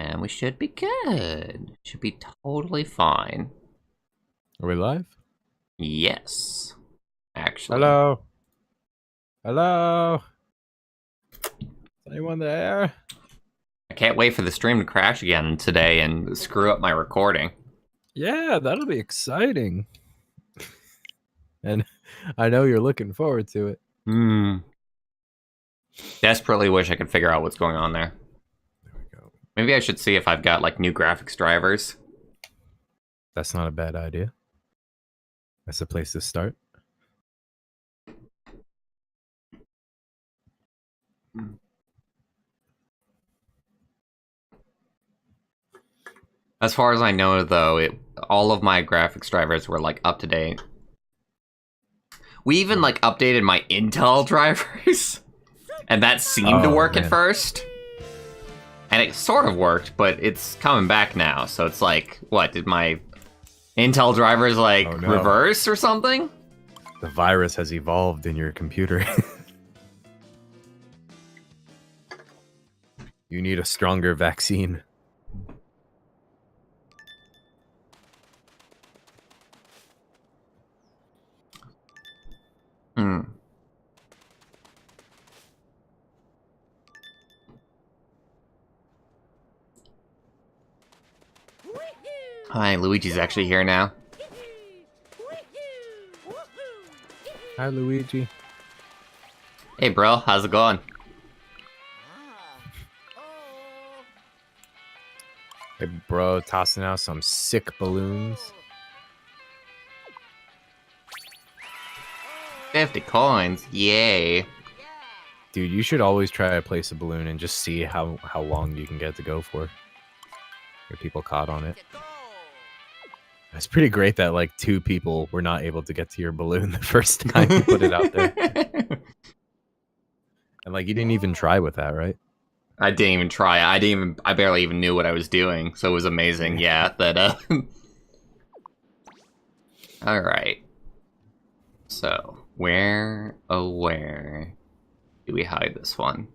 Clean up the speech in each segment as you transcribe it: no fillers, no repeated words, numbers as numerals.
And we should be good. Should be totally fine. Are we live? Yes. Actually. Hello? Hello? Is anyone there? I can't wait for the stream to crash again today and screw up my recording. Yeah, that'll be exciting. And I know you're looking forward to it. Desperately wish I could figure out what's going on there. There we go. Maybe I should see if I've got, like, new graphics drivers. That's not a bad idea. That's a place to start. As far as I know, though, all of my graphics drivers were, like, up to date. We even, like, updated my Intel drivers. And that seemed to work at first. And it sort of worked, but it's coming back now. So it's like, what, did my Intel drivers, like, reverse or something? The virus has evolved in your computer. You need a stronger vaccine. Hi, Luigi's actually here now. Hi, Luigi. Hey, bro, how's it going? Hey, bro, tossing out some sick balloons. 50 coins, yay. Dude, you should always try to place a balloon and just see how long you can get it to go for. Get people caught on it. It's pretty great that, like, 2 people were not able to get to your balloon the first time you put it out there. And, like, you didn't even try with that, right? I didn't even try. I barely even knew what I was doing, so it was amazing, yeah, that, Alright. So, where do we hide this one?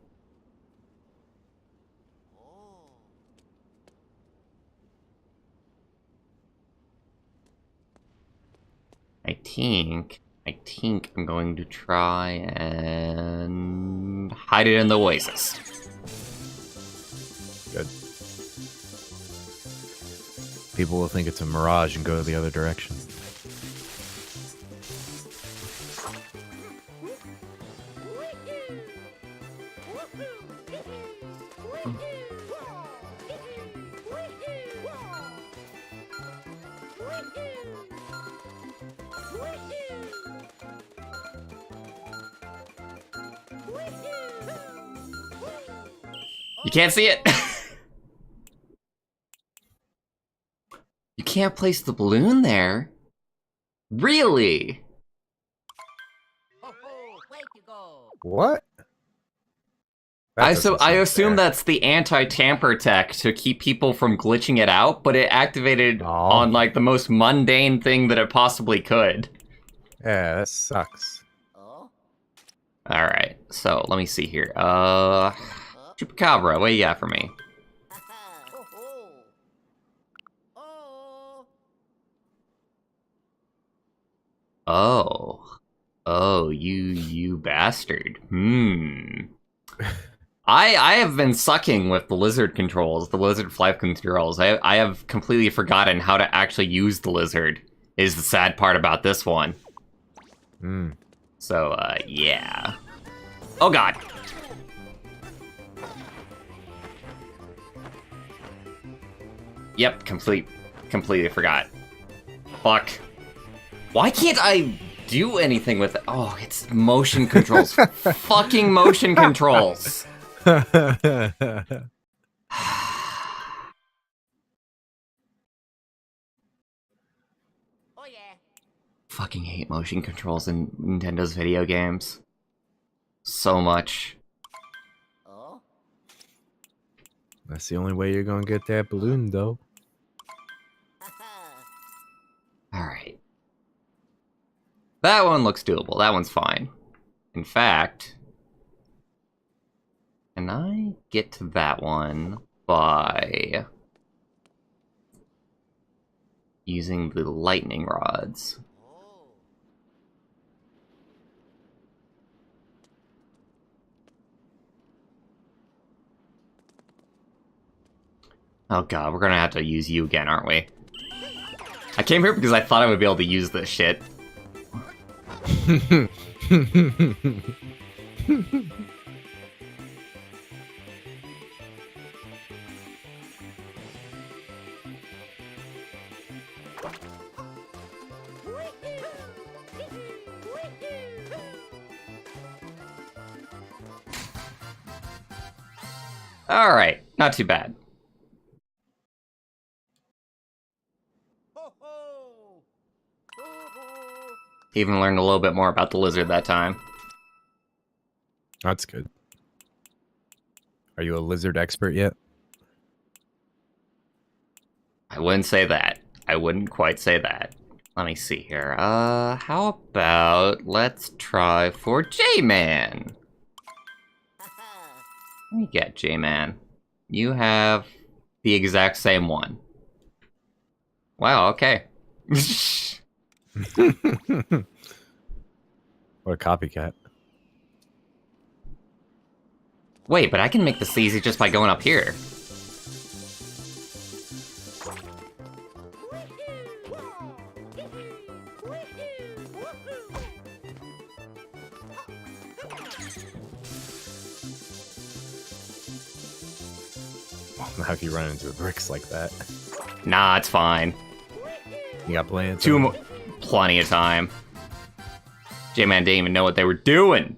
I think I'm going to try and hide it in the oasis. Good. People will think it's a mirage and go the other direction. You can't see it! You can't place the balloon there? Really? What? I assume that's the anti-tamper tech to keep people from glitching it out, but it activated on, like, the most mundane thing that it possibly could. Yeah, that sucks. Alright, so let me see here. Chupacabra, what do you got for me? Oh, you bastard. I have been sucking with the lizard controls, the lizard flight controls. I have completely forgotten how to actually use the lizard, is the sad part about this one. So, yeah. Oh god! Yep, completely forgot. Fuck. Why can't I do anything with it? Oh, it's motion controls. Fucking motion controls. Oh, yeah. Fucking hate motion controls in Nintendo's video games. So much. That's the only way you're gonna get that balloon, though. Alright. That one looks doable. That one's fine. In fact, can I get to that one by using the lightning rods. Oh god, we're gonna have to use you again, aren't we? I came here because I thought I would be able to use this shit. Alright, not too bad. Even learned a little bit more about the lizard that time. That's good. Are you a lizard expert yet? I wouldn't say that. I wouldn't quite say that. Let me see here. How about let's try for J-Man. Let me get J-Man. You have the exact same one. Wow, okay. What a copycat. Wait, but I can make this easy just by going up here. How if you run into the bricks like that? Nah, it's fine. You got plenty of time. Plenty of time. J-Man didn't even know what they were doing.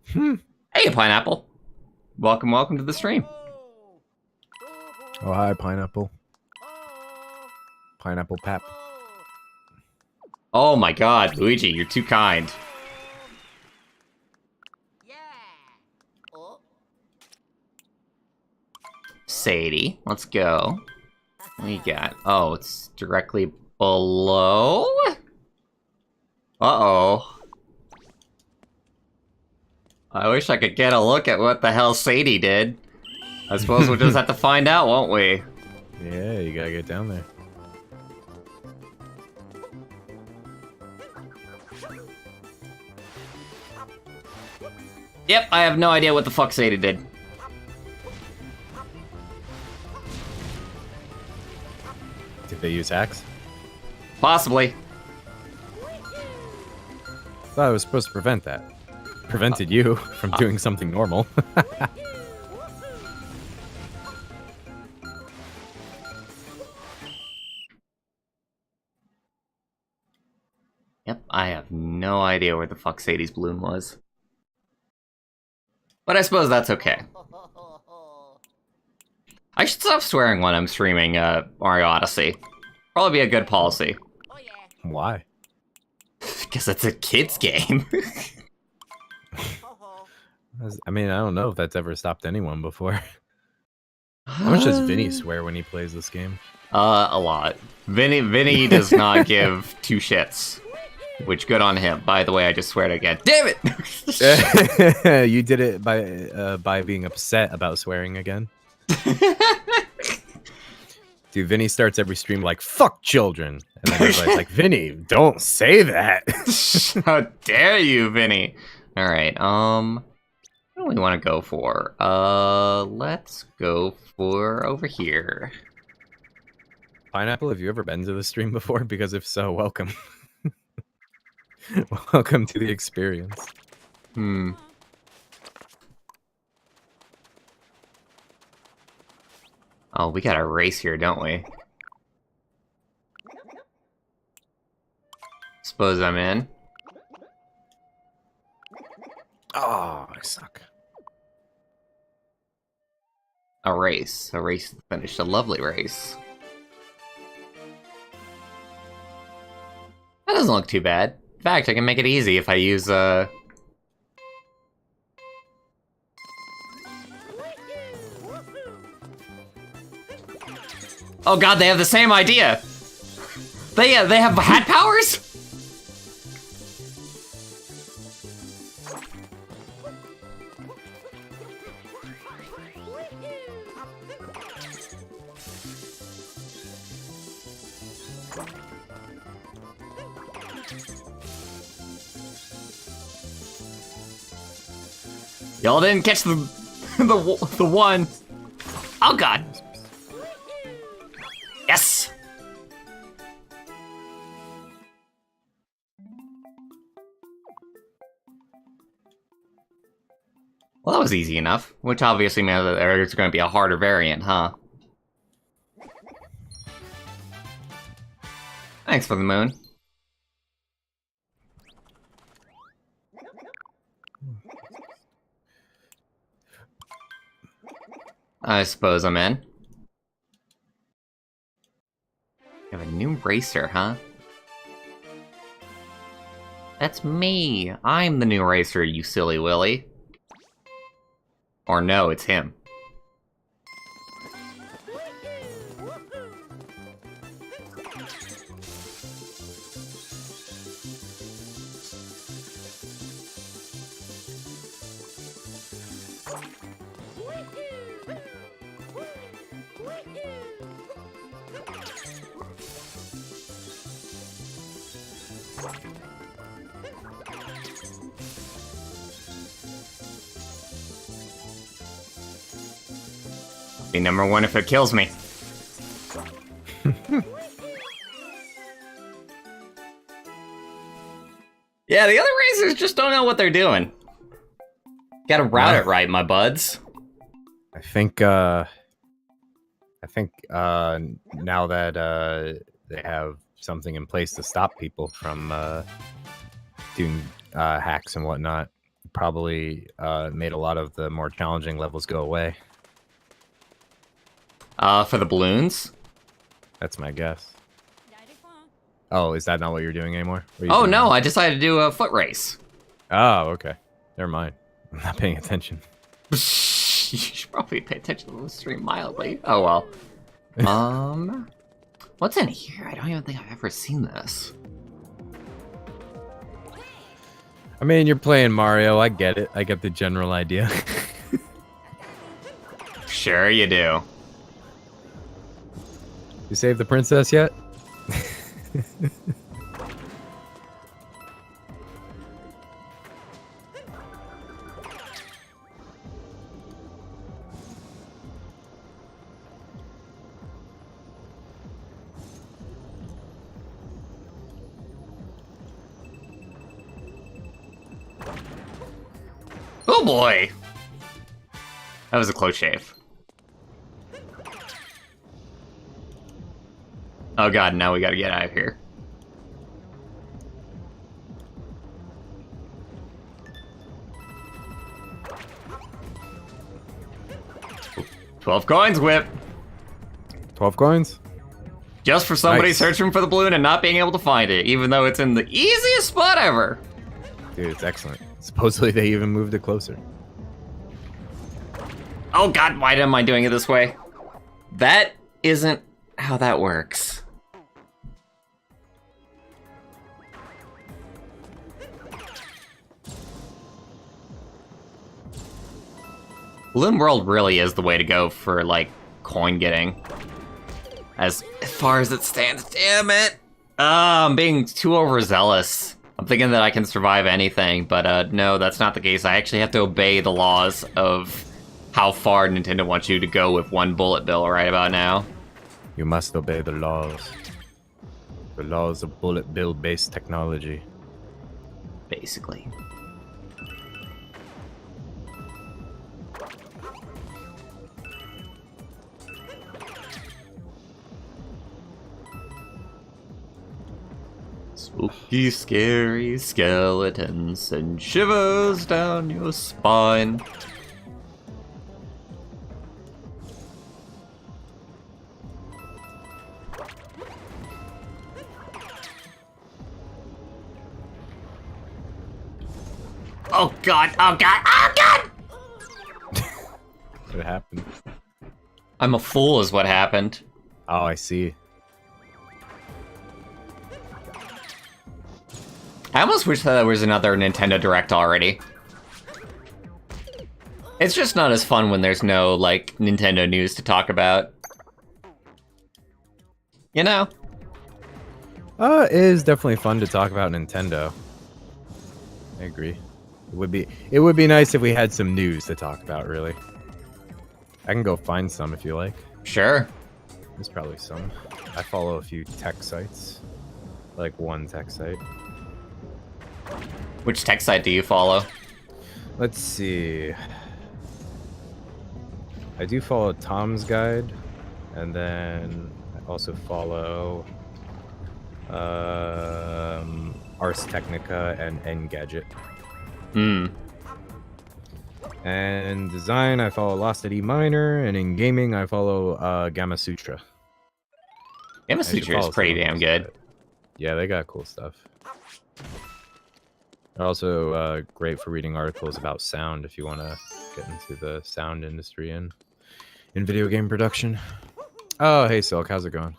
Hey, Pineapple. Welcome to the stream. Oh, hi, Pineapple. Pineapple Pap. Oh my god, Luigi, you're too kind. Sadie, let's go. What do you got? Oh, it's directly below? Uh-oh. I wish I could get a look at what the hell Sadie did. I suppose we'll just have to find out, won't we? Yeah, you gotta get down there. Yep, I have no idea what the fuck Sadie did. Did they use hacks? Possibly. Thought I was supposed to prevent that. Prevented you from doing something normal. Yep, I have no idea where the fuck Sadie's balloon was. But I suppose that's okay. I should stop swearing when I'm streaming Mario Odyssey. Probably be a good policy. Why? Because it's a kid's game. I mean, I don't know if that's ever stopped anyone before. How much does Vinny swear when he plays this game? A lot. Vinny does not give two shits. Which, good on him. By the way, I just swear it again. Damn it! You did it by being upset about swearing again. Dude, Vinny starts every stream like, fuck children. And then everybody's like, Vinny, don't say that. How dare you, Vinny? Alright, what do we want to go for? Let's go for over here. Pineapple, have you ever been to the stream before? Because if so, welcome. Welcome to the experience. Oh, we got a race here, don't we? Suppose I'm in. Oh, I suck. A race. A race to finish. A lovely race. That doesn't look too bad. In fact, I can make it easy if I use, Oh god, they have the same idea! They have hat powers?! Y'all didn't catch the the one. Oh god. Yes. Well, that was easy enough, which obviously means that there's going to be a harder variant, huh? Thanks for the moon. I suppose I'm in. You have a new racer, huh? That's me! I'm the new racer, you silly Willy. Or no, it's him. Be number one if it kills me. Yeah, the other racers just don't know what they're doing. Gotta route it right, my buds. I think now that they have something in place to stop people from doing hacks and whatnot, probably made a lot of the more challenging levels go away. For the balloons? That's my guess. Oh, is that not what you're doing anymore? Oh no, I decided to do a foot race. Oh, okay. Never mind. I'm not paying attention. You should probably pay attention to the stream mildly. Oh well. What's in here? I don't even think I've ever seen this. I mean, you're playing Mario. I get it. I get the general idea. Sure you do. You saved the princess yet? Oh boy! That was a close shave. Oh god, now we gotta get out of here. $12 coins, Whip! 12 coins? Just for somebody Nice. searching for the balloon and not being able to find it, even though it's in the easiest spot ever! Dude, it's excellent. Supposedly they even moved it closer. Oh god, why am I doing it this way? That isn't how that works. Balloon World really is the way to go for, like, coin getting. As far as it stands, damn it! I'm being too overzealous. I'm thinking that I can survive anything, but no, that's not the case. I actually have to obey the laws of how far Nintendo wants you to go with one bullet bill right about now. You must obey the laws. The laws of bullet bill based technology. Basically. Spooky, scary skeletons send shivers down your spine. Oh god, oh god, oh god! What happened? I'm a fool is what happened. Oh, I see. I almost wish that there was another Nintendo Direct already. It's just not as fun when there's no, like, Nintendo news to talk about. You know? It is definitely fun to talk about Nintendo. I agree. It would be nice if we had some news to talk about, really. I can go find some if you like. Sure. There's probably some. I follow a few tech sites. Like one tech site. Which tech site do you follow? Let's see. I do follow Tom's Guide, and then I also follow Ars Technica and Engadget. Hmm. And in design, I follow Lost at E Minor, and in gaming, I follow Gamma Sutra. Gamma Sutra is pretty damn good. Yeah, they got cool stuff. They're also great for reading articles about sound if you want to get into the sound industry and in video game production. Oh, hey Silk, how's it going?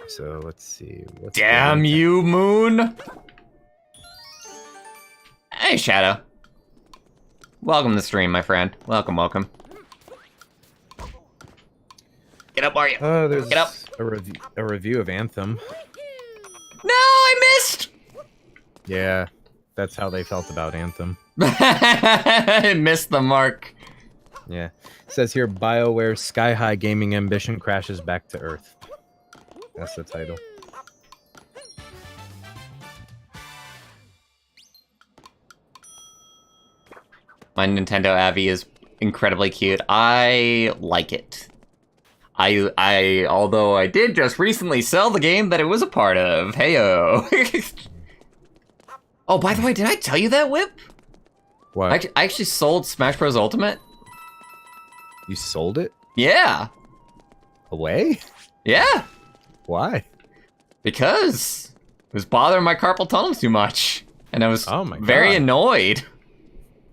So let's see. Damn you, Moon! Hey, Shadow. Welcome to the stream, my friend. Welcome, welcome. Get up, are you? There's Get up. a review of Anthem. No, I missed! Yeah, that's how they felt about Anthem. I missed the mark. Yeah. It says here, BioWare's sky-high gaming ambition crashes back to Earth. That's the title. My Nintendo Avi is incredibly cute. I like it. Although I did just recently sell the game that it was a part of. Heyo. Oh, by the way, did I tell you that, Whip? What? I actually sold Smash Bros. Ultimate. You sold it? Yeah. Away? Yeah. Why? Because it was bothering my carpal tunnel too much. And I was very God. annoyed.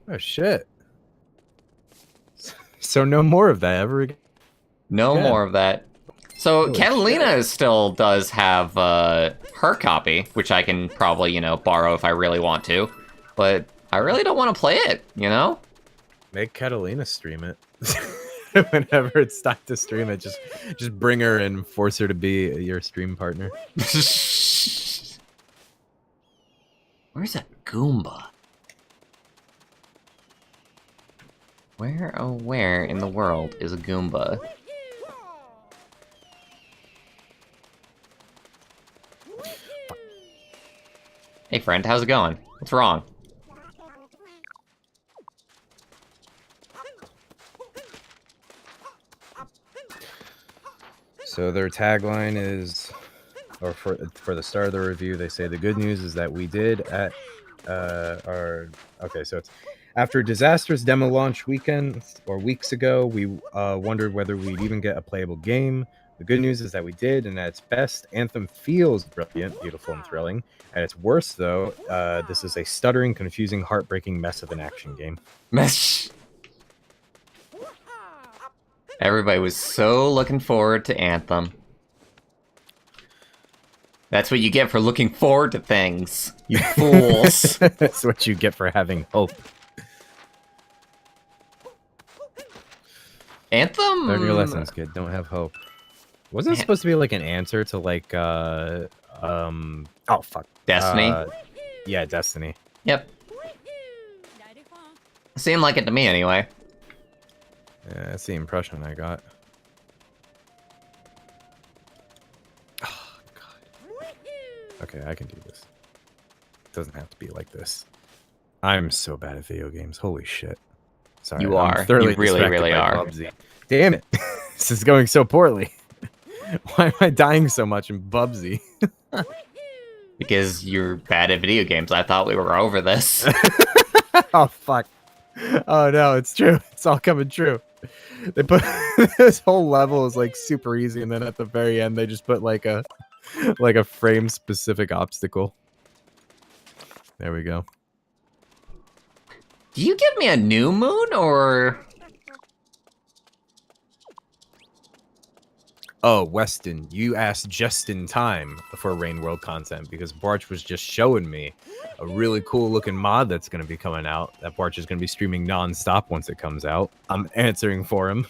Oh, shit. So no more of that ever again? No more of that. So Holy Catalina shit. still does have her copy, which I can probably, borrow if I really want to. But I really don't want to play it, Make Catalina stream it. Whenever it's time to stream it, just bring her and force her to be your stream partner. Where's that Goomba? Where in the world is a Goomba? Hey friend, how's it going? What's wrong? So their tagline is, or for the start of the review, they say the good news is that we did at okay, so it's after a disastrous demo launch weekend or weeks ago, we wondered whether we'd even get a playable game. The good news is that we did, and at its best, Anthem feels brilliant, beautiful, and thrilling. At its worst, though, this is a stuttering, confusing, heartbreaking mess of an action game. Mesh. Everybody was so looking forward to Anthem. That's what you get for looking forward to things, you fools. That's what you get for having hope. Anthem? Learn your lessons, kid. Don't have hope. Wasn't it supposed to be like an answer to like oh fuck. Destiny? Yeah, Destiny. Yep. Seemed like it to me anyway. Yeah, that's the impression I got. Oh god. Okay, I can do this. It doesn't have to be like this. I'm so bad at video games. Holy shit. Sorry. You are. I'm thoroughly You really, distracted really by are. Bubsy. Damn it. This is going so poorly. Why am I dying so much in Bubsy? Because you're bad at video games. I thought we were over this. Oh fuck. Oh no, it's true. It's all coming true. They put this whole level is like super easy, and then at the very end they just put like a frame specific obstacle. There we go. Do you give me a new moon, or...? Oh, Weston, you asked just in time for Rain World content because Barch was just showing me a really cool looking mod that's going to be coming out. That Barch is going to be streaming non-stop once it comes out. I'm answering for him.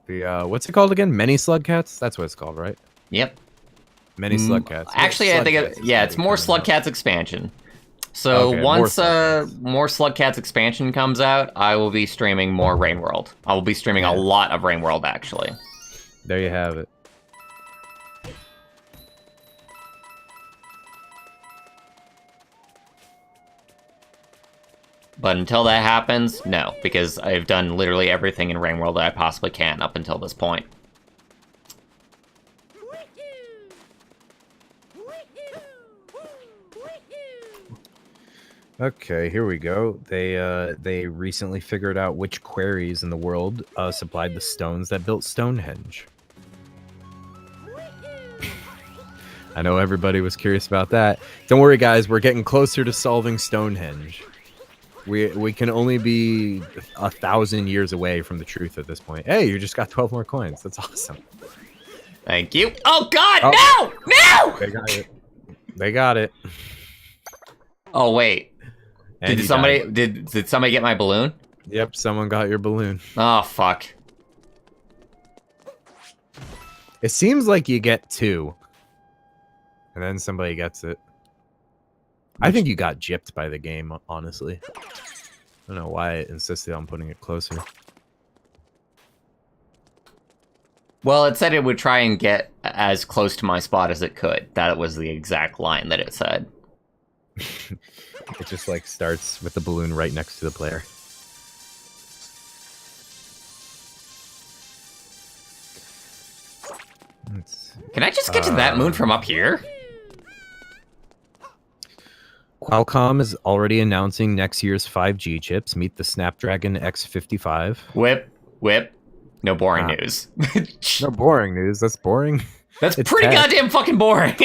The what's it called again? Many Slug Cats? That's what it's called, right? Yep. Many Slug Cats. Actually, I think it's more Slug Cats expansion. So Okay, once more Slug Cats expansion comes out, I will be streaming more Rain World. I will be streaming a lot of Rain World, actually. There you have it. But until that happens, no, because I've done literally everything in Rain World that I possibly can up until this point. Okay, here we go. They recently figured out which quarries in the world supplied the stones that built Stonehenge. I know everybody was curious about that. Don't worry, guys. We're getting closer to solving Stonehenge. We can only be 1,000 years away from the truth at this point. Hey, you just got 12 more coins. That's awesome. Thank you. Oh God, oh. No! They got it. They got it. Oh wait. And did somebody get my balloon? Yep, someone got your balloon. Oh fuck. It seems like you get 2. And then somebody gets it. I think you got gypped by the game, honestly. I don't know why it insisted on putting it closer. Well, it said it would try and get as close to my spot as it could. That was the exact line that it said. It just like starts with the balloon right next to the player. Can I just get to that moon from up here? Qualcomm is already announcing next year's 5G chips. Meet the Snapdragon X55. Whip. No boring news. No boring news. That's boring. That's pretty goddamn fucking boring.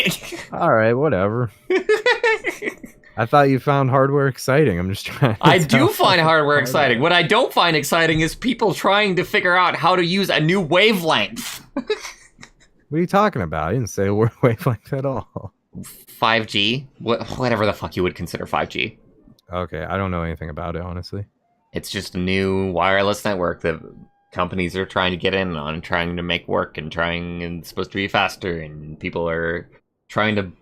All right, whatever. I thought you found hardware exciting. I'm just trying. I do find hardware exciting. What I don't find exciting is people trying to figure out how to use a new wavelength. What are you talking about? I didn't say a word wavelength at all. 5G? Whatever the fuck you would consider 5G. Okay, I don't know anything about it, honestly. It's just a new wireless network that companies are trying to get in on, trying to make work, and it's supposed to be faster, and people are trying to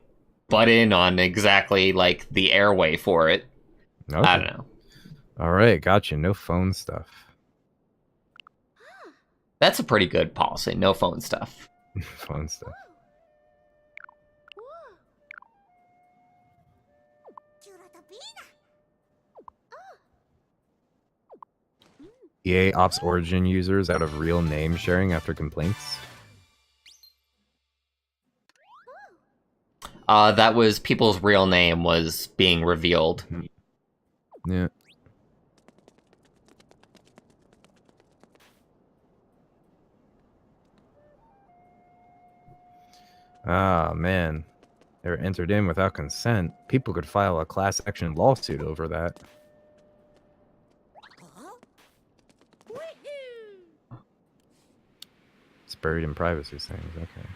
butt in on exactly, like, the airway for it. Okay. I don't know. All right, gotcha. No phone stuff. That's a pretty good policy. No phone stuff. Phone stuff. EA Ops Origin users out of real name sharing after complaints. That was people's real name was being revealed. Yeah. Ah, man. They were entered in without consent. People could file a class action lawsuit over that. It's buried in privacy things, okay.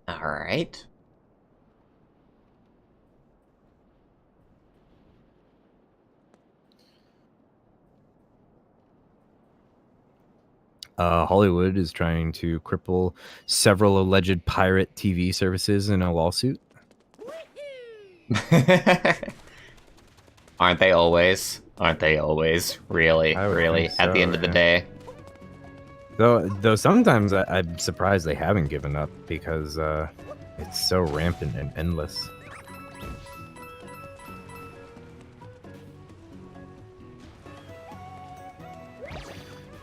Alright. Hollywood is trying to cripple several alleged pirate TV services in a lawsuit. Aren't they always? Aren't they always? Really? Really? So, at the end of the day? Though sometimes I'm surprised they haven't given up because it's so rampant and endless.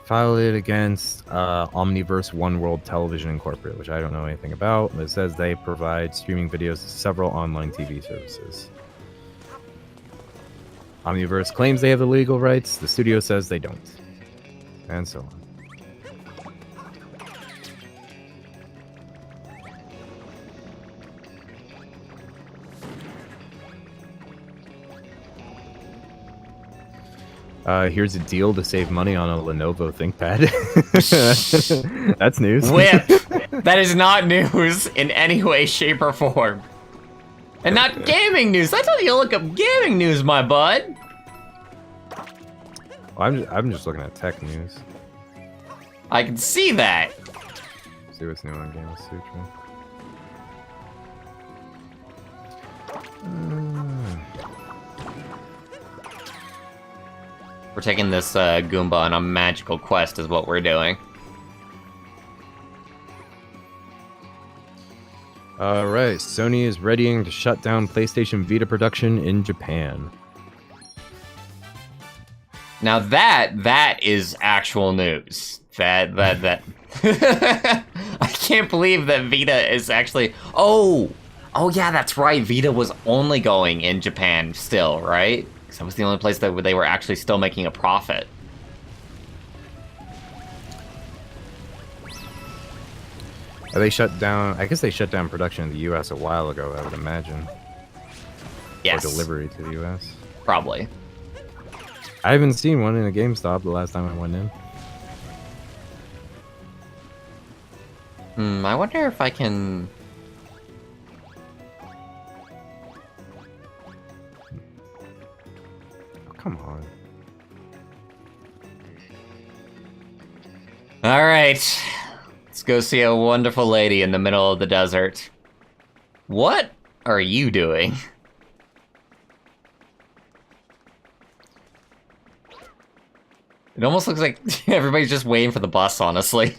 Filed it against Omniverse One World Television Incorporated, which I don't know anything about. But it says they provide streaming videos to several online TV services. Omniverse claims they have the legal rights. The studio says they don't. And so on. Here's a deal to save money on a Lenovo ThinkPad. That's news. Whip! That is not news in any way, shape, or form. And not gaming news. I told you to look up gaming news, my bud. Well, I'm just looking at tech news. I can see that. See what's new on Game Sutra. We're taking this Goomba on a magical quest is what we're doing. Alright, Sony is readying to shut down PlayStation Vita production in Japan. Now that is actual news. That I can't believe that Vita is actually... Oh yeah, that's right. Vita was only going in Japan still, right? Because that was the only place that they were actually still making a profit. They shut down... I guess they shut down production in the US a while ago, I would imagine. Yes. Or delivery to the US. Probably. I haven't seen one in a GameStop the last time I went in. I wonder if I can... Oh, come on. Alright. Let's go see a wonderful lady in the middle of the desert. What are you doing? It almost looks like everybody's just waiting for the bus, honestly.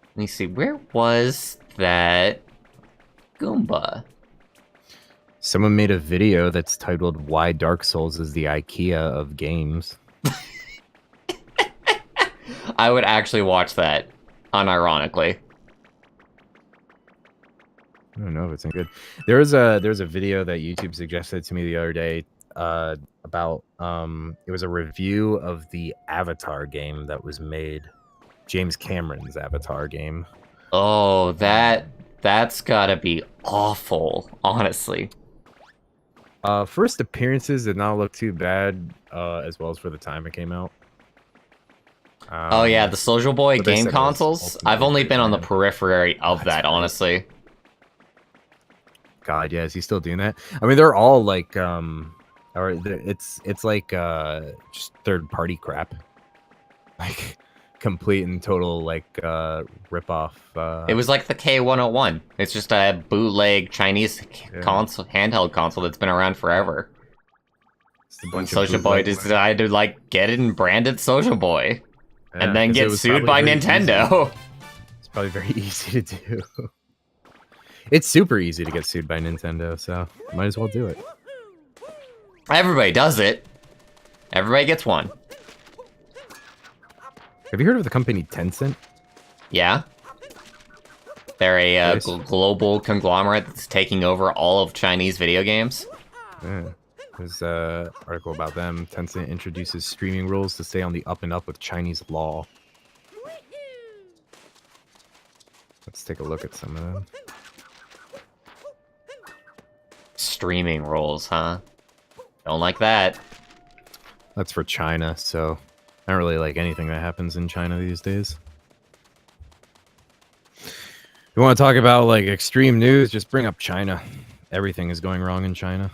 Let me see, where was that Goomba? Someone made a video that's titled "Why Dark Souls is the IKEA of Games." I would actually watch that, unironically. I don't know if it's any good. There's a video that YouTube suggested to me the other day about it was a review of the Avatar game that was made, James Cameron's Avatar game. Oh, that's gotta be awful, honestly. First appearances did not look too bad, as well as for the time it came out. Oh yeah, the Social Boy but they game said it was consoles. ultimately I've only been on the bad. periphery of That's that, right. honestly. God, yeah, is he still doing that? I mean, they're all like, or it's like just third party crap, like complete and total like rip off. It was like the K101. It's just a bootleg Chinese console, handheld console that's been around forever. Just a And bunch of Social Boy bootleg- decided to like get it and brand it Social Boy, Yeah, and then 'cause it get was sued probably by very Nintendo. easy. It's probably very easy to do. It's super easy to get sued by Nintendo, so might as well do it. Everybody does it. Everybody gets one. Have you heard of the company Tencent? Yeah. They're a Yes. global conglomerate that's taking over all of Chinese video games. Yeah. There's an article about them. Tencent introduces streaming rules to stay on the up and up with Chinese law. Let's take a look at some of them. Streaming rules, huh? Don't like that. That's for China, so I don't really like anything that happens in China these days. If you want to talk about like extreme news, just bring up China. Everything is going wrong in China.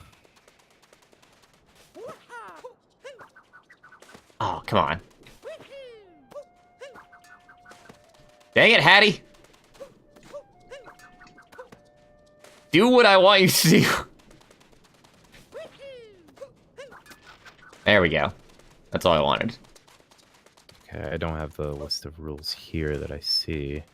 Oh, come on. Dang it, Hattie! Do what I want you to do. There we go. That's all I wanted. Okay, I don't have the list of rules here that I see.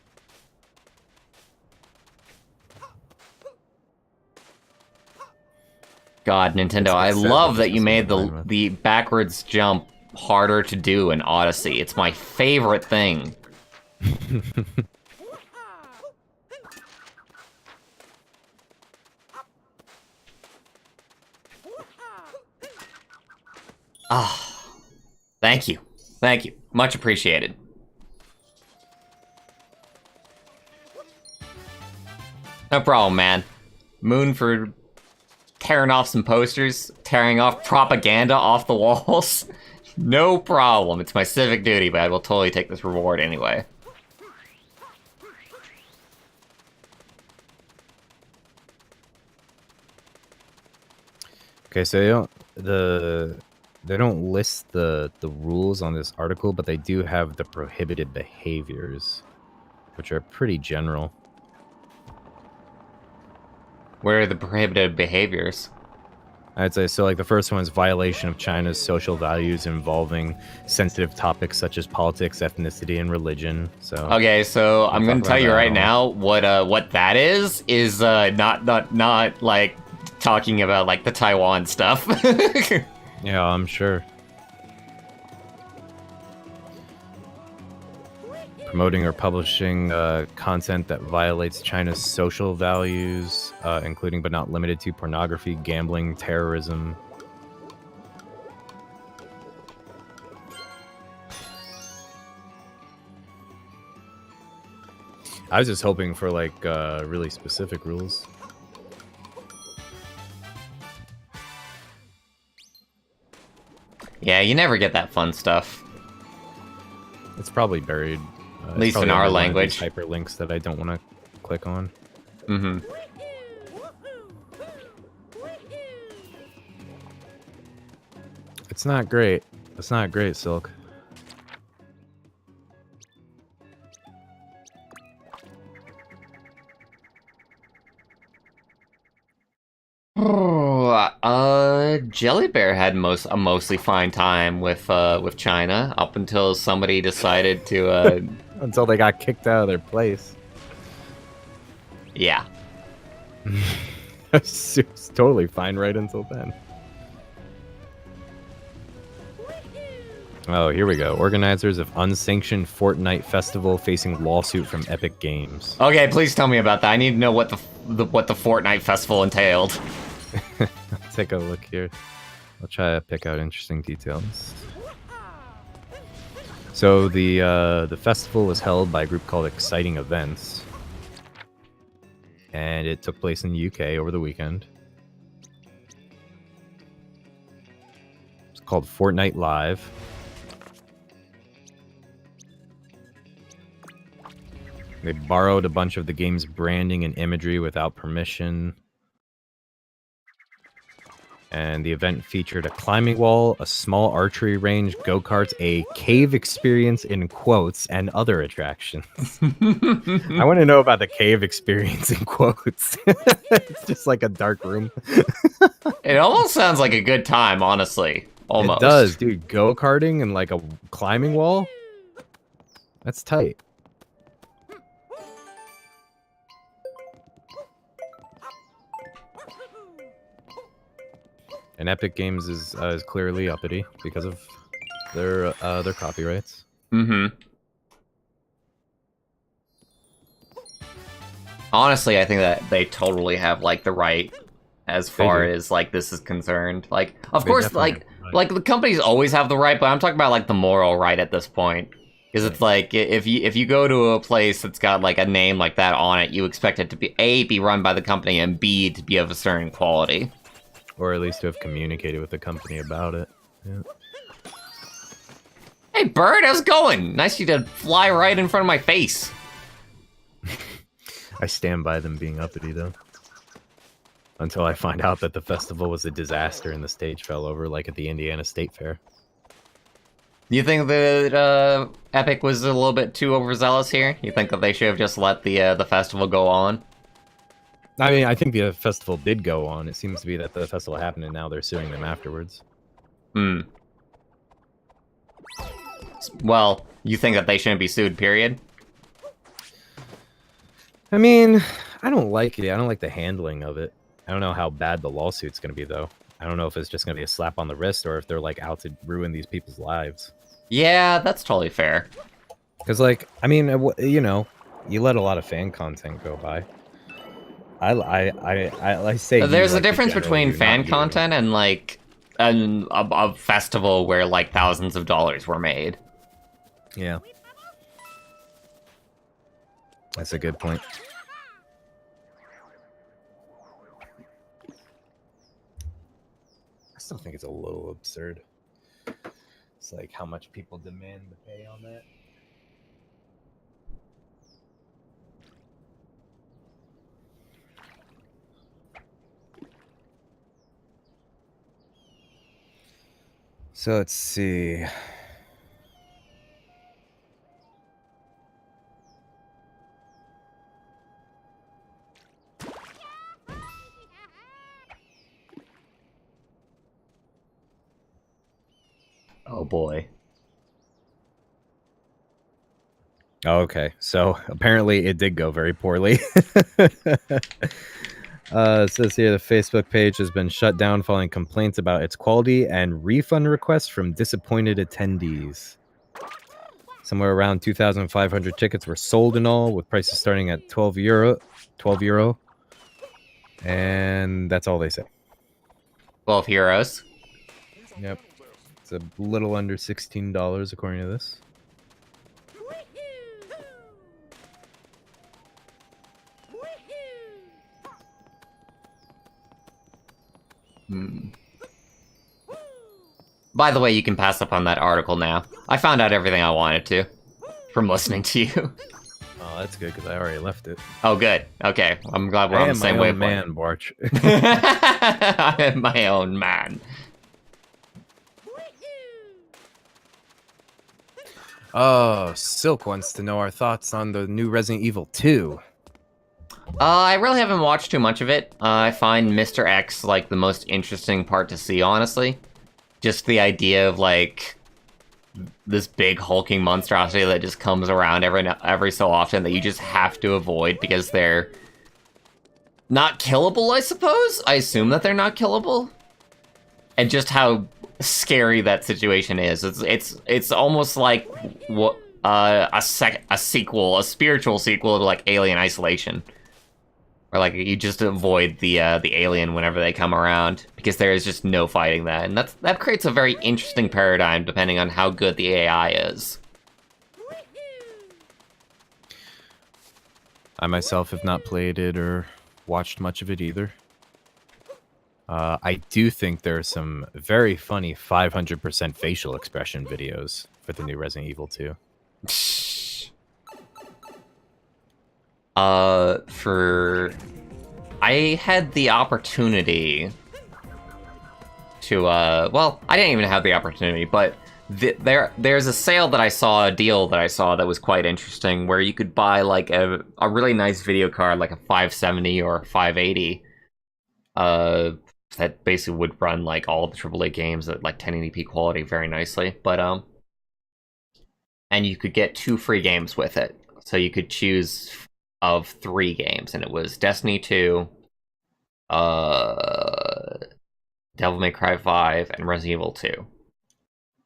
God, Nintendo, That's what I it says, love but that it you doesn't made align with. the backwards jump harder to do in Odyssey. It's my favorite thing. Ah, thank you. Thank you. Much appreciated. No problem, man. Moon for tearing off some posters, tearing off propaganda off the walls. No problem. It's my civic duty, but I will totally take this reward anyway. Okay, so they don't list the rules on this article, but they do have the prohibited behaviors, which are pretty general. Where are the prohibited behaviors? I'd say so. Like the first one is violation of China's social values involving sensitive topics such as politics, ethnicity, and religion. So okay, so I'm gonna tell you right now what that is not like talking about like the Taiwan stuff. Yeah, I'm sure. Promoting or publishing content that violates China's social values, including but not limited to pornography, gambling, terrorism. I was just hoping for like really specific rules. Yeah, you never get that fun stuff. It's probably buried. At least in our language. Hyperlinks that I don't want to click on. Mm-hmm. It's not great. It's not great, Silk. Jelly Bear had a mostly fine time with China up until somebody decided to until they got kicked out of their place. Yeah. It's totally fine right until then. Oh, here we go. Organizers of unsanctioned Fortnite festival facing lawsuit from Epic Games. Okay, please tell me about that. I need to know what the Fortnite festival entailed. Let's take a look here. I'll try to pick out interesting details. So the festival was held by a group called Exciting Events, and it took place in the UK over the weekend. It's called Fortnite Live. They borrowed a bunch of the game's branding and imagery without permission. And the event featured a climbing wall, a small archery range, go-karts, a cave experience in quotes, and other attractions. I want to know about the cave experience in quotes. It's just like a dark room. It almost sounds like a good time, honestly. Almost. It does, dude. Go-karting and like a climbing wall? That's tight. And Epic Games is clearly uppity because of their copyrights. Mm-hmm. Honestly, I think that they totally have like the right as far as like this is concerned. Like, of course, like the companies always have the right, but I'm talking about like the moral right at this point. Because it's like if you go to a place that's got like a name like that on it, you expect it to be run by the company, and B, to be of a certain quality. Or at least to have communicated with the company about it. Yeah. Hey, bird, how's it going? Nice you to fly right in front of my face. I stand by them being uppity, though. Until I find out that the festival was a disaster and the stage fell over, like at the Indiana State Fair. You think that Epic was a little bit too overzealous here? You think that they should have just let the festival go on? I mean, I think the festival did go on. It seems to be that the festival happened and now they're suing them afterwards. Hmm. Well, you think that they shouldn't be sued, period? I mean, I don't like it. I don't like the handling of it. I don't know how bad the lawsuit's going to be, though. I don't know if it's just going to be a slap on the wrist or if they're, like, out to ruin these people's lives. Yeah, that's totally fair. Because, like, I mean, you know, you let a lot of fan content go by. I say there's a difference between fan content and like a festival where like thousands of dollars were made. Yeah, that's a good point. still think it's a little absurd. It's like how much people demand to pay on that. So let's see. Oh boy. Okay, so apparently it did go very poorly. It says here the Facebook page has been shut down following complaints about its quality and refund requests from disappointed attendees. Somewhere around 2,500 tickets were sold in all, with prices starting at €12. And that's all they say. 12 heroes. Yep. It's a little under $16 according to this. By the way, you can pass up on that article now. I found out everything I wanted to from listening to you. Oh, that's good because I already left it. Oh, good. Okay, I'm glad we're on the same wavelength. Man, Barch. I am my own man. Oh, Silk wants to know our thoughts on the new Resident Evil 2. I really haven't watched too much of it. I find Mr. X like the most interesting part to see, honestly. Just the idea of like this big hulking monstrosity that just comes around every so often that you just have to avoid because they're not killable, I suppose? I assume that they're not killable. And just how scary that situation is. It's almost like what a sequel, a spiritual sequel to like Alien Isolation. Or like you just avoid the alien whenever they come around because there is just no fighting that, and that creates a very interesting paradigm depending on how good the AI is. I myself have not played it or watched much of it either. I do think there are some very funny 500% facial expression videos for the new Resident Evil 2. I had the opportunity to, well, I didn't even have the opportunity, but there's a sale that I saw, a deal that I saw that was quite interesting, where you could buy, like, a really nice video card, like a 570 or a 580, that basically would run, like, all the AAA games at, like, 1080p quality very nicely, but, and you could get 2 free games with it, so you could choose of 3 games, and it was Destiny 2, Devil May Cry 5, and Resident Evil 2.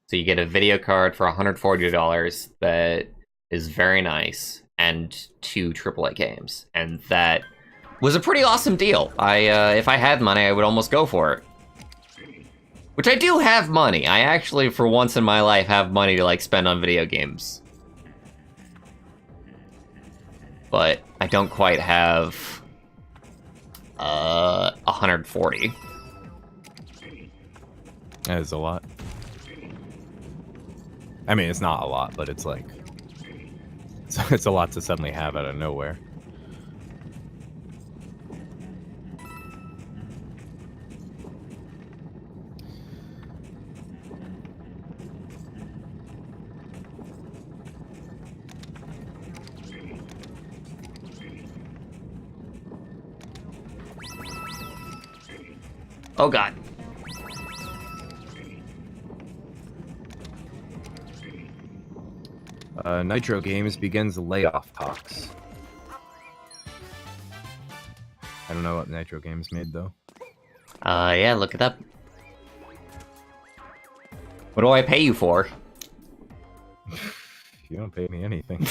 So you get a video card for $140 that is very nice, and 2 AAA games, and that was a pretty awesome deal. If I had money, I would almost go for it. Which I do have money. I actually, for once in my life, have money to like spend on video games. But I don't quite have 140. That is a lot. I mean, it's not a lot, but it's like it's a lot to suddenly have out of nowhere. Oh god. Nitro Games begins layoff talks. I don't know what Nitro Games made though. Yeah, look it up. What do I pay you for? You don't pay me anything.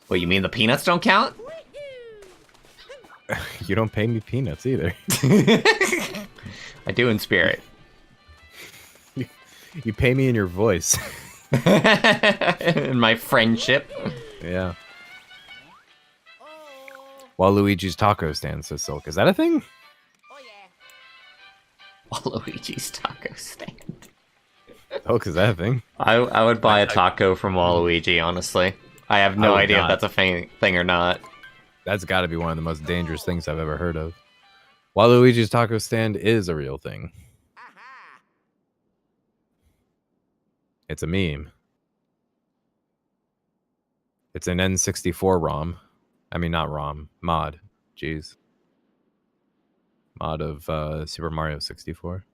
What, you mean the peanuts don't count? You don't pay me peanuts either. I do in spirit. You pay me in your voice. In my friendship. Yeah. Waluigi's taco stand, says Silk. Is that a thing? Waluigi's taco stand. Oh, is that a thing? I would buy a taco from Waluigi, honestly. I have no idea if that's a thing or not. That's got to be one of the most dangerous things I've ever heard of. Waluigi's taco stand is a real thing. It's a meme. It's an N64 ROM. I mean, not ROM. Mod. Jeez. Mod of Super Mario 64.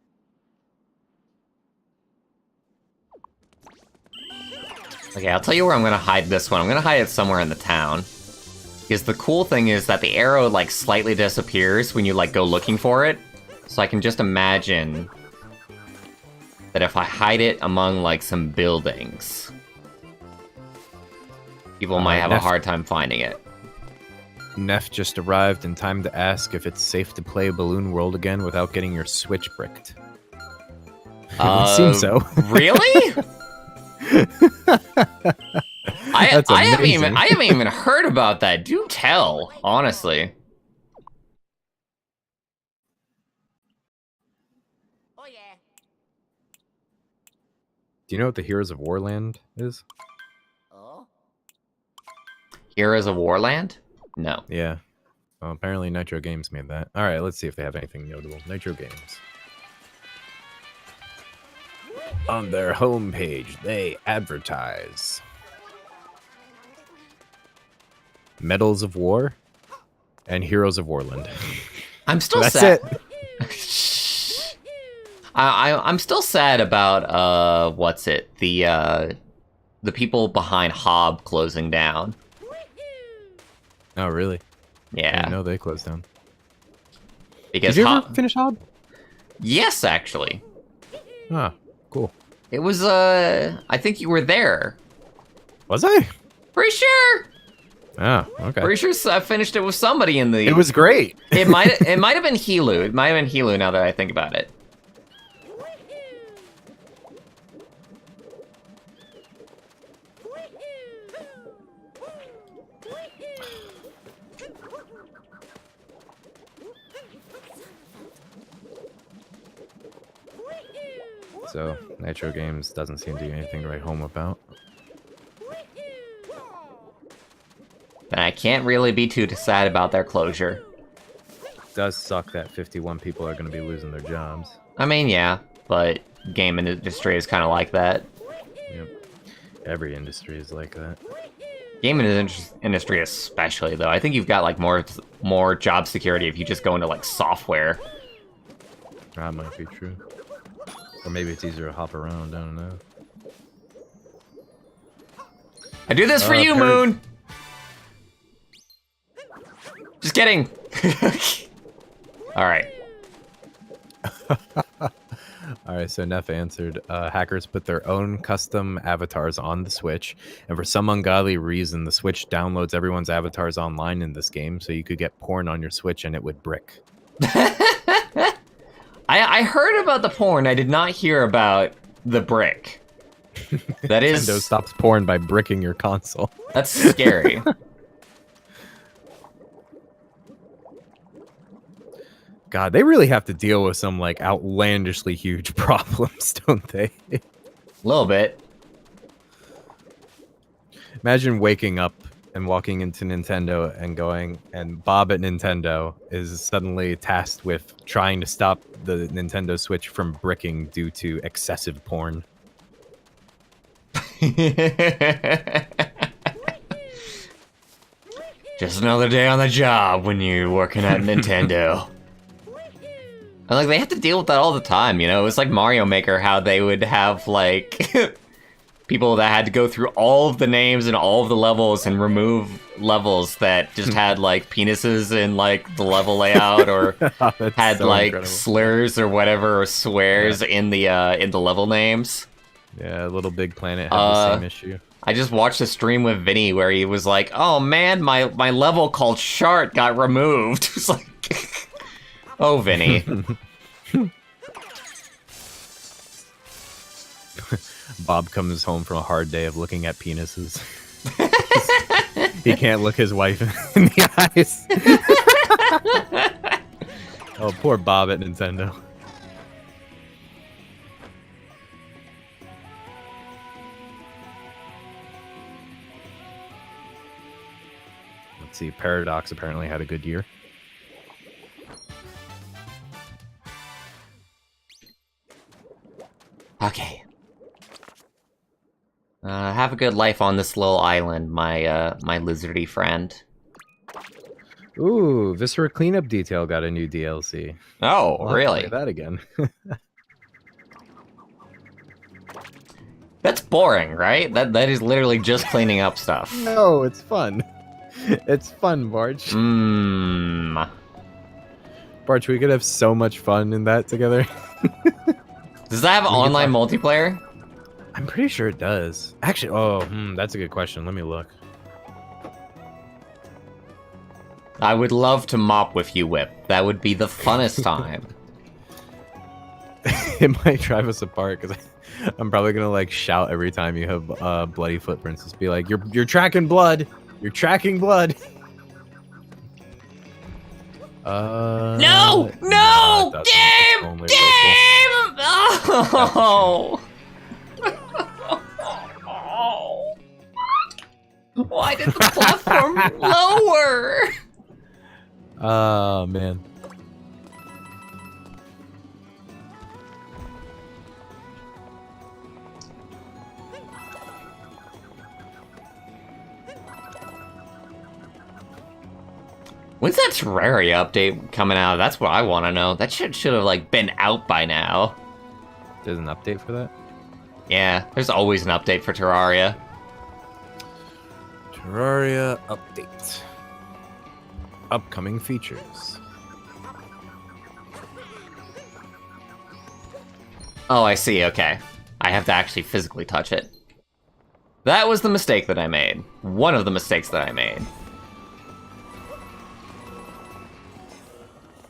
Okay, I'll tell you where I'm gonna hide this one. I'm gonna hide it somewhere in the town. Because the cool thing is that the arrow, like, slightly disappears when you, like, go looking for it. So I can just imagine that if I hide it among, like, some buildings, people might have a hard time finding it. Neff just arrived in time to ask if it's safe to play Balloon World again without getting your Switch bricked. It would seem so. Really? I haven't even heard about that. Do tell, honestly. Oh yeah. Do you know what the Heroes of Warland is? Oh. Heroes of Warland? No. Yeah. Well, apparently Nitro Games made that. All right, let's see if they have anything notable. Nitro Games. On their homepage, they advertise Medals of War and Heroes of Warland. I'm still That's sad. it. I'm still sad about the people behind Hob closing down. Oh, really? I Yeah. didn't know they closed down. Because Did you ever finish Hob? Yes, actually. Ah, cool. It was I think you were there. Was I? Pretty sure. Ah, okay. Pretty sure I finished it with somebody in the. It was great. It might have been Helu. It might have been Helu now that I think about it. So, Nitro Games doesn't seem to be anything to write home about. And I can't really be too sad about their closure. It does suck that 51 people are going to be losing their jobs. I mean, yeah, but game industry is kind of like that. Yep. Every industry is like that. Gaming industry especially, though. I think you've got like more job security if you just go into like software. That might be true. Or maybe it's easier to hop around, I don't know. I do this for you, Moon! Just kidding! Alright. Alright, so Neff answered, hackers put their own custom avatars on the Switch, and for some ungodly reason, the Switch downloads everyone's avatars online in this game, so you could get porn on your Switch and it would brick. I heard about the porn, I did not hear about the brick. That is... Nintendo stops porn by bricking your console. That's scary. God, they really have to deal with some, like, outlandishly huge problems, don't they? A little bit. Imagine waking up and walking into Nintendo and going, and Bob at Nintendo is suddenly tasked with trying to stop the Nintendo Switch from bricking due to excessive porn. Just another day on the job when you're working at Nintendo. And like they have to deal with that all the time, you know? It was like Mario Maker, how they would have like people that had to go through all of the names and all of the levels and remove levels that just had like penises in like the level layout or had so like incredible slurs or whatever or swears in the level names. Yeah, Little Big Planet had the same issue. I just watched a stream with Vinny where he was like, "Oh man, my level called Shart got removed." It's like, oh, Vinny. Bob comes home from a hard day of looking at penises. He can't look his wife in the eyes. Oh, poor Bob at Nintendo. Let's see, Paradox apparently had a good year. Okay. Have a good life on this little island, my my lizardy friend. Ooh, Viscera Cleanup Detail got a new DLC. Oh, I'll have to really? play that again. That's boring, right? That is literally just cleaning up stuff. No, it's fun. It's fun, Barch. Mmm. Barch, we could have so much fun in that together. Does that have online multiplayer? I'm pretty sure it does. Actually, that's a good question. Let me look. I would love to mop with you, Whip. That would be the funnest time. It might drive us apart because I'm probably gonna like shout every time you have bloody footprints. Just be like, "You're tracking blood. You're tracking blood." No! nah, No! it doesn't. Game! It's only Game! Oh! Why did the platform lower? Oh, man. When's that Terraria update coming out? That's what I want to know. That shit should have like been out by now. There's an update for that? Yeah, there's always an update for Terraria. Terraria update. Upcoming features. Oh, I see, okay. I have to actually physically touch it. That was the mistake that I made. One of the mistakes that I made.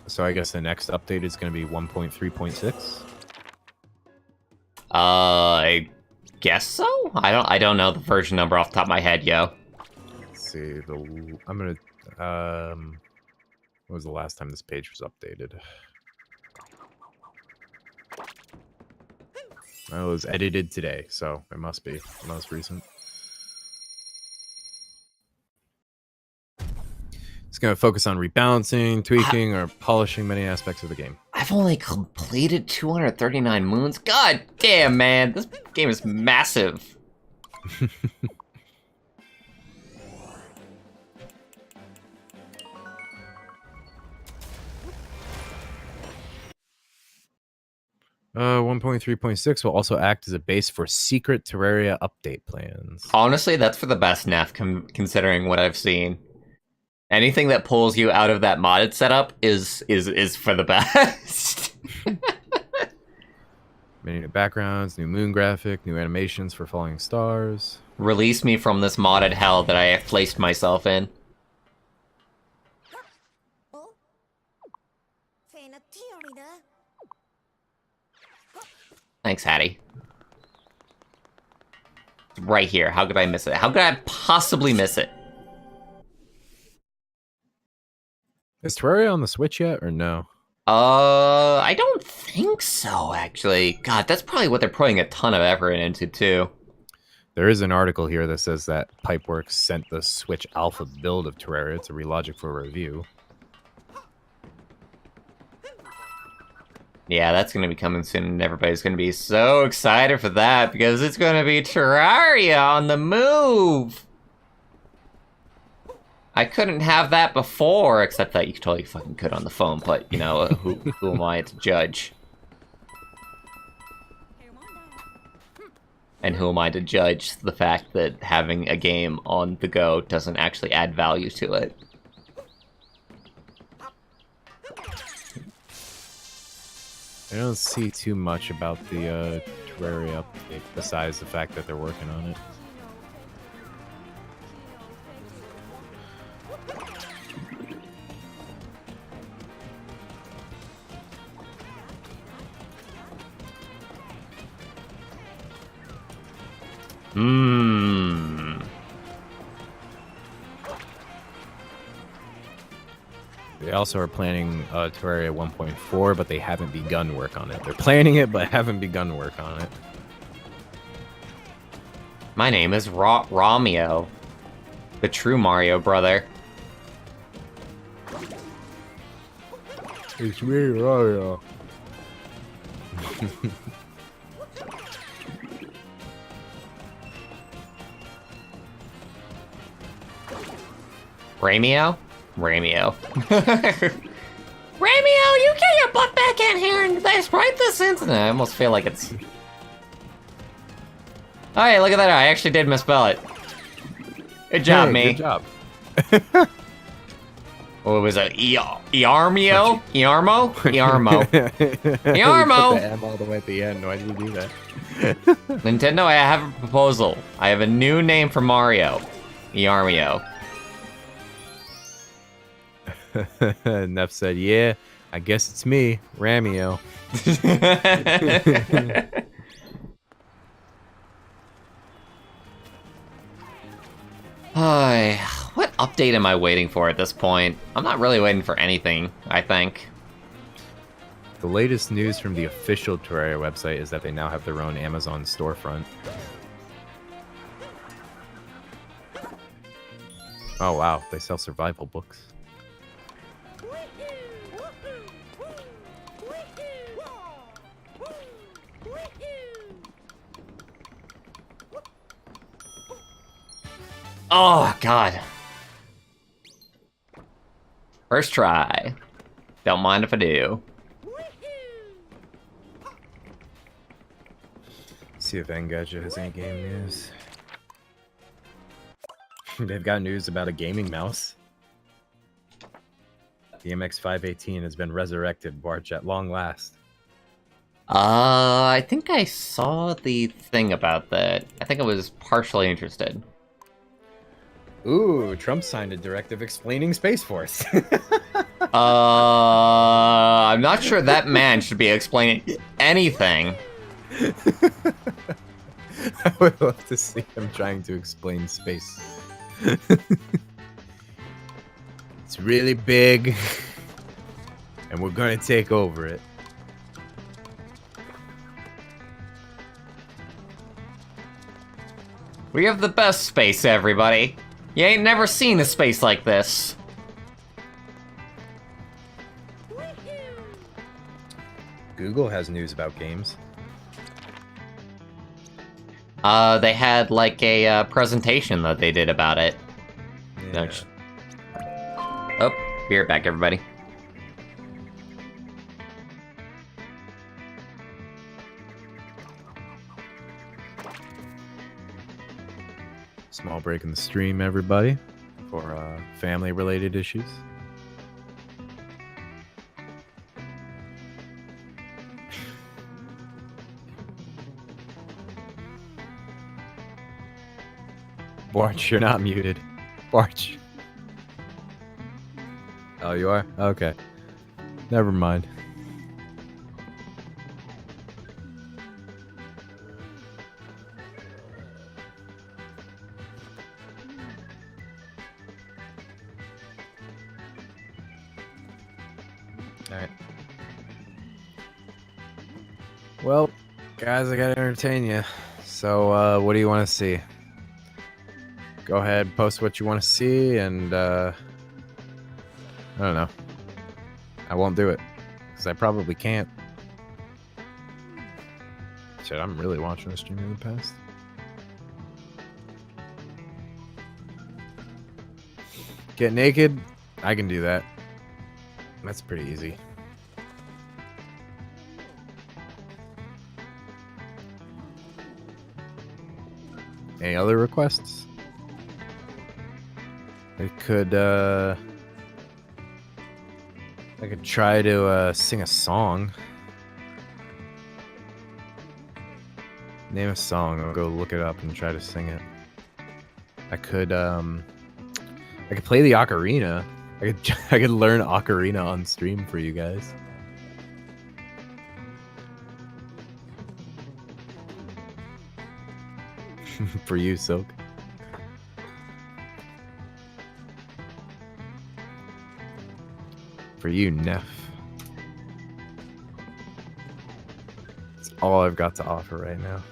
So I guess the next update is going to be 1.3.6. I guess so? I don't know the version number off the top of my head, yo. Let's see. I'm going to when was the last time this page was updated? Well, it was edited today, so it must be the most recent. It's going to focus on rebalancing, tweaking, or polishing many aspects of the game. I've only completed 239 moons? God damn, man. This game is massive. 1.3.6 will also act as a base for secret Terraria update plans. Honestly, that's for the best, Neff, considering what I've seen. Anything that pulls you out of that modded setup is for the best. Many new backgrounds, new moon graphic, new animations for falling stars. Release me from this modded hell that I have placed myself in. Thanks, Hattie. It's right here. How could I miss it? How could I possibly miss it? Is Terraria on the Switch yet, or no? I don't think so, actually. God, that's probably what they're putting a ton of effort into, too. There is an article here that says that Pipeworks sent the Switch Alpha build of Terraria to Relogic for review. Yeah, that's going to be coming soon, and everybody's going to be so excited for that, because it's going to be Terraria on the move! I couldn't have that before, except that you totally fucking could on the phone, but, you know, who am I to judge? And who am I to judge the fact that having a game on the go doesn't actually add value to it? I don't see too much about the Terraria update, besides the fact that they're working on it. They also are planning Terraria 1.4, but they haven't begun work on it. They're planning it, but haven't begun work on it. My name is Romeo, the true Mario brother. It's me, Mario. Ramio? Ramio. Ramio, you get your butt back in here and right this instant. I almost feel like it's... Oh, hey, look at that. I actually did misspell it. Good job, me. Good job. What was it? Iarmio? Iarmo? Iarmo. You Iarmo! put the M all the way at the end. Why did you do that? Nintendo, I have a proposal. I have a new name for Mario. Iarmio. Neff said, yeah, I guess it's me, Ramio. Hi. What update am I waiting for at this point? I'm not really waiting for anything, I think. The latest news from the official Terraria website is that they now have their own Amazon storefront. Oh wow, they sell survival books. Oh, God. First try. Don't mind if I do. See if Engadget has any game news. They've got news about a gaming mouse. The MX518 has been resurrected, Barch, at long last. I think I saw the thing about that. I think I was partially interested. Ooh, Trump signed a directive explaining Space Force. I'm not sure that man should be explaining anything. I would love to see him trying to explain space. It's really big, and we're gonna take over it. We have the best space, everybody. You ain't never seen a space like this. Google has news about games. They had like a presentation that they did about it. Yeah. Oh, be right back, everybody. Small break in the stream, everybody, for family-related issues. Barch, you're not muted. Barch. Oh, you are? Okay. Never mind. Alright. Well, guys, I gotta entertain you. So, what do you want to see? Go ahead, post what you want to see, and, I don't know. I won't do it, because I probably can't. Shit, I'm really watching a stream in the past. Get naked? I can do that. That's pretty easy. Any other requests? I could try to sing a song. Name a song. I'll go look it up and try to sing it. I could play the ocarina. I could learn ocarina on stream for you guys. For you, Silk. For you, Neff. That's all I've got to offer right now.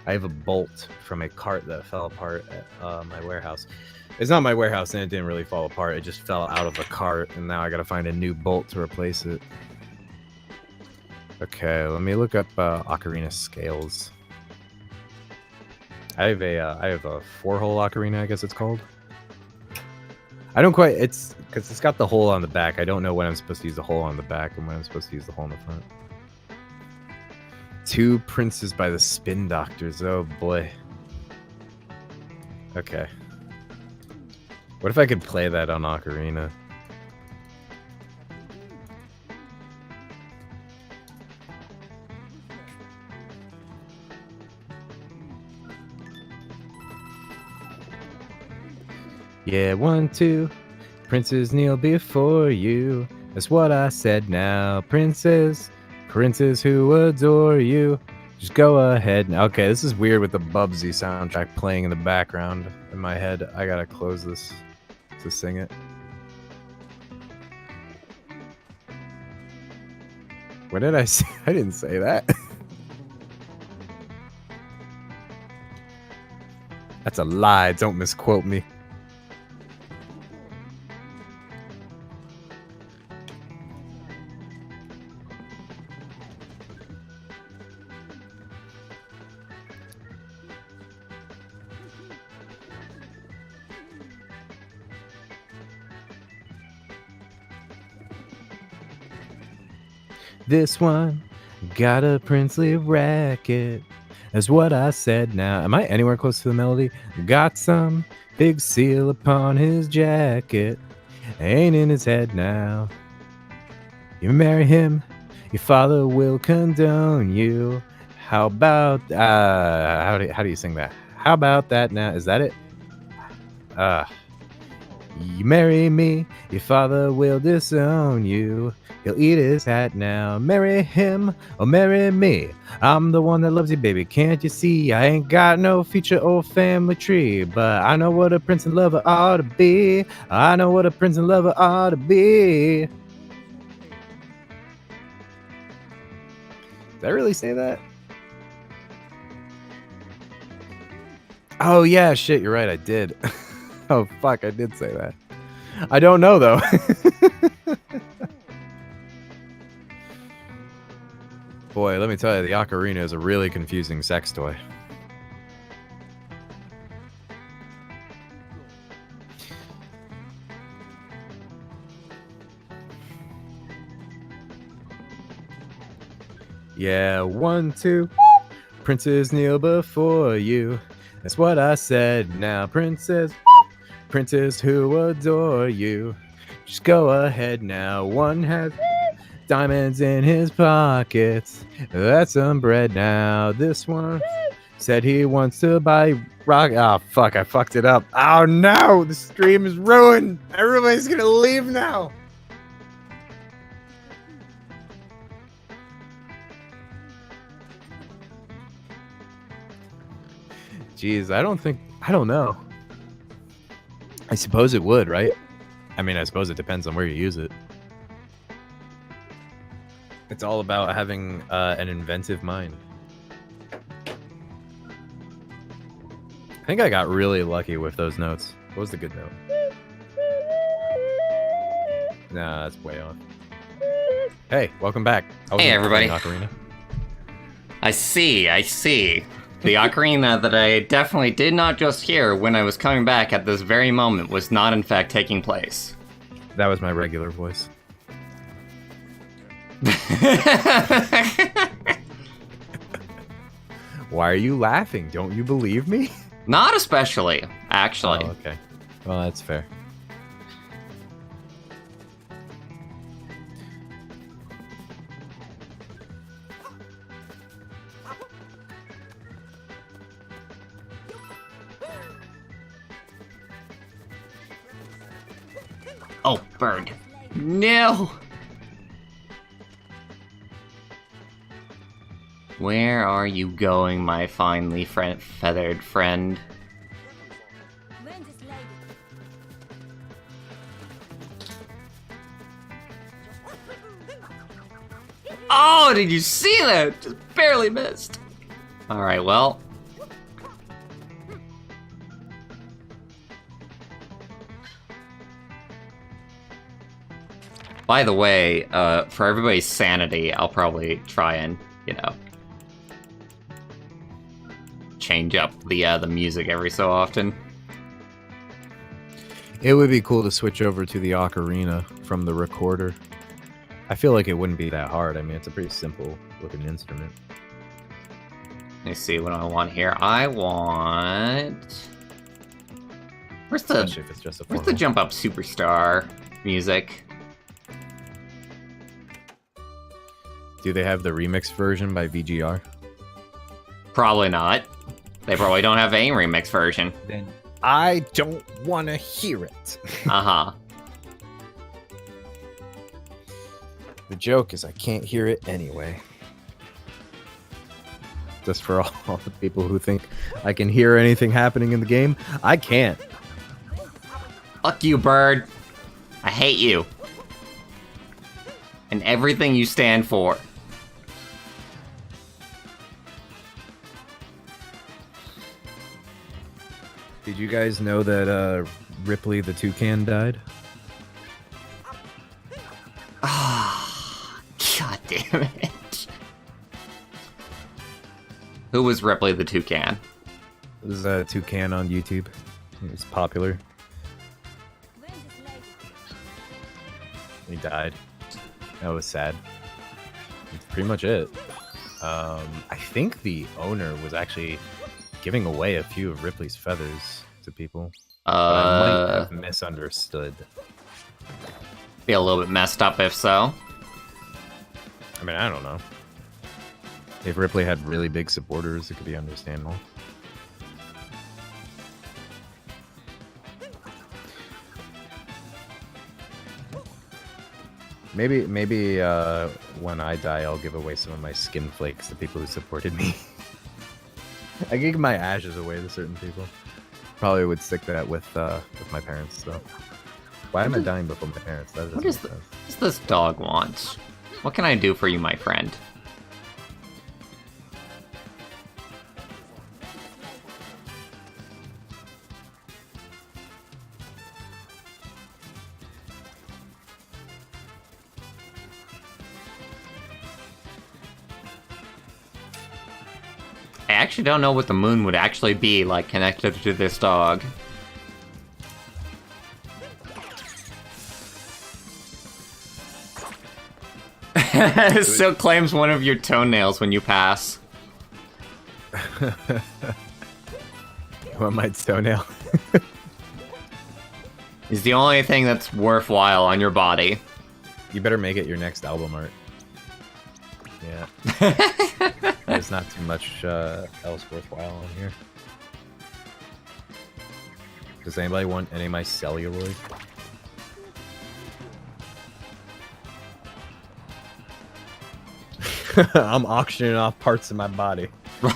I have a bolt from a cart that fell apart at my warehouse. It's not my warehouse, and it didn't really fall apart. It just fell out of the cart, and now I gotta find a new bolt to replace it. Okay, let me look up ocarina scales. I have a 4-hole ocarina, I guess it's called. I don't quite. It's because it's got the hole on the back. I don't know when I'm supposed to use the hole on the back and when I'm supposed to use the hole in the front. 2 Princes by the Spin Doctors. Oh boy. Okay. What if I could play that on ocarina? Yeah, 1, 2. Princes kneel before you. That's what I said now. Princes who adore you. Just go ahead. Okay, this is weird with the Bubsy soundtrack playing in the background in my head. I gotta close this to sing it. What did I say? I didn't say that. That's a lie. Don't misquote me. This one got a princely racket. That's what I said now. Am I anywhere close to the melody? Got some big seal upon his jacket. Ain't in his head now. You marry him, your father will condone you. How about how do you sing that? How about that now? Is that it? You marry me, your father will disown you. He'll eat his hat now. Marry him or marry me. I'm the one that loves you, baby. Can't you see? I ain't got no future or family tree, but I know what a prince and lover ought to be. I know what a prince and lover ought to be. Did I really say that? Oh yeah, shit, you're right, I did. Oh fuck, I did say that. I don't know though. Boy, let me tell you, the ocarina is a really confusing sex toy. Yeah, 1, 2. Princes kneel before you. That's what I said now, princes who adore you. Just go ahead now. One has diamonds in his pockets. That's some bread now. This one said he wants to buy rock. Oh, fuck. I fucked it up. Oh, no. The stream is ruined. Everybody's going to leave now. Jeez, I don't know. I suppose it would, right? I mean, I suppose it depends on where you use it. It's all about having an inventive mind. I think I got really lucky with those notes. What was the good note? Nah, that's way off. Hey, welcome back. Hey, everybody. Ocarina. I see. The ocarina that I definitely did not just hear when I was coming back at this very moment was not in fact taking place. That was my regular voice. Why are you laughing? Don't you believe me? Not especially, actually. Oh, okay. Well, that's fair. Oh, bird. No! Where are you going, my finely feathered friend? Oh, did you see that? Just barely missed. All right, well. By the way, for everybody's sanity, I'll probably try and, you know, change up the music every so often. It would be cool to switch over to the ocarina from the recorder. I feel like it wouldn't be that hard. I mean, it's a pretty simple looking instrument. Let me see what I want here. I want... Especially if it's just a Where's the Jump Up Superstar music? Do they have the remix version by VGR? Probably not. They probably don't have a remix version. Then I don't want to hear it. Uh-huh. The joke is I can't hear it anyway. Just for all the people who think I can hear anything happening in the game, I can't. Fuck you, bird. I hate you. And everything you stand for. Did you guys know that Ripley the toucan died? Ah, God damn it. Who was Ripley the Toucan? It was a toucan on YouTube. It was popular. He died. That was sad. That's pretty much it. I think the owner was actually giving away a few of Ripley's feathers to people. But I might have misunderstood. Be a little bit messed up if so. I mean, I don't know. If Ripley had really big supporters, it could be understandable. Maybe when I die, I'll give away some of my skin flakes to people who supported me. I give my ashes away to certain people. Probably would stick that with my parents, though. Why am I dying before my parents? That doesn't What make does sense. this dog want? What can I do for you, my friend? I actually don't know what the moon would actually be like connected to this dog. Silk claims one of your toenails when you pass. You want my toenail? Is the only thing that's worthwhile on your body. You better make it your next album art. Yeah. There's not too much else worthwhile on here. Does anybody want any of my celluloid? I'm auctioning off parts of my body.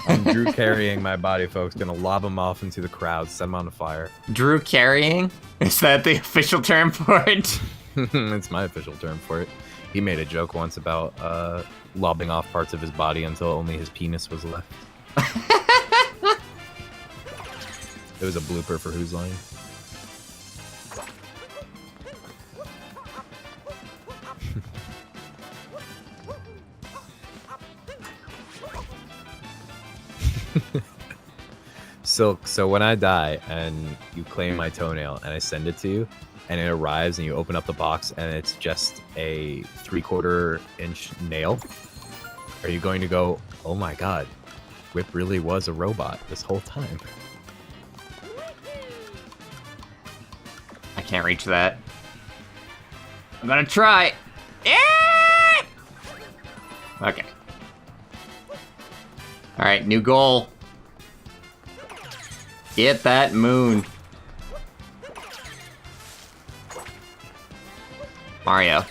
I'm Drew carrying my body, folks. Gonna lob them off into the crowd, set them on fire. Drew carrying? Is that the official term for it? It's my official term for it. He made a joke once about lobbing off parts of his body until only his penis was left. It was a blooper for Who's Line. Silk, so when I die and you claim my toenail and I send it to you and it arrives and you open up the box and it's just a 3/4 inch nail, are you going to go, oh my god, Whip really was a robot this whole time? I can't reach that. I'm gonna try. Yeah! Okay. Alright, new goal. Get that moon. Mario,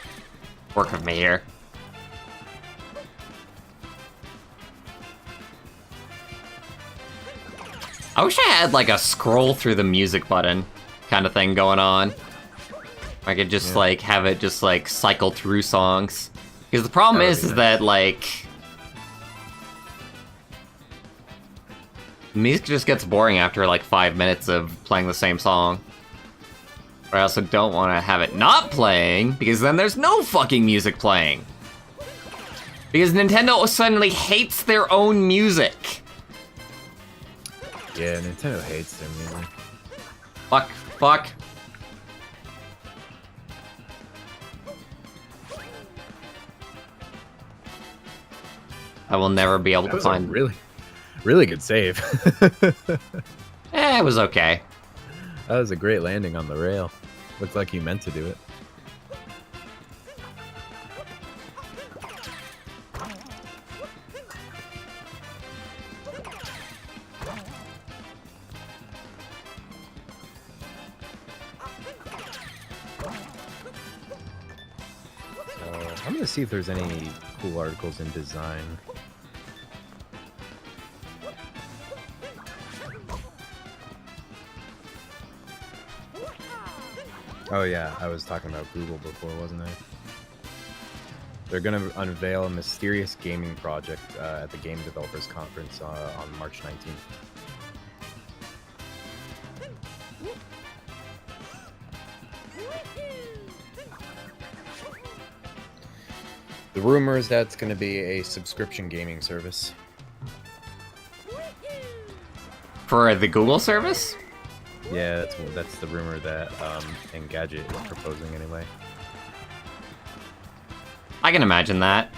work with me here. I wish I had like a scroll through the music button kind of thing going on. I could just, Yeah. like, have it just, like, cycle through songs. Because the problem That would is be nice. that, like... music just gets boring after, like, 5 minutes of playing the same song. But I also don't want to have it not playing, because then there's no fucking music playing. Because Nintendo suddenly hates their own music. Yeah, Nintendo hates their music. Fuck, fuck. I will never be able That to was a find... really good save. it was okay. That was a great landing on the rail. Looked like you meant to do it. So, I'm gonna see if there's any cool articles in design. Oh yeah, I was talking about Google before, wasn't I? They're going to unveil a mysterious gaming project at the Game Developers Conference on March 19th. The rumor is that it's going to be a subscription gaming service. For the Google service? Yeah, that's the rumor that Engadget is proposing anyway. I can imagine that.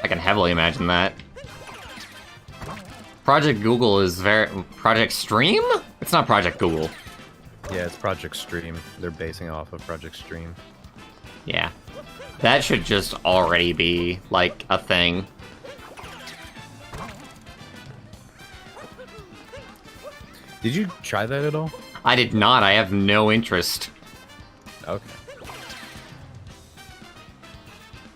I can heavily imagine that. Project Google is very... Project Stream? It's not Project Google. Yeah, it's Project Stream. They're basing off of Project Stream. Yeah. That should just already be, like, a thing. Did you try that at all? I did not. I have no interest. Okay.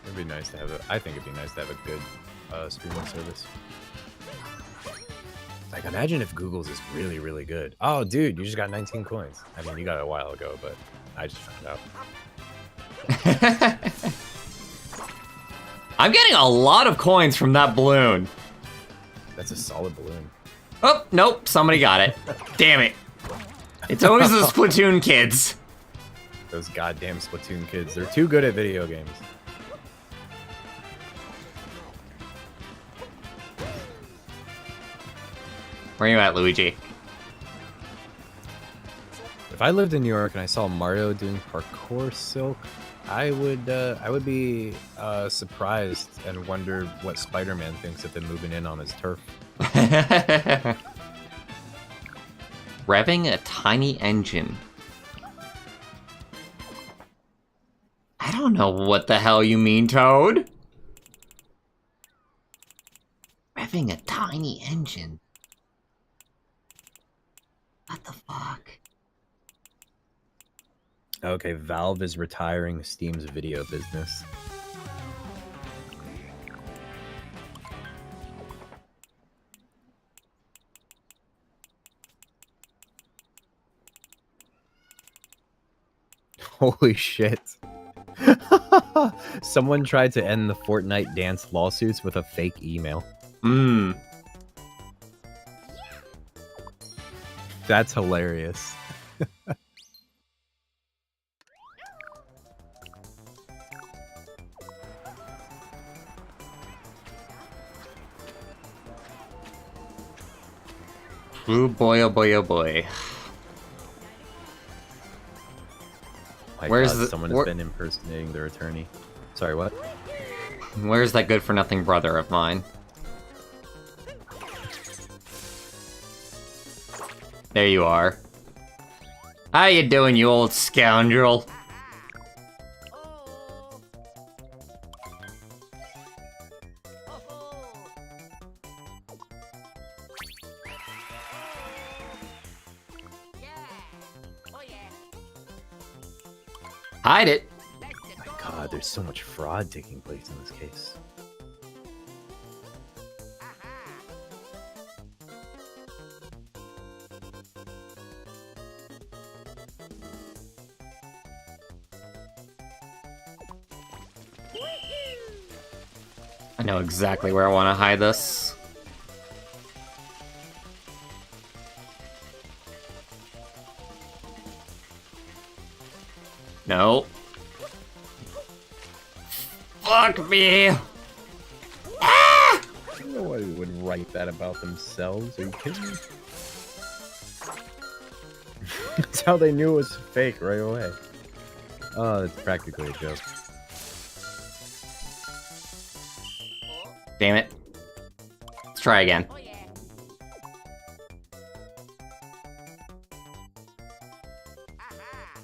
It'd be nice to have I think it'd be nice to have a good streaming service. Like, imagine if Google's is really, really good. Oh, dude, you just got 19 coins. I mean, you got it a while ago, but I just found out. I'm getting a lot of coins from that balloon. That's a solid balloon. Oh, nope. Somebody got it. Damn it. It's always the Splatoon kids. Those goddamn Splatoon kids. They're too good at video games. Where are you at, Luigi? If I lived in New York and I saw Mario doing parkour silk, I would be surprised and wonder what Spider-Man thinks of him moving in on his turf. Revving a tiny engine. I don't know what the hell you mean, Toad. Revving a tiny engine. What the fuck? Okay, Valve is retiring Steam's video business. Holy shit. Someone tried to end the Fortnite dance lawsuits with a fake email. That's hilarious. Oh boy, oh boy, oh boy. My Where's God, the- someone where- has been impersonating their attorney. Sorry, what? Where's that good-for-nothing brother of mine? There you are. How you doing, you old scoundrel? Hide it. My God, there's so much fraud taking place in this case. I know exactly where I want to hide this. No. Fuck me! Ah! Nobody would write that about themselves. Are you kidding me? That's how they knew it was fake right away. Oh, it's practically a joke. Damn it. Let's try again. Oh yeah. Aha.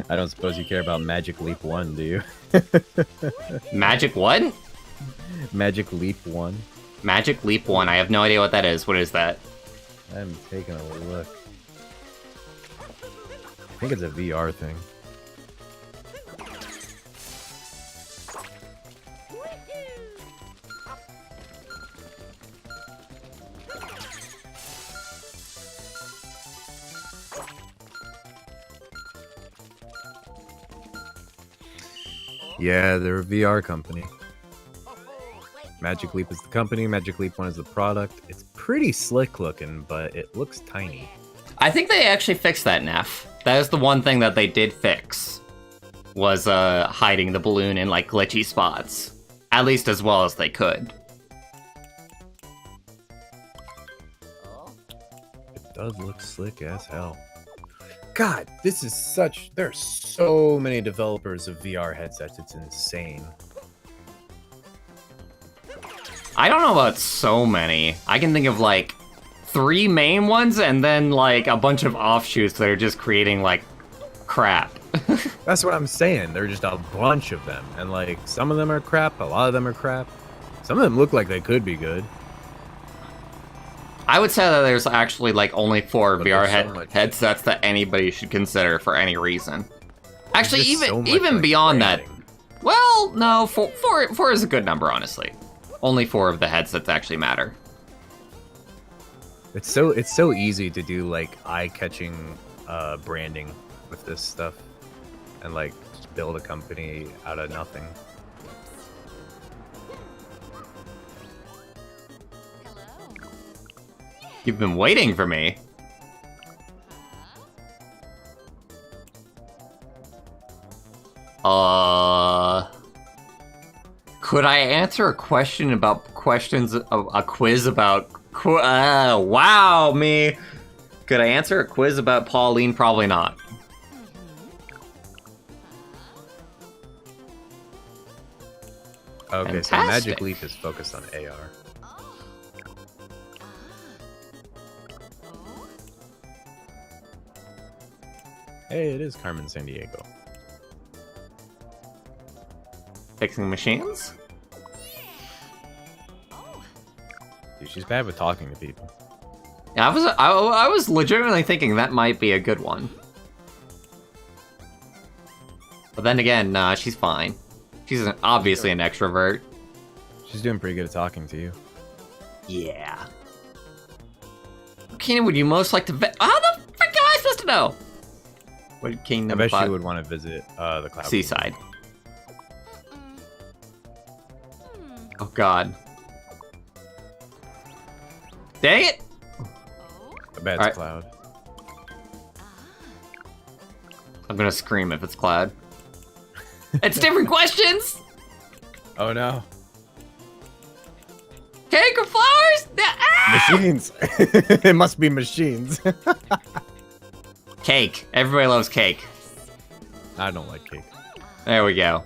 I don't suppose you care about Magic Leap 1, do you? Magic what? Magic Leap 1. Magic Leap 1. I have no idea what that is. What is that? I'm taking a look. I think it's a VR thing. Yeah, they're a VR company. Magic Leap is the company, Magic Leap 1 is the product. It's pretty slick looking, but it looks tiny. I think they actually fixed that in F. That is the one thing that they did fix. Was hiding the balloon in like glitchy spots. At least as well as they could. Oh. It does look slick as hell. God, this is such... There are so many developers of VR headsets, it's insane. I don't know about so many. I can think of like 3 main ones and then like a bunch of offshoots that are just creating like crap. That's what I'm saying. There are just a bunch of them. And like, some of them are crap, a lot of them are crap. Some of them look like they could be good. I would say that there's actually like only 4 But VR there's so much. headsets that anybody should consider for any reason. Actually, There's just so much, even like, beyond that, branding. well, no, four is a good number, honestly. Only 4 of the headsets actually matter. It's so easy to do like eye-catching branding with this stuff, and like just build a company out of nothing. Hello. You've been waiting for me. Could I answer a question about a quiz about wow, me. Could I answer a quiz about Pauline? Probably not. Okay, so Fantastic. Magic Leap is focused on AR. Hey, it is Carmen Sandiego. Fixing machines? Dude, she's bad with talking to people. Yeah, I was legitimately thinking that might be a good one. But then again, nah, she's fine. She's obviously an extrovert. She's doing pretty good at talking to you. Yeah. What kingdom would you most like to how the frick am I supposed to know? What I kingdom? bet she would want to visit the Cloud Seaside. Oh god. Dang it! I bet it's Alright. Cloud. I'm gonna scream if it's Cloud. It's different questions! Oh no. Cake or flowers? Ah! Machines! It must be machines. Cake. Everybody loves cake. I don't like cake. There we go.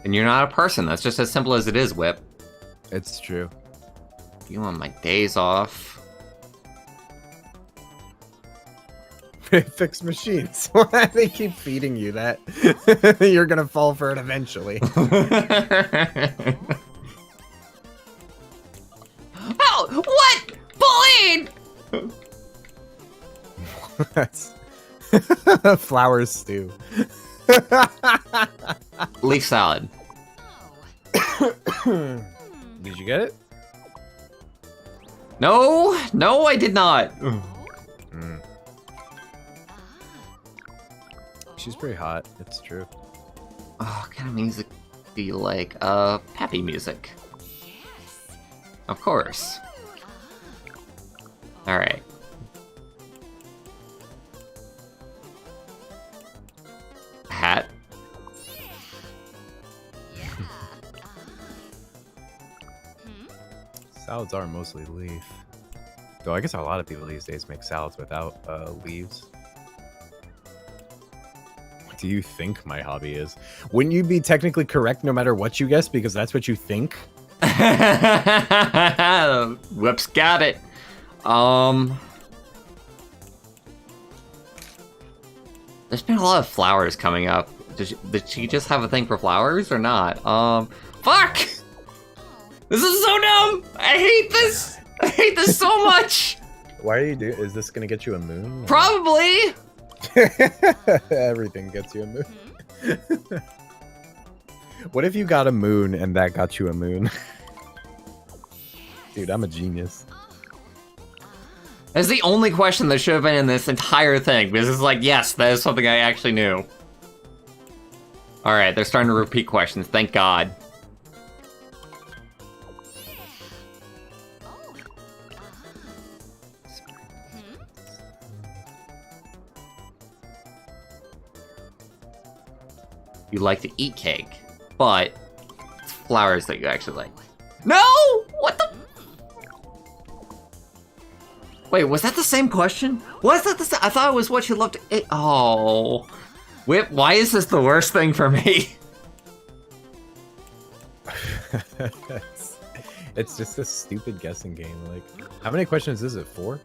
And you're not a person. That's just as simple as it is, Whip. It's true. You want my days off? Fix machines. Why they keep feeding you that? You're gonna fall for it eventually. Oh, what? Pauline! That's flour stew. Leaf salad. Did you get it? No, I did not. Mm. She's pretty hot. It's true. Oh, what kind of music? be like happy music. Of course. Alright. Hat. Salads are mostly leaf. Though I guess a lot of people these days make salads without leaves. What do you think my hobby is? Wouldn't you be technically correct no matter what you guess because that's what you think? Whoops, got it. There's been a lot of flowers coming up. Did she just have a thing for flowers or not? Fuck! This is so dumb! I hate this! I hate this so much! Why are you doing? Is this gonna get you a moon? Probably! Everything gets you a moon. What if you got a moon and that got you a moon? Dude, I'm a genius. That's the only question that should have been in this entire thing, because it's like, yes, that is something I actually knew. Alright, they're starting to repeat questions, thank God. You like to eat cake, but it's flowers that you actually like. No! What the? Wait, was that the same question? Was that the same? I thought it was what you loved to eat. Oh. Whip, why is this the worst thing for me? It's just a stupid guessing game. Like, how many questions is it? 4?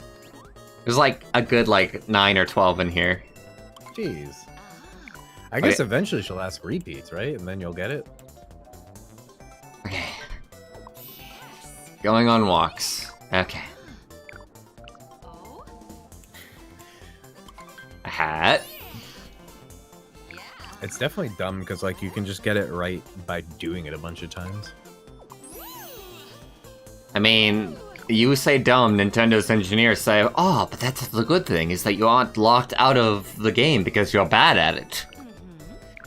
There's like a good 9 or 12 in here. Jeez. I guess eventually she'll ask repeats, right? And then you'll get it. Okay. Going on walks. Okay. A hat. It's definitely dumb because like you can just get it right by doing it a bunch of times. I mean, you say dumb, Nintendo's engineers say, oh, but that's the good thing, is that you aren't locked out of the game because you're bad at it.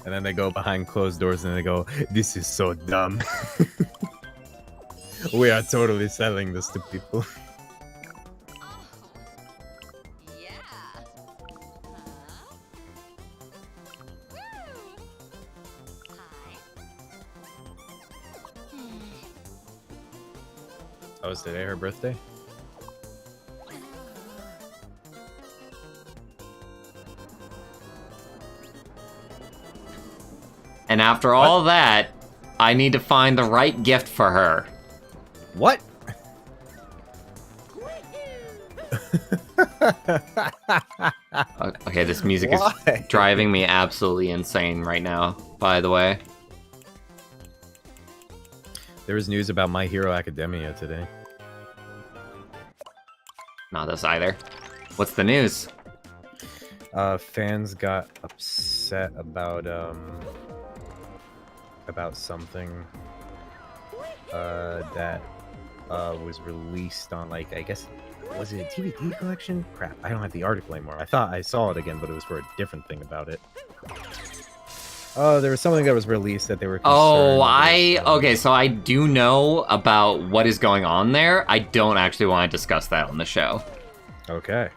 And then they go behind closed doors and they go, this is so dumb. We are totally selling this to people. Oh, is today her birthday? And after all that, I need to find the right gift for her. What? Okay, this music is Why? driving me absolutely insane right now, by the way. There was news about My Hero Academia today. Not this either. What's the news? Fans got upset about something that was released on, like, I guess, was it a DVD collection? Crap, I don't have the article anymore. I thought I saw it again, but it was for a different thing about it. Oh, there was something that was released that they were concerned with. Okay, so I do know about what is going on there. I don't actually want to discuss that on the show. Okay.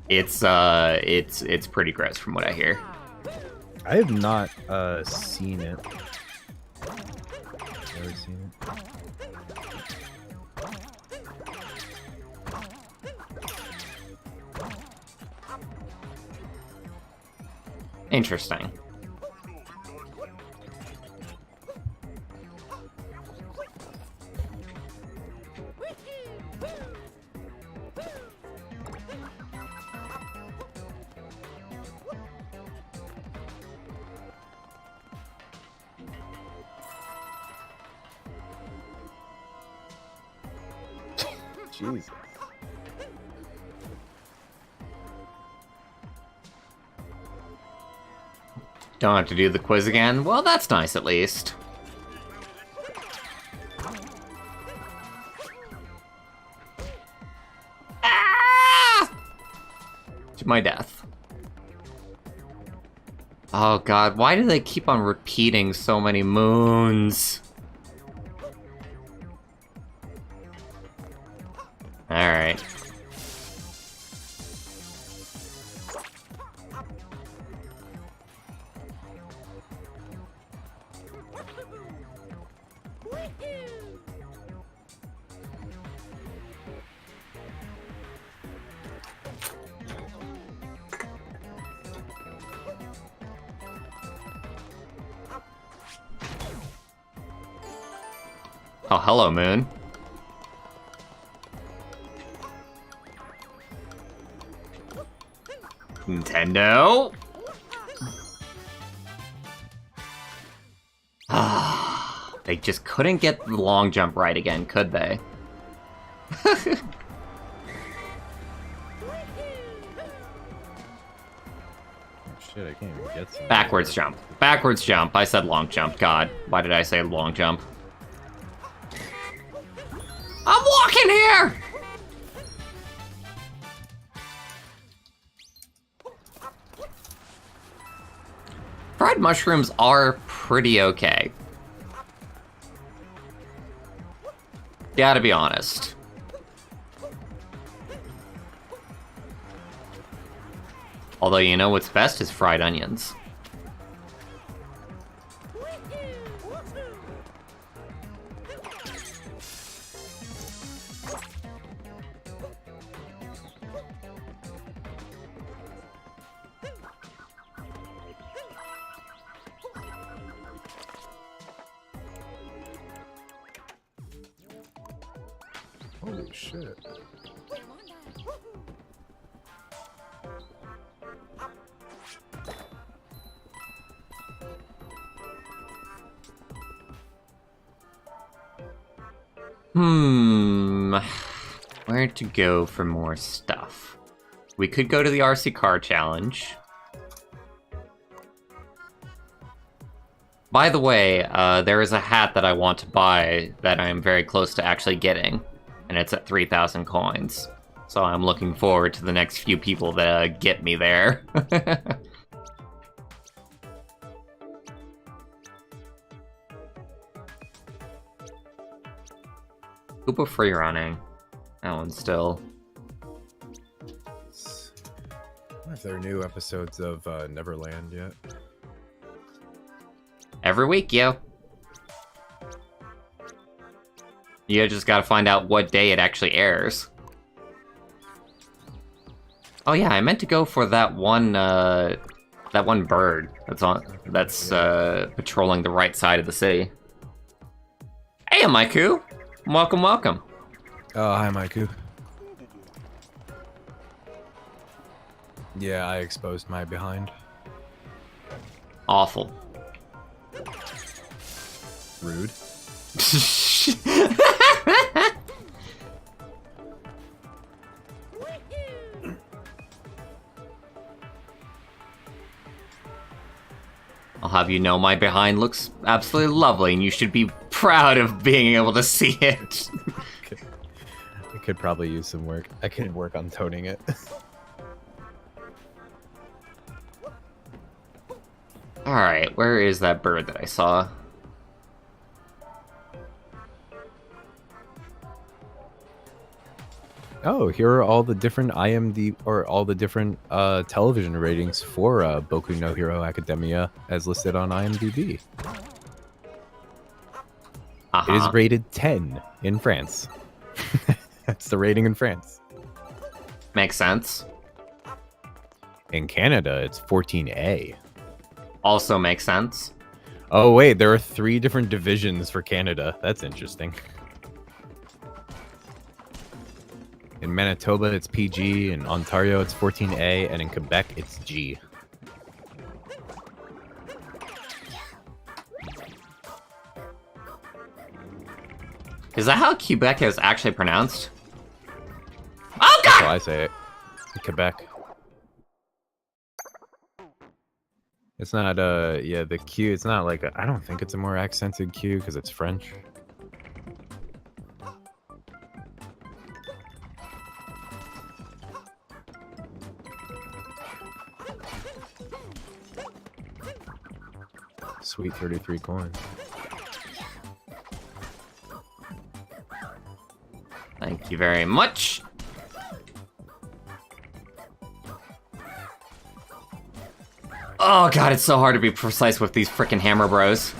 It's pretty gross from what I hear. I have not seen it. Never seen it. Interesting. Jesus. Don't have to do the quiz again? Well, that's nice at least. Ah! To my death. Oh god, why do they keep on repeating so many moons? Alright. Oh, hello, Moon. Nintendo? They just couldn't get the long jump right again, could they? Shit, I can't even get some. Backwards jump. Backwards jump. I said long jump. God, why did I say long jump? I'm walking here! Fried mushrooms are pretty okay. Gotta be honest. Although, you know what's best is fried onions. Holy shit. Where to go for more stuff? We could go to the RC car challenge. By the way, there is a hat that I want to buy that I am very close to actually getting, and it's at 3,000 coins. So I'm looking forward to the next few people that get me there. Koopa free running. That one's still. I wonder if there are new episodes of Neverland yet. Every week, yo. You just gotta find out what day it actually airs. Oh yeah, I meant to go for that one bird that's patrolling the right side of the city. Hey, Maiku! Welcome, welcome. Oh, hi, Maiku. Yeah, I exposed my behind. Awful. Rude. I'll have you know my behind looks absolutely lovely, and you should be proud of being able to see it. I could probably use some work. I could work on toning it. Alright, where is that bird that I saw? Oh, here are all the different IMDb or all the different television ratings for Boku no Hero Academia as listed on IMDb. It is rated 10 in France. That's the rating in France. Makes sense. In Canada, it's 14A. Also makes sense. Oh, wait, there are 3 different divisions for Canada. That's interesting. In Manitoba, it's PG. In Ontario, it's 14A. And in Quebec, it's G. Is that how Quebec is actually pronounced? Oh That's god! how I say it. Quebec. It's not, yeah, the Q, it's not like, I don't think it's a more accented Q because it's French. Sweet 33 coins. Thank you very much. Oh god, it's so hard to be precise with these frickin' hammer bros.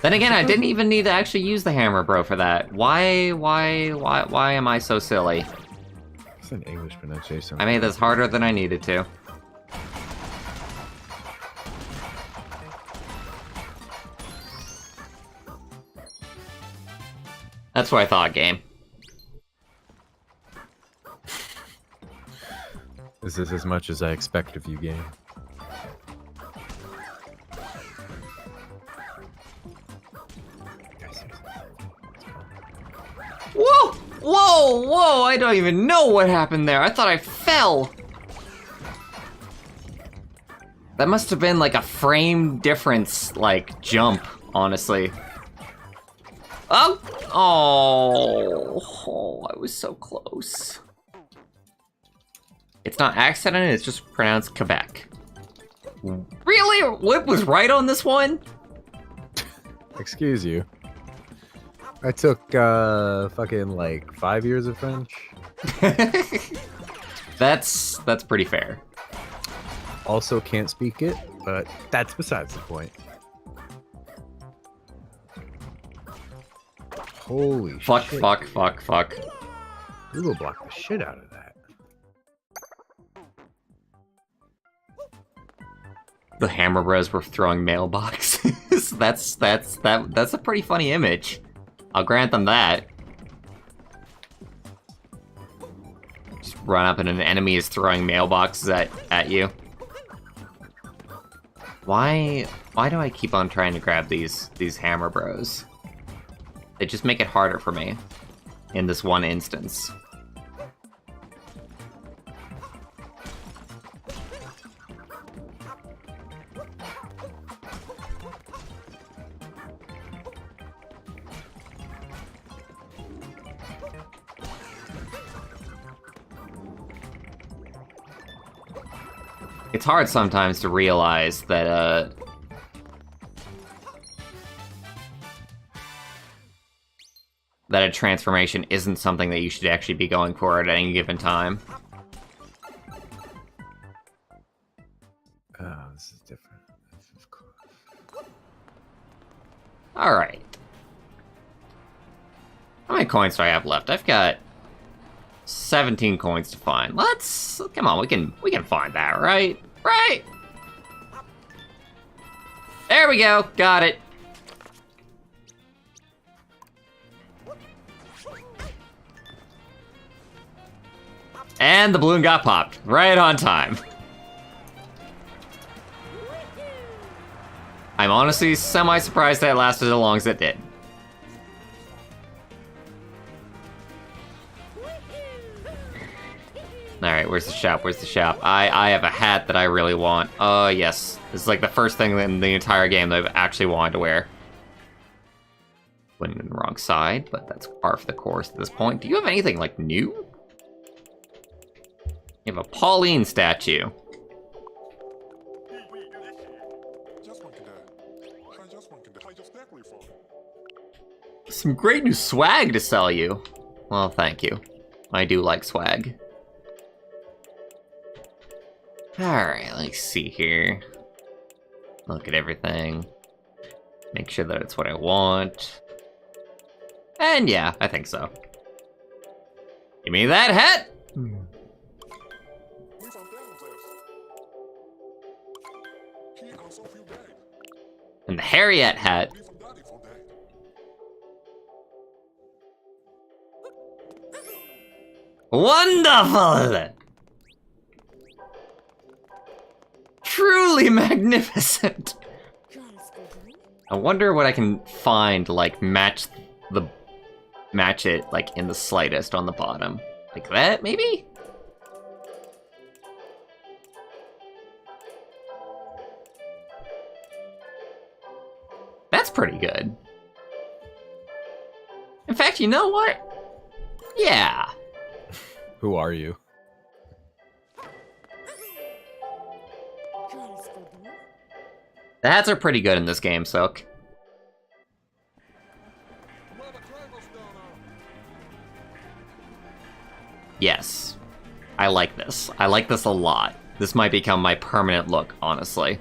Then again, I didn't even need to actually use the hammer bro for that. Why am I so silly? It's an English pronunciation. I made this harder than I needed to. That's what I thought, game. This is as much as I expect of you, game. Whoa! Whoa! Whoa! I don't even know what happened there. I thought I fell. That must have been like a frame difference, like, jump, honestly. Oh! Oh, I was so close. It's not accident, it's just pronounced Quebec. Really? Whip was right on this one? Excuse you. I took, fucking, like, 5 years of French. That's pretty fair. Also can't speak it, but that's besides the point. Holy Fuck, shit. fuck, fuck, fuck. We will block the shit out of that. The Hammer Bros were throwing mailboxes. that's a pretty funny image. I'll grant them that. Just run up and an enemy is throwing mailboxes at you. Why do I keep on trying to grab these Hammer Bros? They just make it harder for me in this one instance. It's hard sometimes to realize that, that a transformation isn't something that you should actually be going for at any given time. Oh, this is different. This is cool. Alright. How many coins do I have left? I've got 17 coins to find. Let's come on, we can find that, right? Right? There we go, got it. And the balloon got popped right on time. I'm honestly semi-surprised that it lasted as long as it did. Alright, where's the shop? Where's the shop? I have a hat that I really want. Yes. This is like the first thing in the entire game that I've actually wanted to wear. Went in the wrong side, but that's par for the course at this point. Do you have anything, like, new? You have a Pauline statue. Some great new swag to sell you. Well, thank you. I do like swag. Alright, let's see here. Look at everything. Make sure that it's what I want. And yeah, I think so. Give me that hat! And the Harriet hat. Wonderful! Truly magnificent! I wonder what I can find to, like, match it, like, in the slightest on the bottom. Like that, maybe? That's pretty good. In fact, you know what? Yeah. Who are you? The hats are pretty good in this game, Soak. Yes. I like this. I like this a lot. This might become my permanent look, honestly.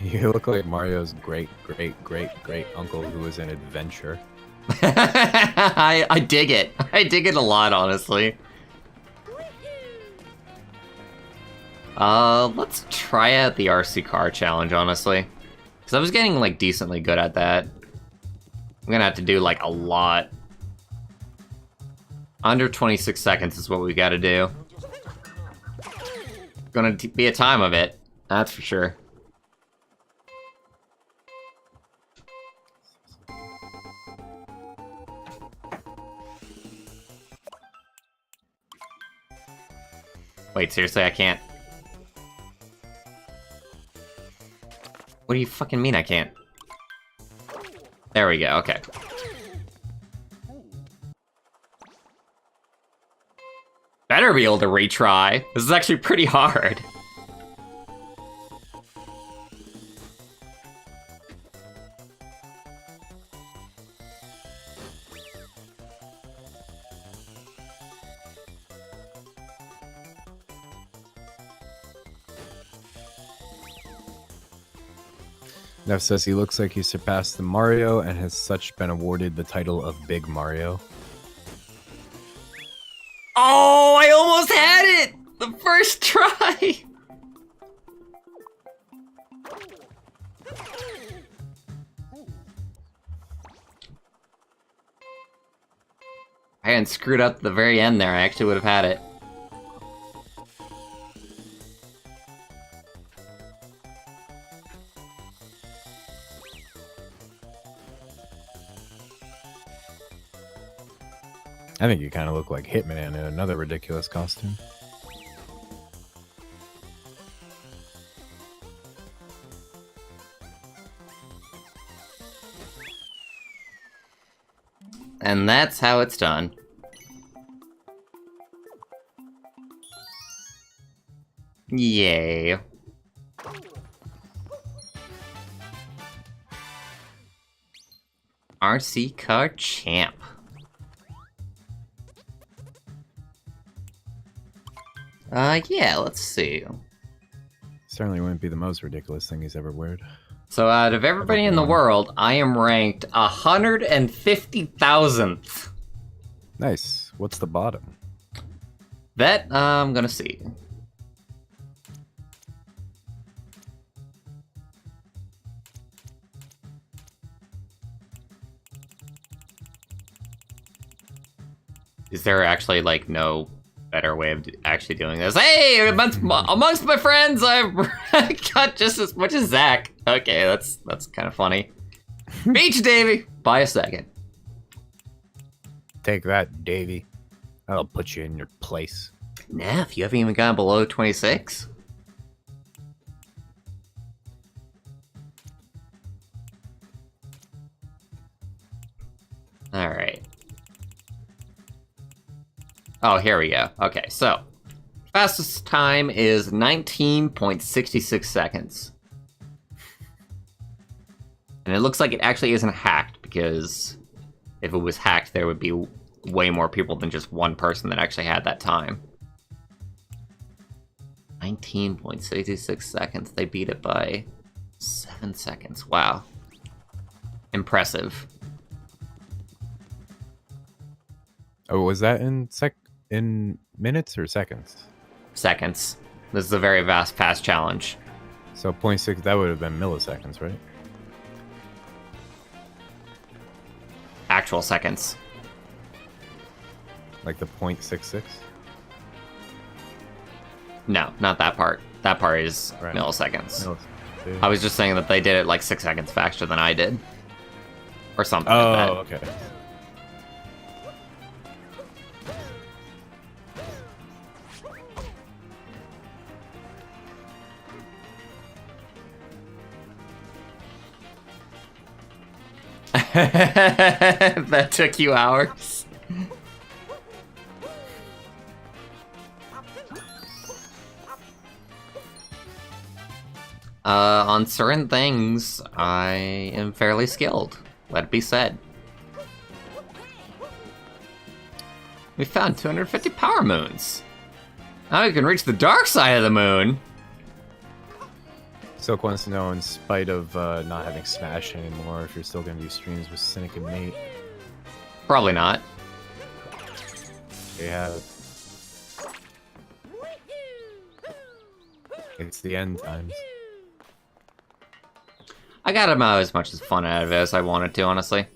You look like Mario's great uncle who was in Adventure. I dig it. I dig it a lot, honestly. Let's try out the RC car challenge, honestly. Because I was getting, like, decently good at that. I'm gonna have to do, like, a lot. Under 26 seconds is what we gotta do. Gonna be a time of it, that's for sure. Wait, seriously, I can't? What do you fucking mean I can't? There we go, okay. Better be able to retry. This is actually pretty hard. Neff says he looks like he surpassed the Mario and has such been awarded the title of Big Mario. Oh, I almost had it! The first try! I hadn't screwed up the very end there, I actually would have had it. I think you kind of look like Hitman in another ridiculous costume. And that's how it's done. Yay. RC car champ. Yeah, let's see. Certainly wouldn't be the most ridiculous thing he's ever weared. So out of everybody in the world, I am ranked 150,000th. Nice. What's the bottom? That, I'm gonna see. Is there actually, like, no better way of actually doing this? Hey, amongst my friends, I've got just as much as Zach. Okay, that's kind of funny. Beach Davy, buy a second. Take that, Davey. That'll put you in your place. Neff, you haven't even gone below 26? Alright. Oh, here we go. Okay, so fastest time is 19.66 seconds. And it looks like it actually isn't hacked, because if it was hacked, there would be way more people than just one person that actually had that time. 19.66 seconds. They beat it by 7 seconds. Wow. Impressive. Oh, was that in minutes or seconds? Seconds. This is a very fast challenge. So 0.6, that would have been milliseconds, right? Actual seconds. Like the 0.66? No, not that part. That part is Right. milliseconds. I was just saying that they did it like 6 seconds faster than I did. Or something like that. Oh, okay. That took you hours. On certain things, I am fairly skilled. Let it be said. We found 250 power moons. Now we can reach the dark side of the moon. Silk wants to know, in spite of not having Smash anymore, if you're still going to do streams with Cynic and Nate. Probably not. They have. It's the end times. I got about as much as fun out of it as I wanted to, honestly.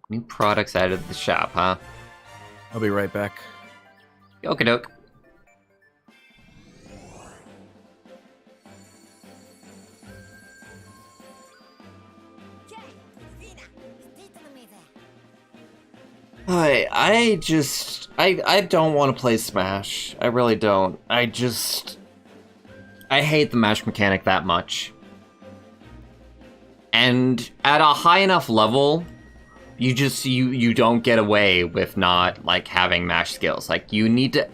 New products added to the shop, huh? I'll be right back. Okie doke. I don't want to play Smash. I really don't. I hate the mash mechanic that much. And at a high enough level, you don't get away with not like having mash skills. Like you need to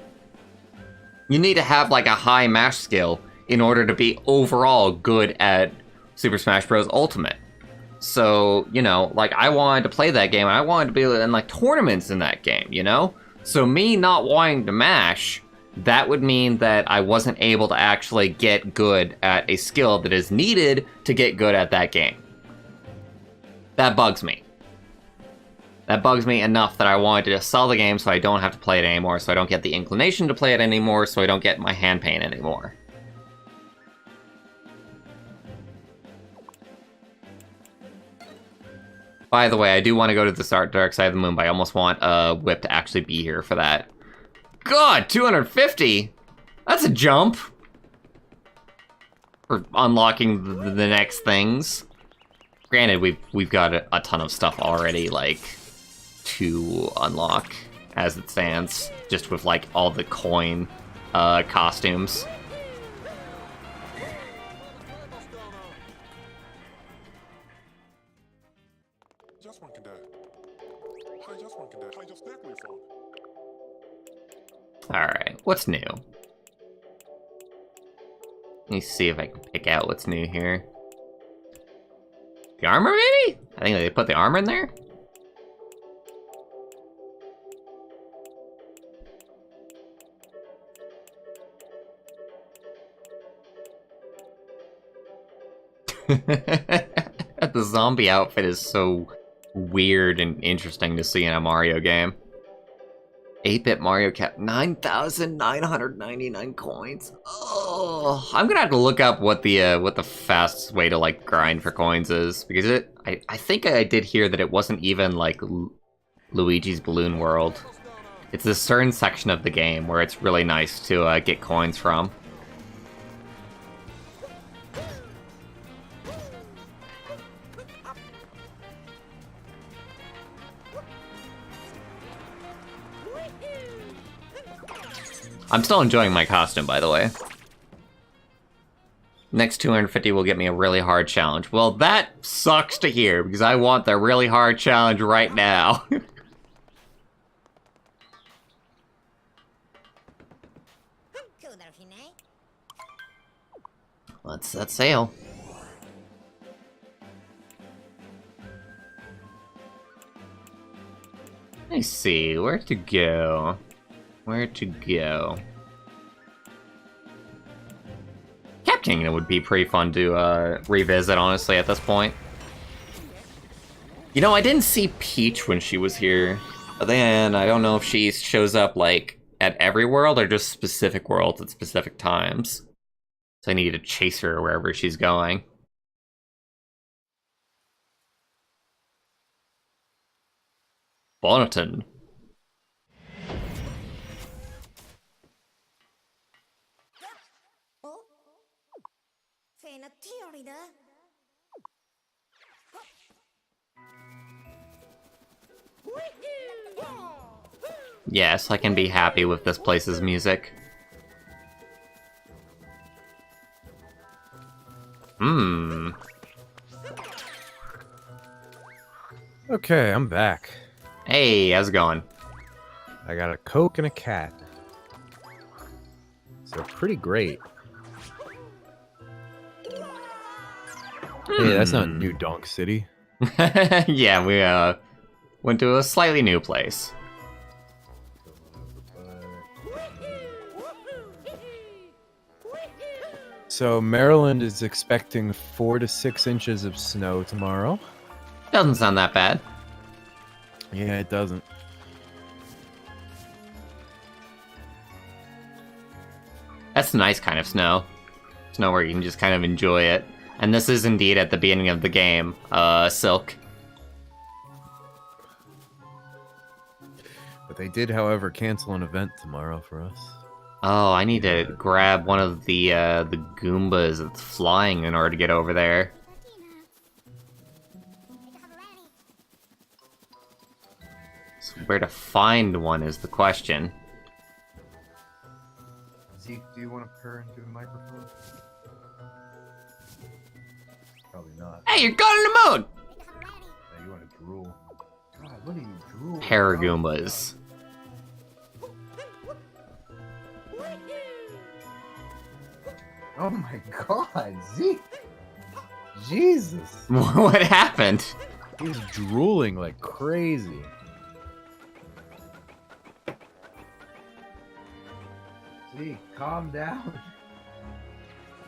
have like a high mash skill in order to be overall good at Super Smash Bros. Ultimate. So, you know, like I wanted to play that game and I wanted to be in like tournaments in that game, you know? So me not wanting to mash, that would mean that I wasn't able to actually get good at a skill that is needed to get good at that game. That bugs me. That bugs me enough that I wanted to just sell the game so I don't have to play it anymore, so I don't get the inclination to play it anymore, so I don't get my hand pain anymore. By the way, I do want to go to the dark side of the moon, but I almost want Whip to actually be here for that. God, 250? That's a jump! For unlocking the next things. Granted, we've got a ton of stuff already, like, to unlock as it stands, just with, like, all the coin costumes. Alright, what's new? Let me see if I can pick out what's new here. The armor, maybe? I think they put the armor in there? The zombie outfit is so weird and interesting to see in a Mario game. 8-bit Mario Cap, 9,999 coins. Oh, I'm gonna have to look up what the fastest way to like grind for coins is, because I think I did hear that it wasn't even like Luigi's Balloon World. It's a certain section of the game where it's really nice to get coins from. I'm still enjoying my costume, by the way. Next 250 will get me a really hard challenge. Well, that sucks to hear, because I want the really hard challenge right now. Let's set sail. Let me see, where to go? Where to go? Cap Kingdom would be pretty fun to revisit, honestly, at this point. You know, I didn't see Peach when she was here. But then, I don't know if she shows up, like, at every world or just specific worlds at specific times. So I need to chase her wherever she's going. Bonneton. Yes, I can be happy with this place's music. Okay, I'm back. Hey, how's it going? I got a Coke and a cat. So pretty great. Hey, that's not New Donk City. Yeah, we went to a slightly new place. So Maryland is expecting 4 to 6 inches of snow tomorrow. Doesn't sound that bad. Yeah, it doesn't. That's the nice kind of snow. Snow where you can just kind of enjoy it. And this is indeed at the beginning of the game, Silk. But they did, however, cancel an event tomorrow for us. Oh, I need to grab one of the Goombas that's flying in order to get over there. So where to find one is the question. Zeke, do you want to purr into the microphone? Probably not. Hey, you're going in the mood! Yeah, you want to drool. God, what are you drooling? Paragoombas. Oh my God, Zeke! Jesus! What happened? He's drooling like crazy. Zeke, calm down.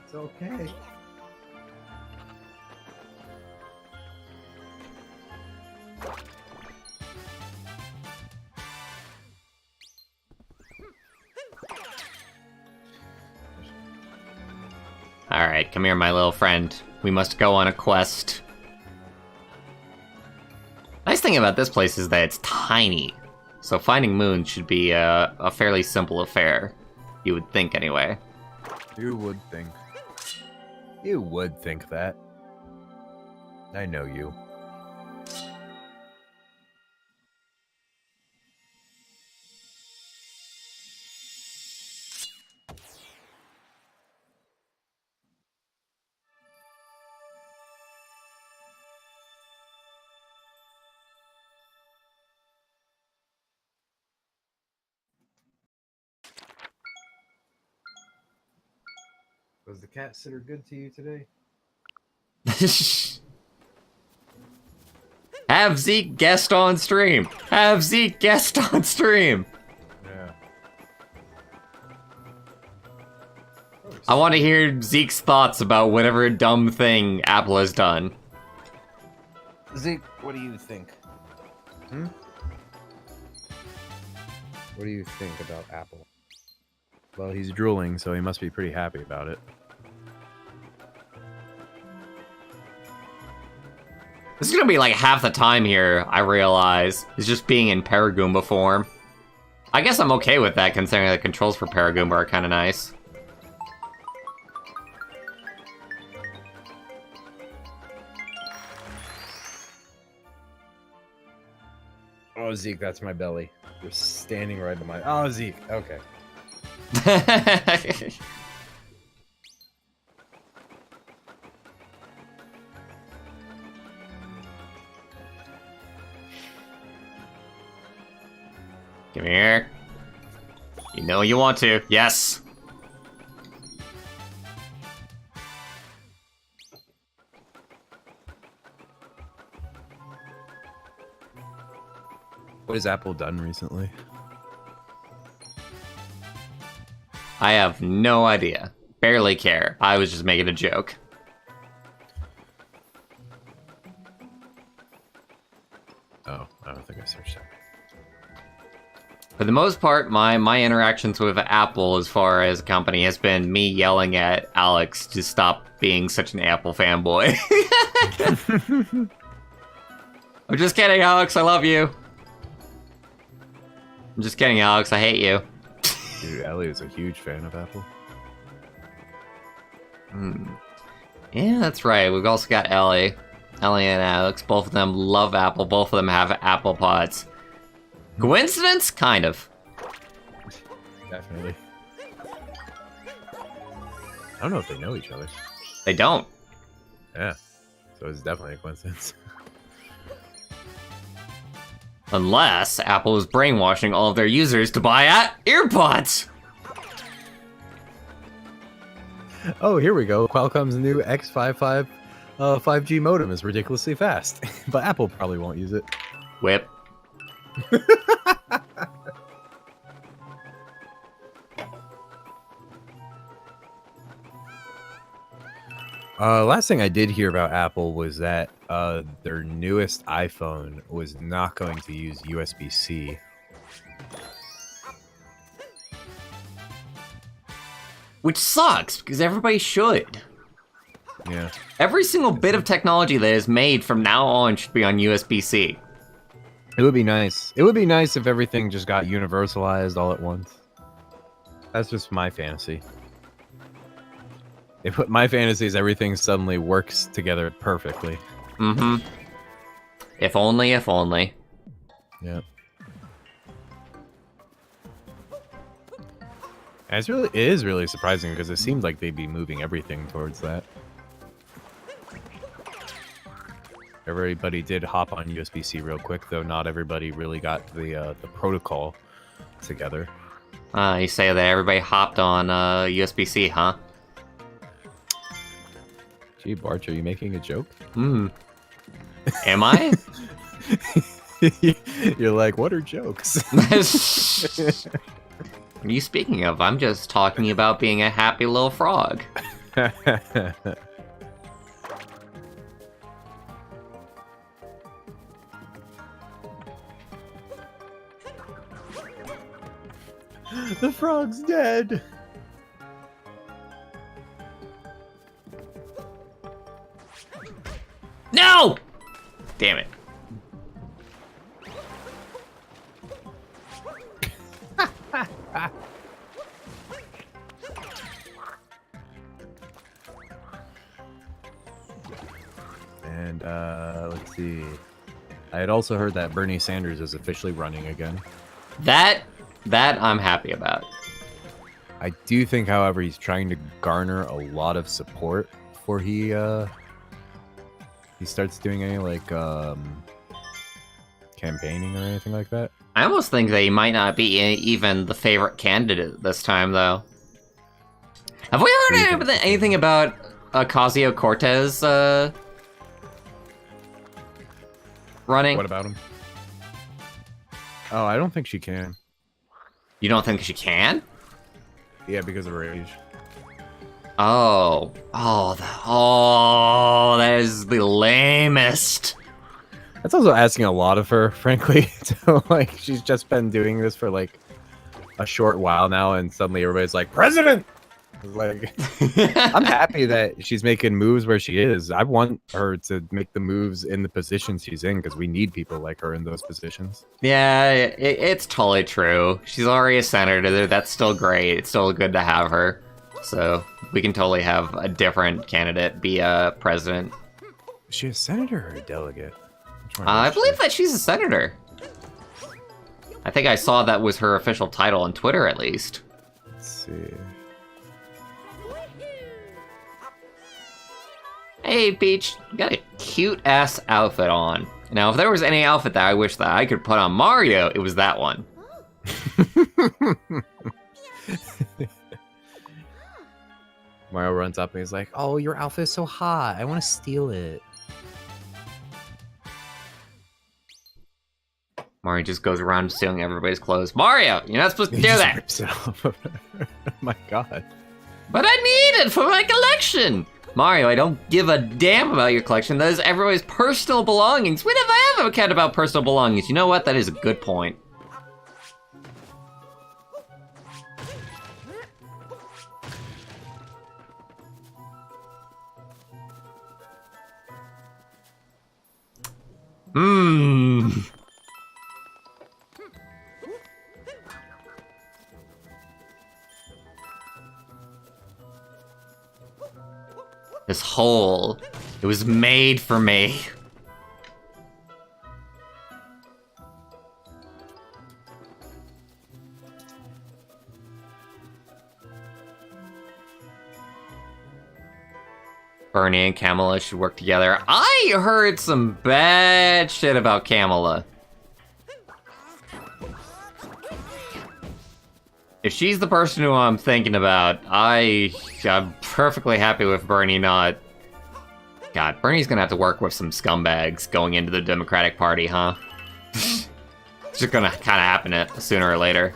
It's okay. Alright, come here, my little friend. We must go on a quest. Nice thing about this place is that it's tiny. So finding moons should be a fairly simple affair. You would think, anyway. You would think. You would think that. I know you. Was the cat sitter good to you today? Have Zeke guest on stream! Have Zeke guest on stream! Yeah. I want to hear Zeke's thoughts about whatever dumb thing Apple has done. Zeke, what do you think? Hmm? What do you think about Apple? Well, he's drooling, so he must be pretty happy about it. This is gonna be like half the time here, I realize, is just being in Paragoomba form. I guess I'm okay with that, considering the controls for Paragoomba are kind of nice. Oh, Zeke, that's my belly. You're standing right on my... Oh, Zeke, okay. Come here. You know you want to. Yes. What has Apple done recently? I have no idea. Barely care. I was just making a joke. Oh, I don't think I searched that. For the most part, my interactions with Apple as far as a company has been me yelling at Alex to stop being such an Apple fanboy. I'm just kidding, Alex. I love you. I'm just kidding, Alex. I hate you. Dude, Ellie is a huge fan of Apple. Yeah, that's right. We've also got Ellie. Ellie and Alex. Both of them love Apple. Both of them have Apple Pods. Coincidence? Kind of. Definitely. I don't know if they know each other. They don't. Yeah. So it's definitely a coincidence. Unless Apple is brainwashing all of their users to buy earpods. Oh, here we go. Qualcomm's new X55 5G modem is ridiculously fast, but Apple probably won't use it. Whip. Last thing I did hear about Apple was that their newest iPhone was not going to use USB-C. Which sucks, because everybody should. Yeah. Every single bit of technology that is made from now on should be on USB-C. It would be nice. It would be nice if everything just got universalized all at once. That's just my fantasy. My fantasy is everything suddenly works together perfectly. Mm-hmm. If only, if only. Yeah. And it is really surprising because it seems like they'd be moving everything towards that. Everybody did hop on USB-C real quick, though not everybody really got the protocol together. You say that everybody hopped on USB-C, huh? Gee, Barch, are you making a joke? Hmm. Am I? You're like, what are jokes? What are you speaking of? I'm just talking about being a happy little frog. The frog's dead. No! Damn it. And let's see. I had also heard that Bernie Sanders is officially running again. That I'm happy about. I do think, however, he's trying to garner a lot of support before he starts doing any like campaigning or anything like that. I almost think that he might not be even the favorite candidate this time, though. Have we heard anything about Ocasio-Cortez running? What about him? Oh, I don't think she can. You don't think she can? Yeah, because of her age. Oh, that is the lamest. That's also asking a lot of her, frankly. So, like, she's just been doing this for like a short while now, and suddenly everybody's like, "President!" Like, I'm happy that she's making moves where she is. I want her to make the moves in the positions she's in because we need people like her in those positions. Yeah, it's totally true. She's already a senator. That's still great. It's still good to have her. So we can totally have a different candidate be a president. Is she a senator or a delegate? I believe that she's a senator. I think I saw that was her official title on Twitter, at least. Let's see. Hey, Peach, you got a cute-ass outfit on. Now, if there was any outfit that I wish that I could put on Mario, it was that one. Mario runs up and he's like, "Oh, your outfit's so hot. I want to steal it." Mario just goes around stealing everybody's clothes. Mario, you're not supposed to do that. Rips it off. Oh my god. But I need it for my collection. Mario, I don't give a damn about your collection. That is everybody's personal belongings. When have I ever cared about personal belongings? You know what? That is a good point. This hole, it was made for me. Bernie and Kamala should work together. I heard some bad shit about Kamala. If she's the person who I'm thinking about, I'm perfectly happy with Bernie not... God, Bernie's gonna have to work with some scumbags going into the Democratic Party, huh? It's just gonna kind of happen sooner or later.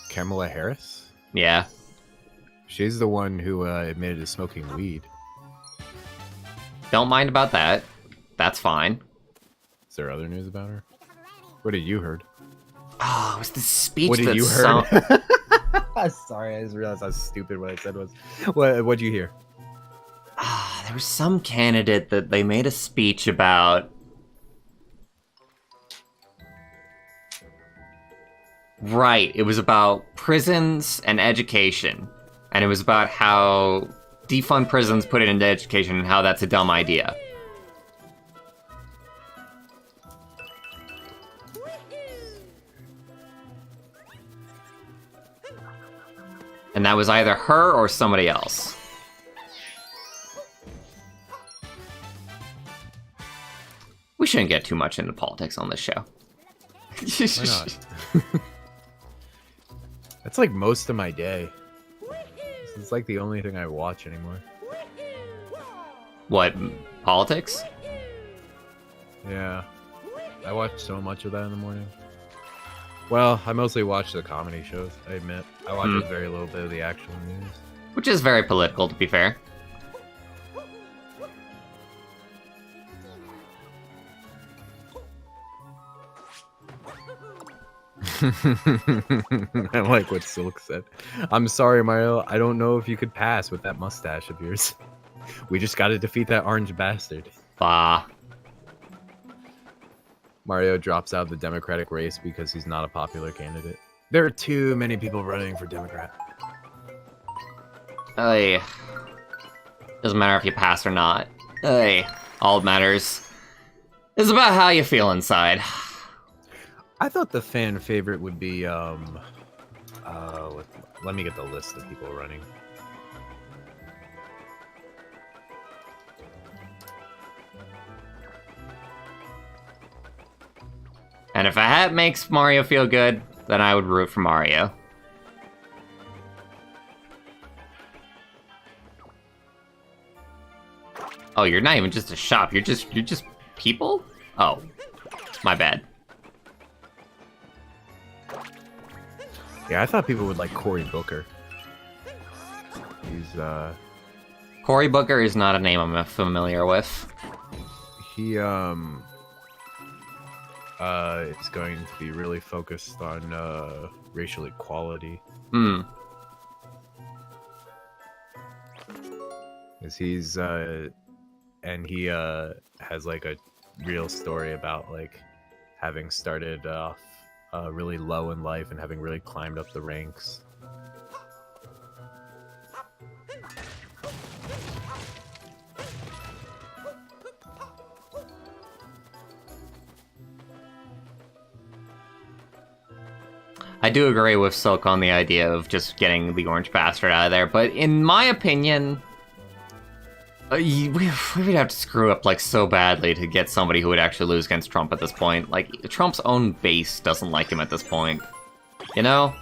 Kamala Harris? Yeah. She's the one who admitted to smoking weed. Don't mind about that. That's fine. Is there other news about her? What had you heard? Oh, it was the speech What did that you heard? Sorry, I just realized how stupid what I said was. What'd you hear? There was some candidate that they made a speech about. Right, it was about prisons and education. And it was about how defund prisons, put it into education, and how that's a dumb idea. And that was either her or somebody else. We shouldn't get too much into politics on this show. Why not? That's like most of my day. It's like the only thing I watch anymore. What, politics? Yeah. I watch so much of that in the morning. Well, I mostly watch the comedy shows, I admit. I watch a very little bit of the actual news. Which is very political, to be fair. I like what Silk said. I'm sorry, Mario. I don't know if you could pass with that mustache of yours. We just gotta defeat that orange bastard. Bah. Mario drops out of the Democratic race because he's not a popular candidate. There are too many people running for Democrat. Ay. Doesn't matter if you pass or not. Ay. All that matters is about how you feel inside. I thought the fan favorite would be, let me get the list of people running. And if a hat makes Mario feel good, then I would root for Mario. Oh, you're not even just a shop. You're just people? Oh, my bad. Yeah, I thought people would like Cory Booker. He's, Cory Booker is not a name I'm familiar with. he, it's going to be really focused on, racial equality. Hmm. Is he's, and he, has like a real story about like having started off really low in life and having really climbed up the ranks. I do agree with Silk on the idea of just getting the orange bastard out of there, but in my opinion, we would have to screw up like so badly to get somebody who would actually lose against Trump at this point. Like, Trump's own base doesn't like him at this point. You know?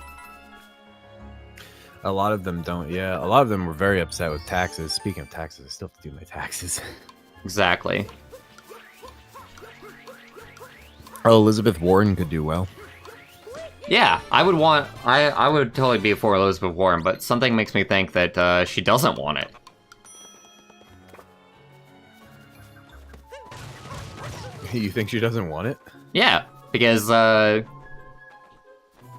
A lot of them don't, yeah. A lot of them were very upset with taxes. Speaking of taxes, I still have to do my taxes. Exactly. Oh, Elizabeth Warren could do well. Yeah, I would totally be for Elizabeth Warren, but something makes me think that she doesn't want it. You think she doesn't want it? Yeah, because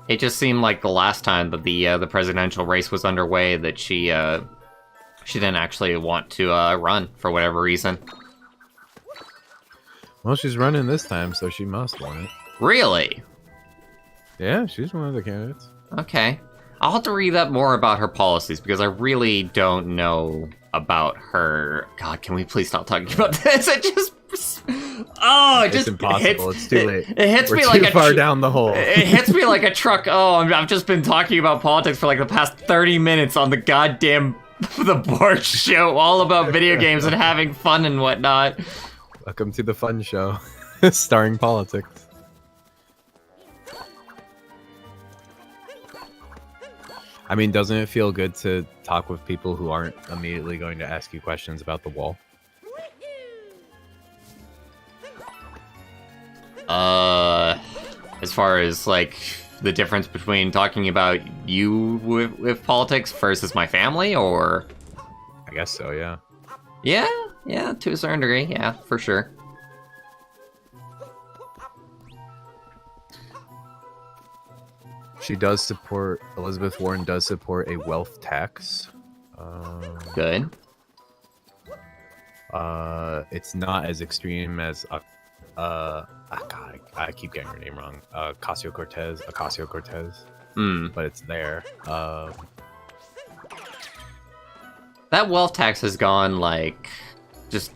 it just seemed like the last time that the presidential race was underway that she didn't actually want to run for whatever reason. Well, she's running this time, so she must want it. Really? Yeah, she's one of the candidates. Okay. I'll have to read up more about her policies because I really don't know about her. God, can we please stop talking about this? It just... Oh, It's impossible. It's too late. It hits We're me too like a far down the hole. It hits me like a truck. Oh, I've just been talking about politics for like the past 30 minutes on the goddamn the board show, all about video games and having fun and whatnot. Welcome to the fun show, starring politics. I mean, doesn't it feel good to talk with people who aren't immediately going to ask you questions about the wall? As far as like the difference between talking about you with politics versus my family, or I guess so, yeah. yeah, to a certain degree, yeah, for sure. She does support, Elizabeth Warren does support a wealth tax. Good. It's not as extreme as God, I keep getting her name wrong. Ocasio-Cortez, but it's there. That wealth tax has gone like just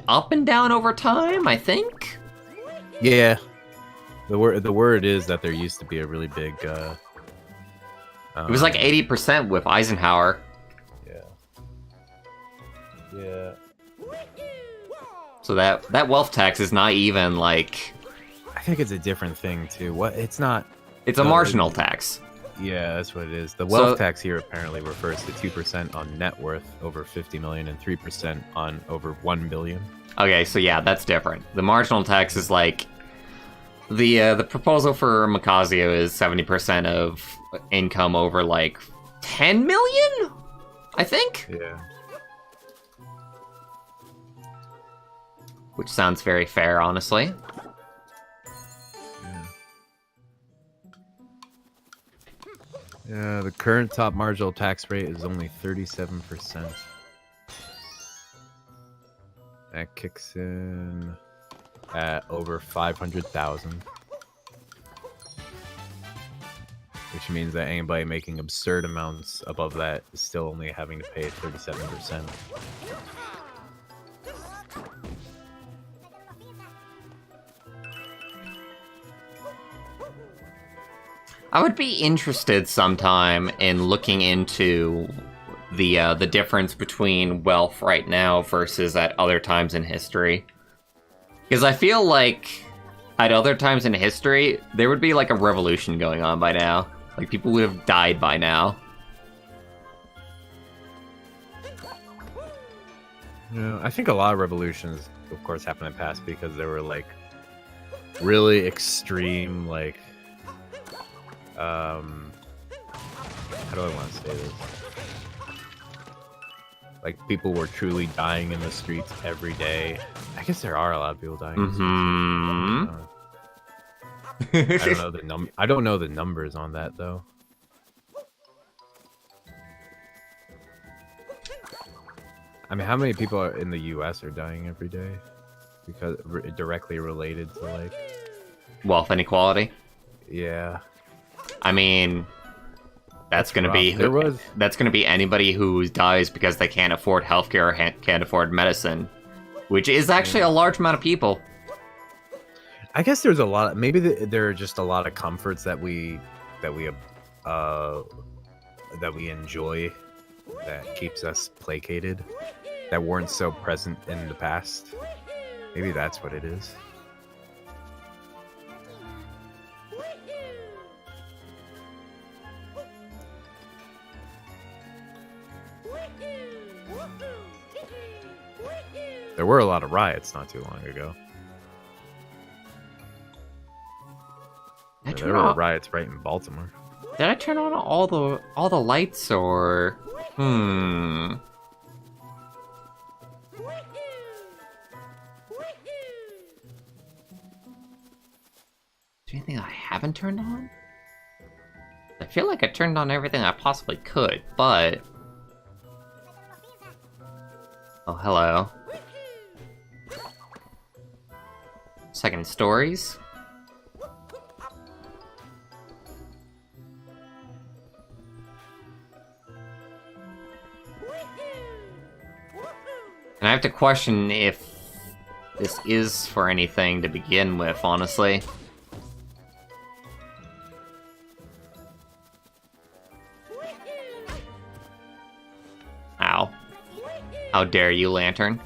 up and down over time, I think. Yeah, the word is that there used to be a really big. It was like 80% with Eisenhower. Yeah. So that wealth tax is not even like, I think it's a different thing too. What? It's not. it's a No, marginal tax. Yeah, that's what it is. The wealth So- tax here apparently refers to 2% on net worth over 50 million and 3% on over 1 billion. Okay, so yeah, that's different. The marginal tax is like the proposal for Macasio is 70% of income over like 10 million, I think, Yeah. which sounds very fair, honestly. Yeah, the current top marginal tax rate is only 37%. That kicks in at over 500,000. Which means that anybody making absurd amounts above that is still only having to pay 37%. I would be interested sometime in looking into the difference between wealth right now versus at other times in history. Because I feel like at other times in history, there would be like a revolution going on by now. Like people would have died by now. Yeah, I think a lot of revolutions, of course, happened in the past because they were like really extreme, like how do I want to say this? Like people were truly dying in the streets every day. I guess there are a lot of people dying. In the streets. I don't know the I don't know the numbers on that though. I mean, how many people are in the U.S. are dying every day because directly related to like Wealth inequality. Yeah. I mean, that's gonna be that's gonna be anybody who dies because they can't afford healthcare or can't afford medicine, which is actually a large amount of people. I guess there's a lot. Maybe there are just a lot of comforts that we enjoy that keeps us placated that weren't so present in the past. Maybe that's what it is. There were a lot of riots not too long ago. There were riots right in Baltimore. Did I turn on all the lights or Is there anything I haven't turned on? I feel like I turned on everything I possibly could, but oh, hello. Second stories. And I have to question if this is for anything to begin with, honestly. Ow. How dare you, Lantern?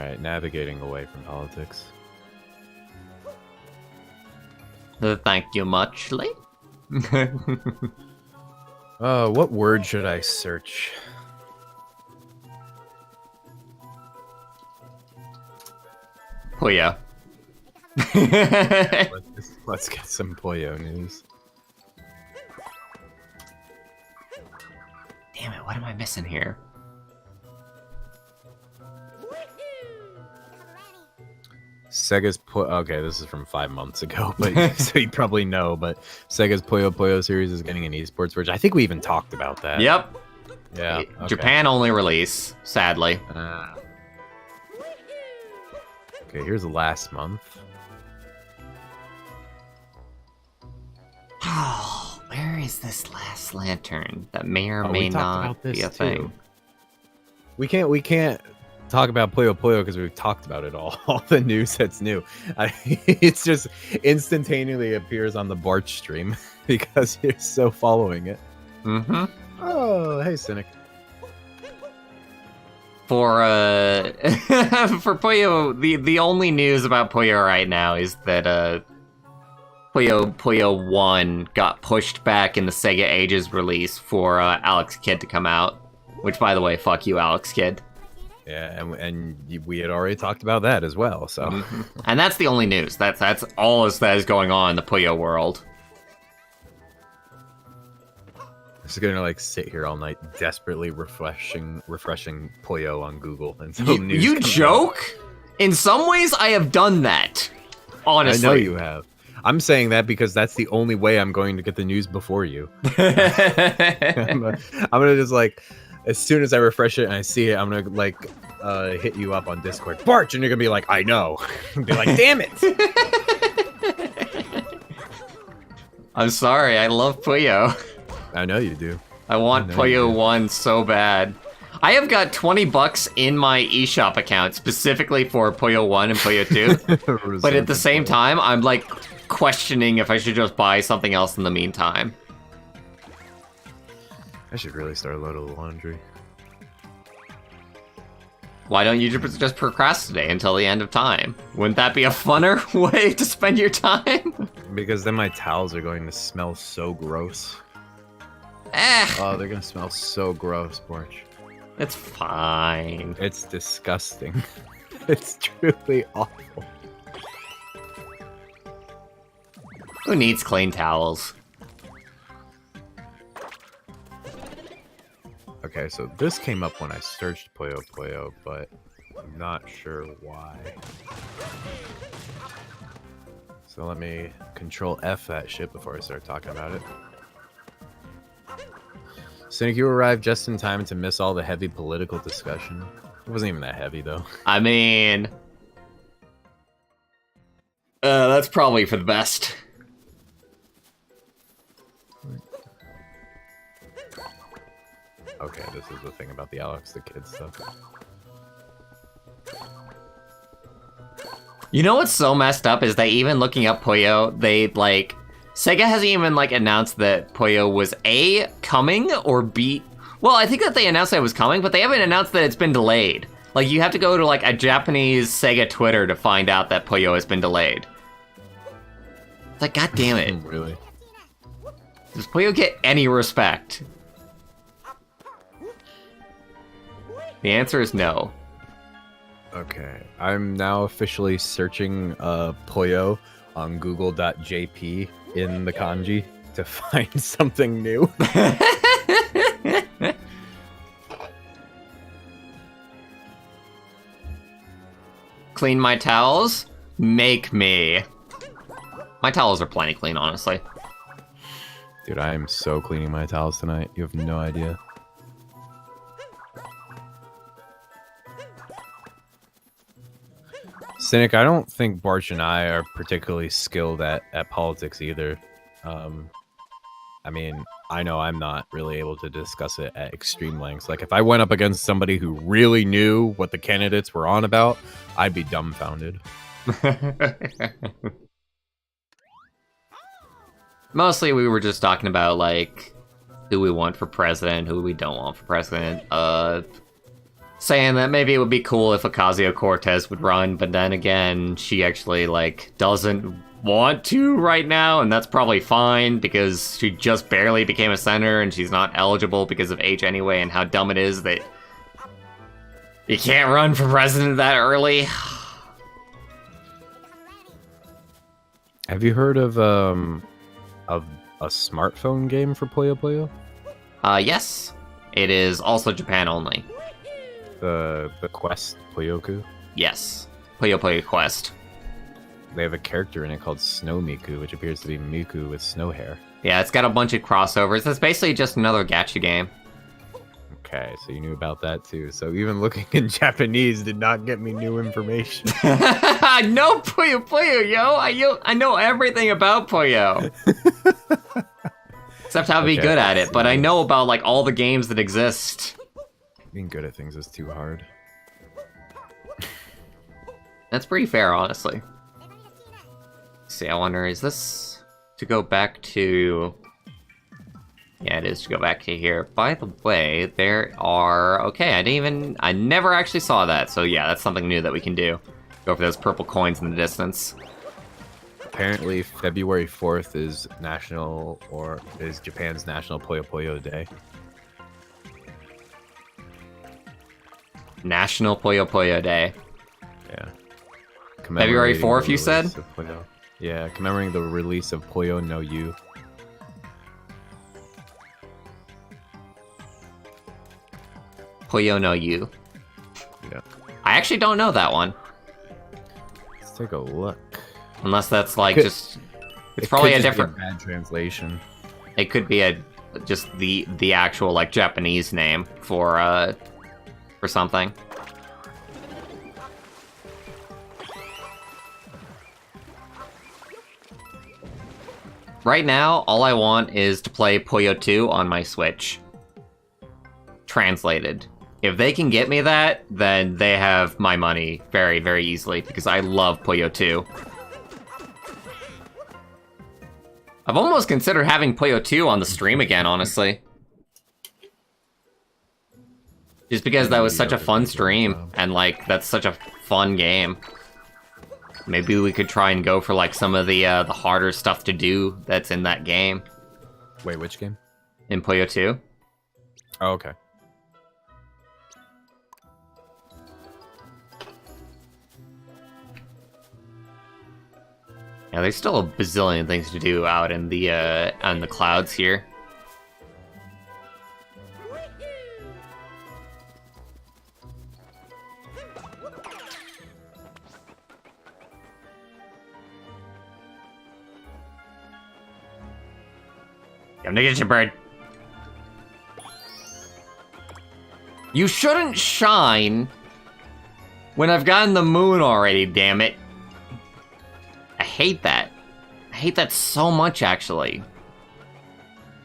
Alright, navigating away from politics. Thank you muchly. What word should I search? Puyo. Let's get some Puyo news. Damn it, what am I missing here? Sega's okay, this is from 5 months ago, but so you probably know. But Sega's Puyo Puyo series is getting an esports version. I think we even talked about that. Yep. Yeah. Okay. Japan only release, sadly. Okay, here's last month. Oh, where is this last lantern that may or Oh, may we talked not about this be a too. thing? We can't talk about Puyo Puyo because we've talked about it all. All the news that's new. It's just instantaneously appears on the Barch stream because you're so following it. Mm-hmm. Oh, hey, Cynic. For for Puyo, the only news about Puyo right now is that Puyo 1 got pushed back in the Sega Ages release for Alex Kidd to come out. Which, by the way, fuck you, Alex Kidd. Yeah, and we had already talked about that as well. So, And that's the only news. That's all that is going on in the Puyo world. I'm just gonna like sit here all night, desperately refreshing Puyo on Google until news. You comes joke? out. In some ways, I have done that. Honestly, I know you have. I'm saying that because that's the only way I'm going to get the news before you. I'm gonna just like, as soon as I refresh it and I see it, I'm gonna like hit you up on Discord, Barch, and you're gonna be like, I know. Be like, damn it. I'm sorry. I love Puyo. I know you do. I want I know you Puyo do. 1 so bad. I have got $20 in my eShop account specifically for Puyo 1 and Puyo 2. But at the same time, I'm like questioning if I should just buy something else in the meantime. I should really start a load of laundry. Why don't you just procrastinate until the end of time? Wouldn't that be a funner way to spend your time? Because then my towels are going to smell so gross. Oh, they're gonna smell so gross, Borch. It's fine. It's disgusting. It's truly awful. Who needs clean towels? Okay, so this came up when I searched Puyo Puyo, but I'm not sure why. So let me Control F that shit before I start talking about it. Cynic, you arrived just in time to miss all the heavy political discussion. It wasn't even that heavy, though. I mean... that's probably for the best. Okay, this is the thing about the Alex the Kid stuff. You know what's so messed up is that even looking up Puyo, they, like... Sega hasn't even, like, announced that Puyo was A, coming, or B... Well, I think that they announced that it was coming, but they haven't announced that it's been delayed. Like, you have to go to, like, a Japanese Sega Twitter to find out that Puyo has been delayed. It's like, god damn it. Really? Does Puyo get any respect? The answer is no. Okay, I'm now officially searching Puyo on google.jp in the kanji to find something new. Clean my towels? Make me. My towels are plenty clean, honestly. Dude, I am so cleaning my towels tonight. You have no idea. Cynic, I don't think Barch and I are particularly skilled at politics either. I mean, I know I'm not really able to discuss it at extreme lengths. Like, if I went up against somebody who really knew what the candidates were on about, I'd be dumbfounded. Mostly we were just talking about, like, who we want for president, who we don't want for president. saying that maybe it would be cool if Ocasio-Cortez would run, but then again, she actually, like, doesn't want to right now, and that's probably fine, because she just barely became a senator, and she's not eligible because of age anyway, and how dumb it is that you can't run for president that early. Have you heard of a smartphone game for Puyo Puyo? Yes. It is also Japan only. The Quest Puyoku? Yes. Puyo Puyo Quest. They have a character in it called Snow Miku, which appears to be Miku with snow hair. Yeah, it's got a bunch of crossovers. It's basically just another gacha game. Okay, so you knew about that too. So even looking in Japanese did not get me new information. I know Puyo Puyo, yo! I know everything about Puyo. Except how to be Okay, good at it, but I know about, like, all the games that exist. Being good at things is too hard. That's pretty fair, honestly. See, I wonder, is this to go back to... Yeah, it is to go back to here. By the way, there are... Okay, I never actually saw that, so yeah, that's something new that we can do. Go for those purple coins in the distance. Apparently, February 4th is Japan's National Puyo Puyo Day. National Puyo Puyo Day. Yeah. February Commemorating 4th, the you said? release of Puyo. Yeah, commemorating the release of Puyo no Yu. Puyo no Yu. Yeah. I actually don't know that one. Let's take a look. Unless that's like Could- just... It's probably could a just be different... bad translation. It could be just the actual, like, Japanese name for something. Right now, all I want is to play Puyo 2 on my Switch. Translated. If they can get me that, then they have my money very, very easily, because I love Puyo 2. I've almost considered having Puyo 2 on the stream again, honestly. Just because that was such a fun stream, and, like, that's such a fun game. Maybe we could try and go for, like, some of the harder stuff to do that's in that game. Wait, which game? In Puyo 2. Oh, okay. Yeah, there's still a bazillion things to do out in the clouds here. Come to get you, bird. You shouldn't shine when I've gotten the moon already, damn it. I hate that. I hate that so much, actually.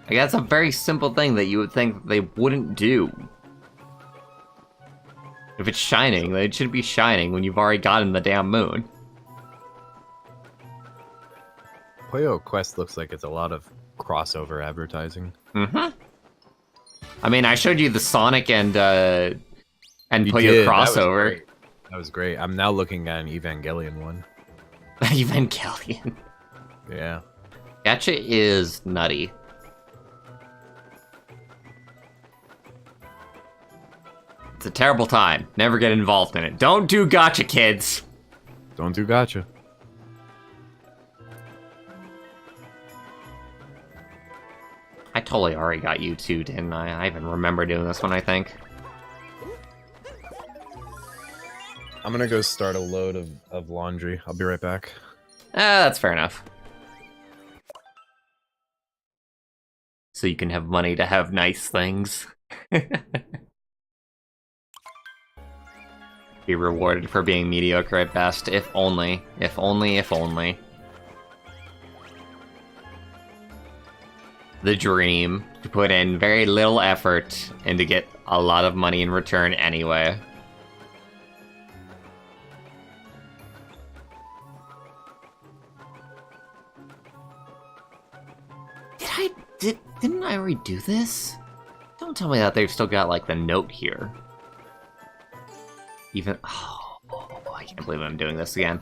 Like, that's a very simple thing that you would think that they wouldn't do. If it's shining, then it should be shining when you've already gotten the damn moon. Puyo Quest looks like it's a lot of crossover advertising. Mm-hmm. I mean, I showed you the Sonic and You Puyo did. crossover. That was great. I'm now looking at an Evangelion one. Evangelion. Yeah. Gacha is nutty. It's a terrible time. Never get involved in it. Don't do gacha, kids. Don't do gotcha. I totally already got you too, didn't I? I even remember doing this one, I think. I'm gonna go start a load of laundry. I'll be right back. That's fair enough. So you can have money to have nice things. Be rewarded for being mediocre at best, if only. If only, if only. The dream, to put in very little effort and to get a lot of money in return anyway. Didn't I already do this? Don't tell me that they've still got, like, the note here. Even... Oh, I can't believe I'm doing this again.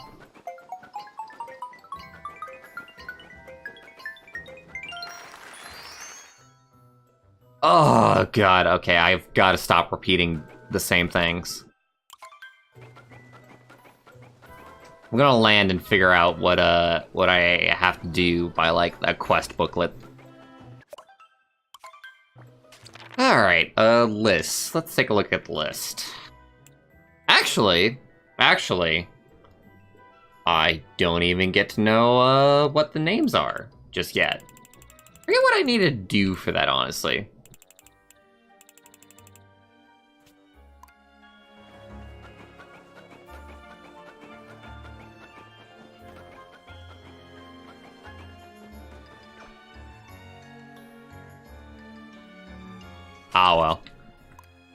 Oh, God. Okay, I've got to stop repeating the same things. I'm gonna land and figure out what I have to do by, like, a quest booklet. Alright, list. Let's take a look at the list. Actually, I don't even get to know, what the names are just yet. I forget what I need to do for that, honestly. Ah, well.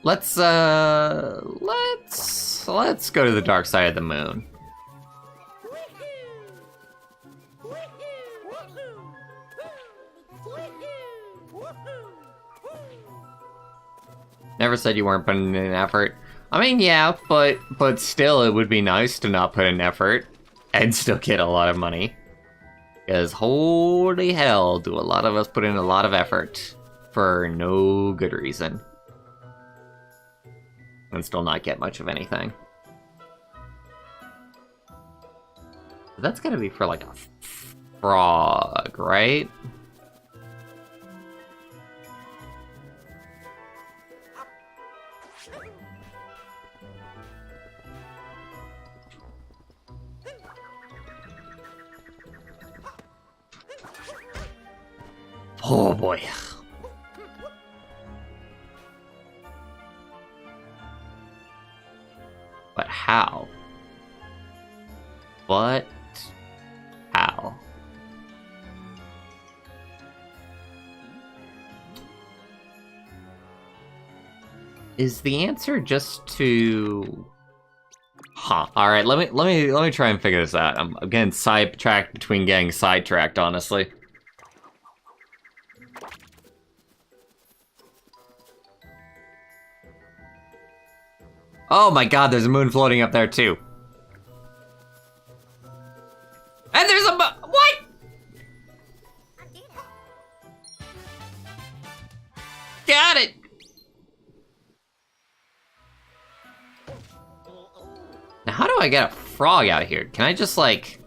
Let's go to the dark side of the moon. Never said you weren't putting in effort. I mean, yeah, but still, it would be nice to not put in effort and still get a lot of money. Because holy hell, do a lot of us put in a lot of effort for no good reason. And still not get much of anything. That's gotta be for, like, a frog, right? Oh boy. But how? But how? Is the answer just to... Huh. Alright, let me try and figure this out. I'm getting sidetracked between getting sidetracked, honestly. Oh my god, there's a moon floating up there too. And there's a what? Got it. Now how do I get a frog out here? Can I just like...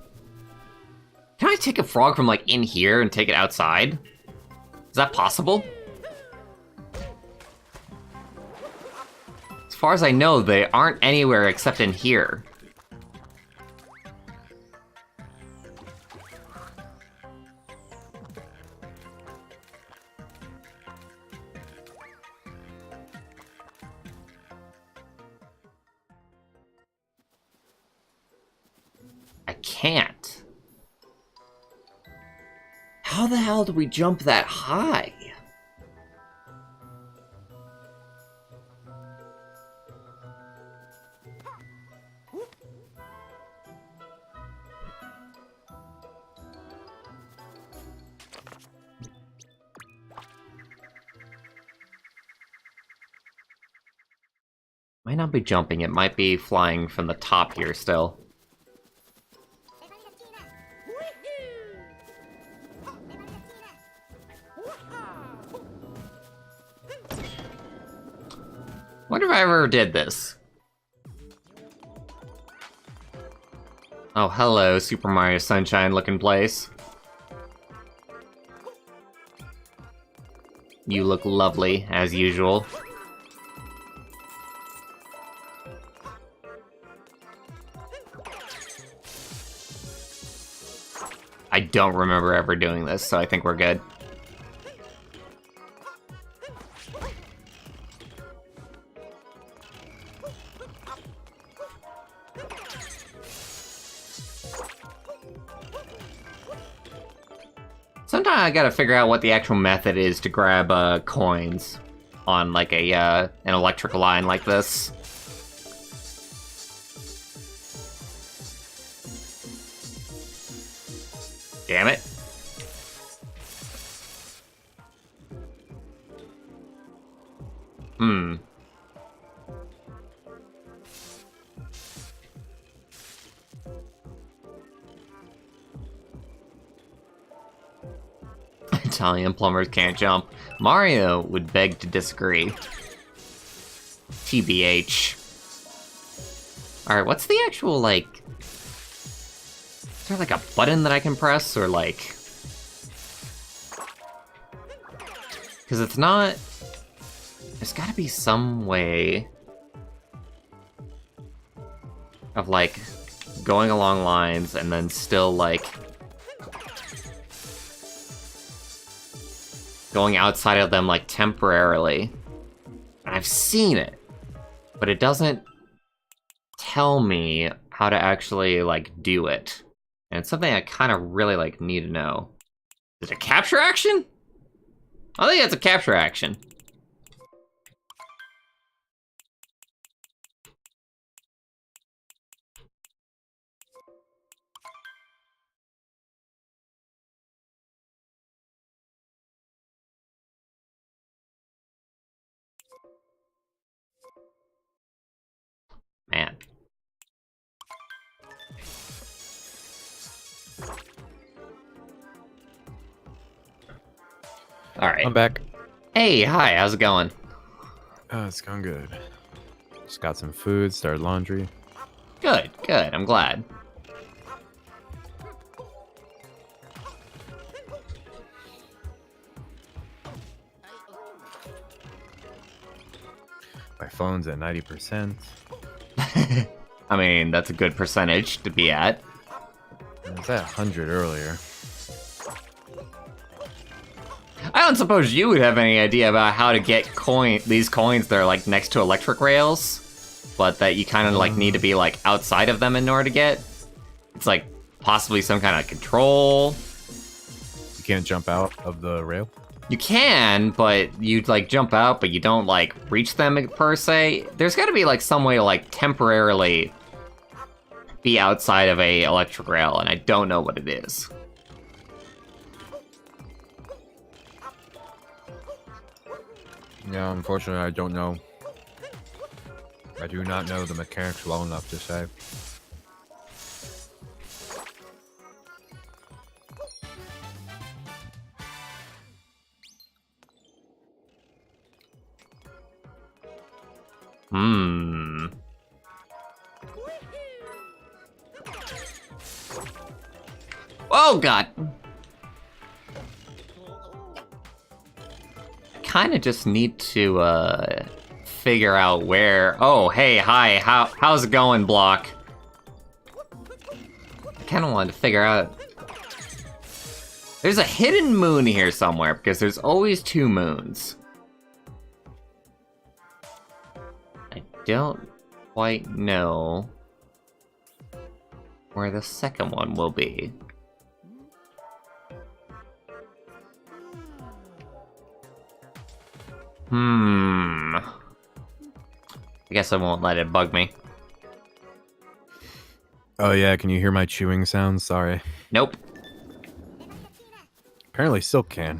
Can I take a frog from like in here and take it outside? Is that possible? As far as I know, they aren't anywhere except in here. I can't. How the hell do we jump that high? Might not be jumping, it might be flying from the top here still. Wonder if I ever did this. Oh, hello, Super Mario Sunshine looking place. You look lovely, as usual. I don't remember ever doing this, so I think we're good. Sometimes I gotta figure out what the actual method is to grab coins on like a an electric line like this. Damn it. Italian plumbers can't jump. Mario would beg to disagree. TBH. Alright, what's the actual, like... Is there, like, a button that I can press, or, like... Because it's not... There's gotta be some way... of, like, going along lines, and then still, like... going outside of them, like, temporarily. And I've seen it, but it doesn't tell me how to actually, like, do it. And it's something I kind of really, like, need to know. Is it a capture action? I think that's a capture action. Man. Alright. I'm back. Hey, hi, how's it going? Oh, it's going good. Just got some food, started laundry. Good, good, I'm glad. My phone's at 90%. I mean, that's a good percentage to be at. I was at 100 earlier. I don't suppose you would have any idea about how to get these coins that are like next to electric rails, but that you kind of like need to be like outside of them in order to get. It's like possibly some kind of control. You can't jump out of the rail? You can, but you like jump out, but you don't like reach them per se. There's got to be like some way to like temporarily be outside of a electric rail, and I don't know what it is. Yeah, unfortunately, I don't know. I do not know the mechanics well enough to say. Oh, God. I kind of just need to, figure out where... Oh, hey, hi, how's it going, Block? I kind of wanted to figure out... There's a hidden moon here somewhere, because there's always 2 moons. I don't quite know where the second one will be. I guess I won't let it bug me. Oh yeah, can you hear my chewing sounds? Sorry. Nope. Apparently still can.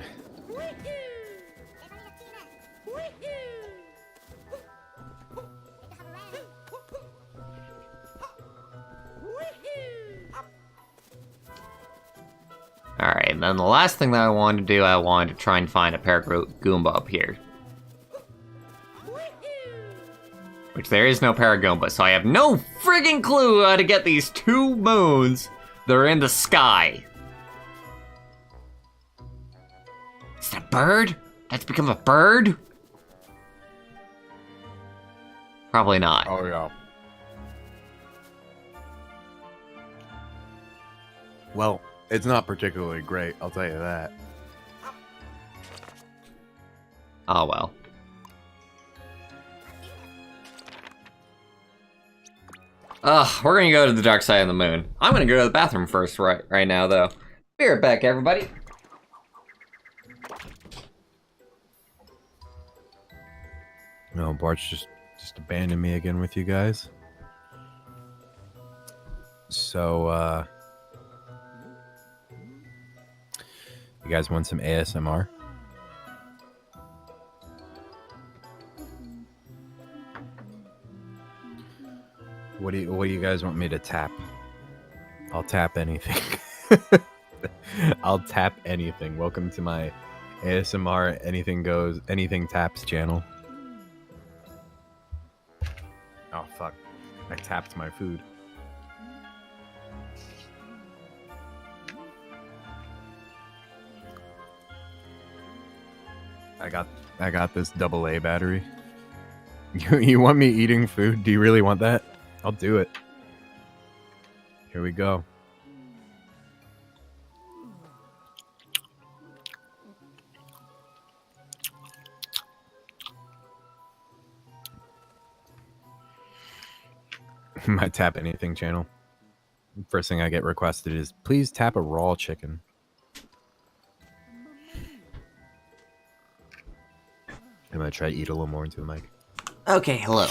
Alright, and then the last thing that I wanted to do, I wanted to try and find a Paragoomba up here. Which there is no Paragoomba, so I have no friggin' clue how to get these 2 moons that are in the sky. Is that a bird? That's become a bird? Probably not. Oh yeah. Well, it's not particularly great, I'll tell you that. Oh well. We're gonna go to the dark side of the moon. I'm gonna go to the bathroom first right now, though. Be right back, everybody. No, Bart's just abandoned me again with you guys. So, you guys want some ASMR? What do you guys want me to tap? I'll tap anything. I'll tap anything. Welcome to my ASMR, anything goes, anything taps channel. Oh fuck! I tapped my food. I got this AA battery. You want me eating food? Do you really want that? I'll do it. Here we go. My tap anything channel. First thing I get requested is please tap a raw chicken. I'm gonna try to eat a little more into the mic. Okay, hello.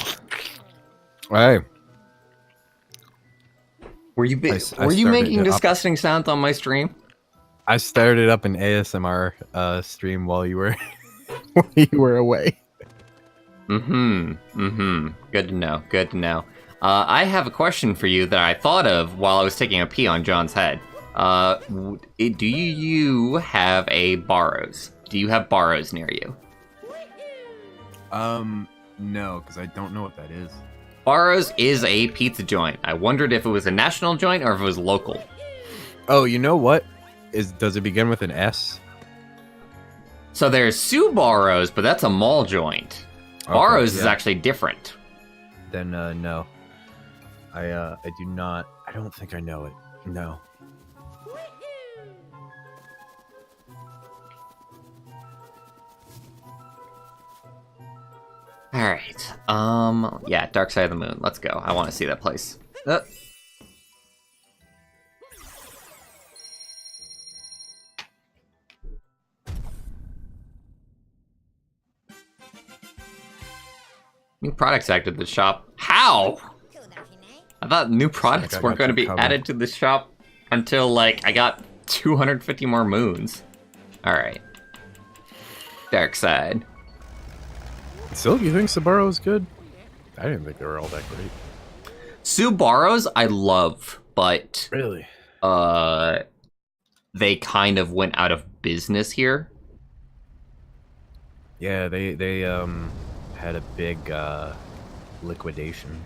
Hey, Were you I were you started making it up. disgusting sounds on my stream? I started up an ASMR stream while you were while you were away. Good to know. Good to know. I have a question for you that I thought of while I was taking a pee on John's head. Do you have a Barrows? Do you have Barrows near you? No, because I don't know what that is. Barrows is a pizza joint. I wondered if it was a national joint or if it was local. Oh, you know what? Does it begin with an S? So there's Sue Barrows, but that's a mall joint. Okay, Barrows is yeah. actually different. Then no. I do not. I don't think I know it. No. Alright. Yeah, Dark Side of the Moon. Let's go. I want to see that place. New products added to the shop. How? I thought new products I weren't got going to you be covered. added to the shop until, like, I got 250 more moons. Alright. Dark Side. Still, you think Sabaro is good? I didn't think they were all that great. Subarus I love, but Really? they kind of went out of business here. Yeah, they had a big liquidation.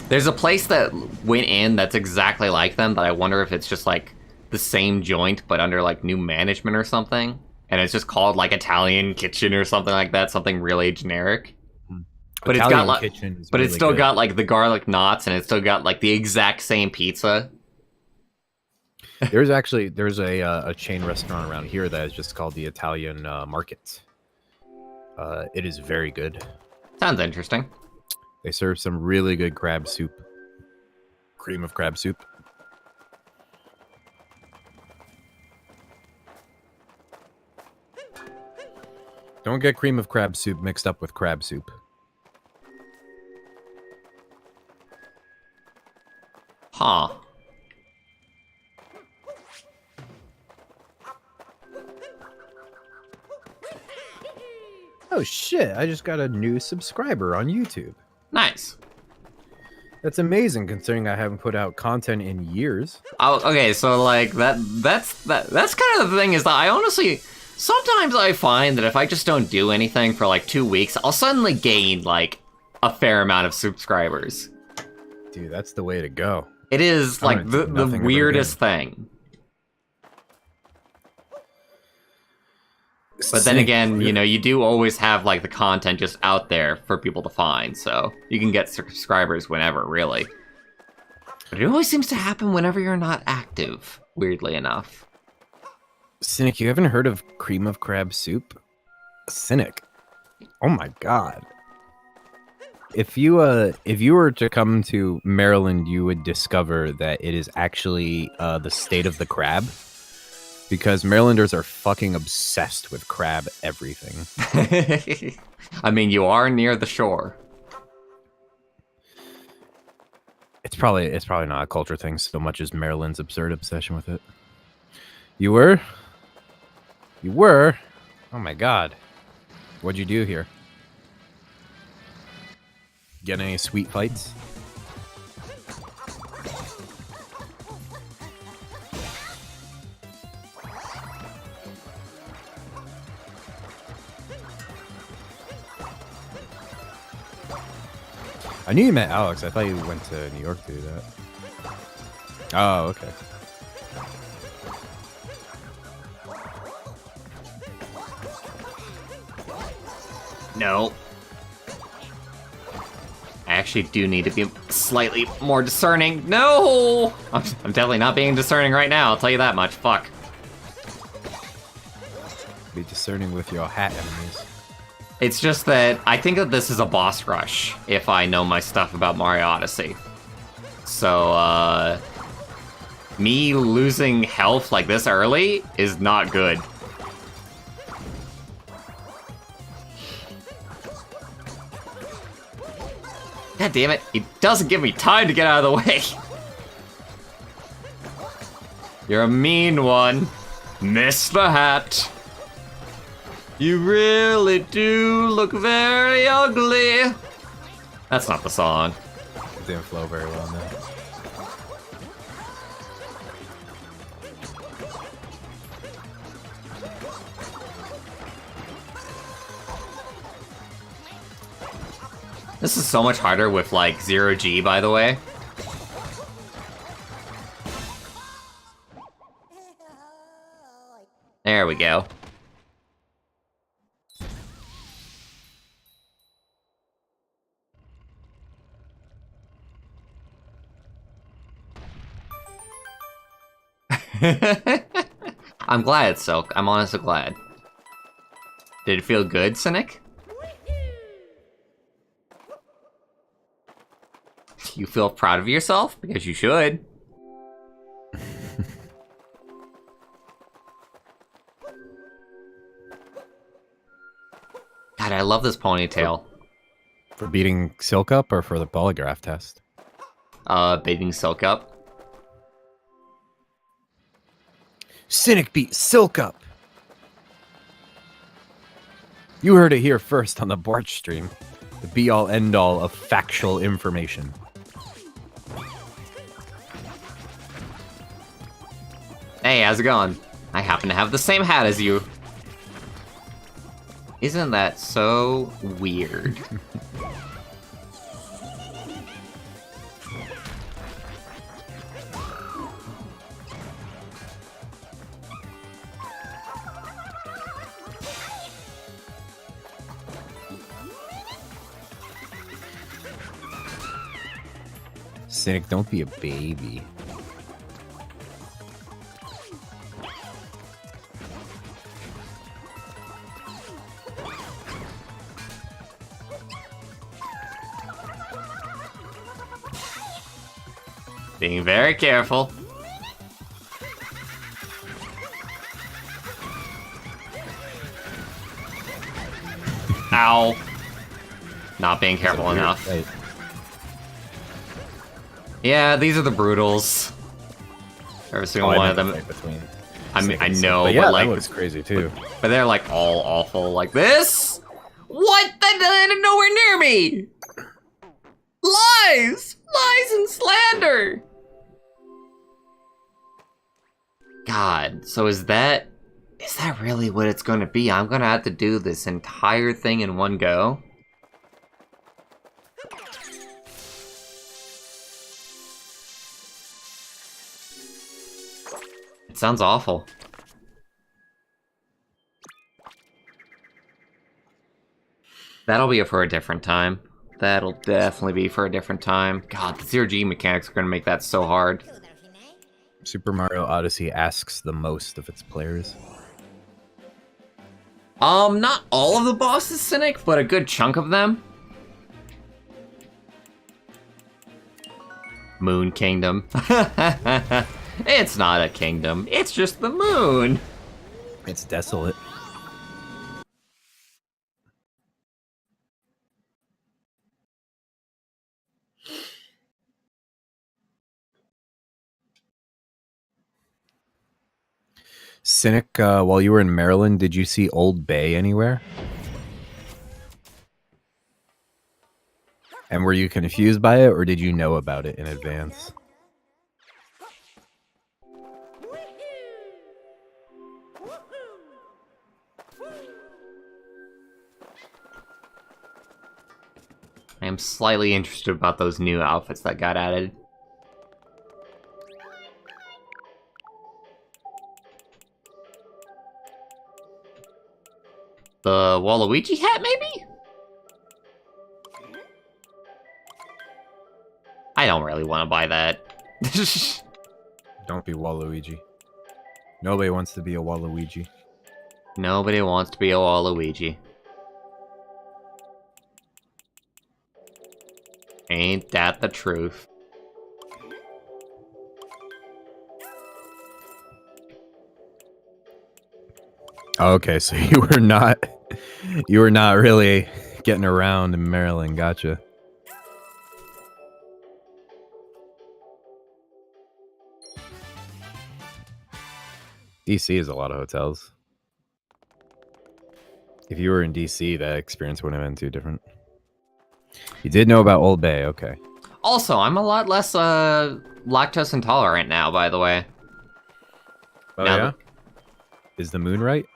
There's a place that went in that's exactly like them, but I wonder if it's just like the same joint but under like new management or something. And it's just called like Italian Kitchen or something like that, something really generic. But Italian it's got like, Kitchen is but really it's still good. got like the garlic knots, and it's still got like the exact same pizza. There's a chain restaurant around here that is just called the Italian Market. It is very good. Sounds interesting. They serve some really good crab soup. Cream of crab soup. Don't get cream of crab soup mixed up with crab soup. Huh. Oh shit, I just got a new subscriber on YouTube. Nice. That's amazing considering I haven't put out content in years. Oh, okay, so like that's kind of the thing is that I honestly sometimes I find that if I just don't do anything for like 2 weeks, I'll suddenly gain like a fair amount of subscribers. Dude, that's the way to go. It is I like wanna the do nothing ever weirdest thing. But then again, you know, you do always have like the content just out there for people to find, so you can get subscribers whenever, really. But it always seems to happen whenever you're not active, weirdly enough. Cynic, you haven't heard of cream of crab soup? Cynic. Oh my god. If you were to come to Maryland, you would discover that it is actually the state of the crab. Because Marylanders are fucking obsessed with crab everything. I mean, you are near the shore. It's probably not a culture thing so much as Maryland's absurd obsession with it. You were? You were? Oh my god. What'd you do here? Get any sweet fights? I knew you met Alex. I thought you went to New York to do that. Oh, okay. No. I actually do need to be slightly more discerning. No! I'm definitely not being discerning right now, I'll tell you that much. Fuck. Be discerning with your hat enemies. It's just that I think that this is a boss rush, if I know my stuff about Mario Odyssey. So, me losing health like this early is not good. God damn it, it doesn't give me time to get out of the way. You're a mean one, Mr. Hat. You really do look very ugly. That's not the song. It didn't flow very well in there. This is so much harder with, like, 0G, by the way. There we go. I'm glad, Silk. I'm honestly glad. Did it feel good, Cynic? You feel proud of yourself? Because you should. God, I love this ponytail. For beating Silk up or for the polygraph test? Beating Silk up. Cynic beat Silk up! You heard it here first on the Borch stream. The be-all end-all of factual information. Hey, how's it going? I happen to have the same hat as you. Isn't that so weird? Cynic, don't be a baby. Being very careful. Ow. Not being careful enough. Right. Yeah, these are the brutals. Every single one of them. I mean, I know, but yeah, but like, that looks crazy too. but they're like all awful. Like this? What? That nowhere near me. Lies, lies and slander. God, so is that really what it's going to be? I'm going to have to do this entire thing in one go? It sounds awful. That'll be for a different time. That'll definitely be for a different time. God, the 0G mechanics are going to make that so hard. Super Mario Odyssey asks the most of its players. Not all of the bosses, Cynic, but a good chunk of them. Moon Kingdom. It's not a kingdom, it's just the moon. It's desolate. Cynic, while you were in Maryland, did you see Old Bay anywhere? And were you confused by it, or did you know about it in advance? am slightly interested about those new outfits that got added. The Waluigi hat, maybe? I don't really want to buy that. Don't be Waluigi. Nobody wants to be a Waluigi. Nobody wants to be a Waluigi. Ain't that the truth? Okay, so you were not really getting around in Maryland. Gotcha. DC is a lot of hotels. If you were in DC, that experience wouldn't have been too different. You did know about Old Bay, okay. Also, I'm a lot less lactose intolerant now, by the way. Oh Now yeah? Is the moon right?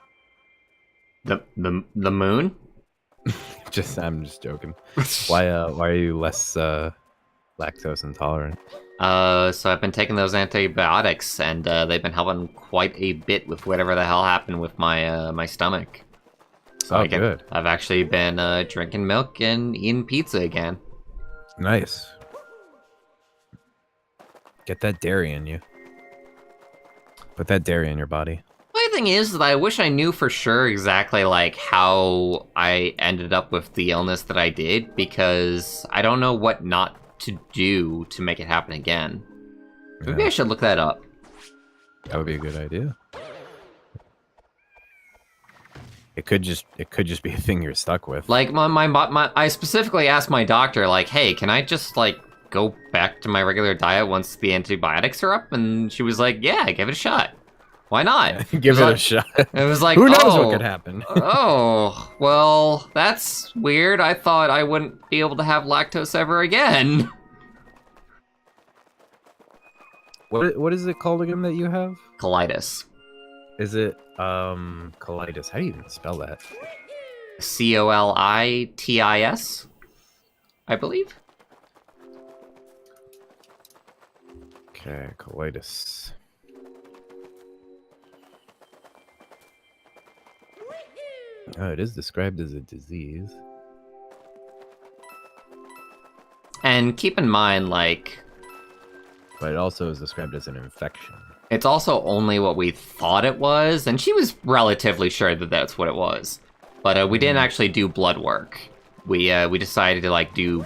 The moon? I'm just joking. Why are you less lactose intolerant? So I've been taking those antibiotics, and they've been helping quite a bit with whatever the hell happened with my my stomach. So Good. I've actually been drinking milk and eating pizza again. Nice. Get that dairy in you. Put that dairy in your body. The thing is that I wish I knew for sure exactly like how I ended up with the illness that I did, because I don't know what not to do to make it happen again. Maybe I should look that up. That would be a good idea. It could just be a thing you're stuck with. Like I specifically asked my doctor, like, hey, can I just like go back to my regular diet once the antibiotics are up? And she was like, yeah, give it a shot. Why not? Give it a shot. It was like, who knows what could happen? Oh, well, that's weird. I thought I wouldn't be able to have lactose ever again. What is it called again that you have? Colitis. Is it colitis? How do you even spell that? Colitis, I believe. Okay, colitis. Oh, it is described as a disease. And keep in mind, like, But it also is described as an infection. it's also only what we thought it was, and she was relatively sure that that's what it was. But we didn't actually do blood work. We decided to like do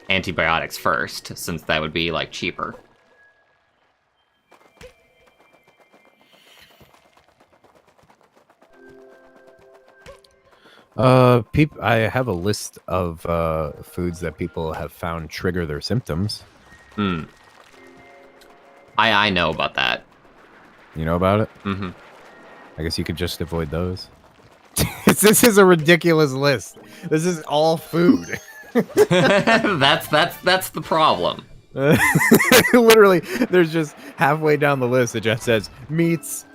antibiotics first, since that would be like cheaper. I have a list of foods that people have found trigger their symptoms. I know about that. You know about it? Mm-hmm. I guess you could just avoid those. This is a ridiculous list. This is all food. that's the problem. Literally, there's just halfway down the list it just says meats.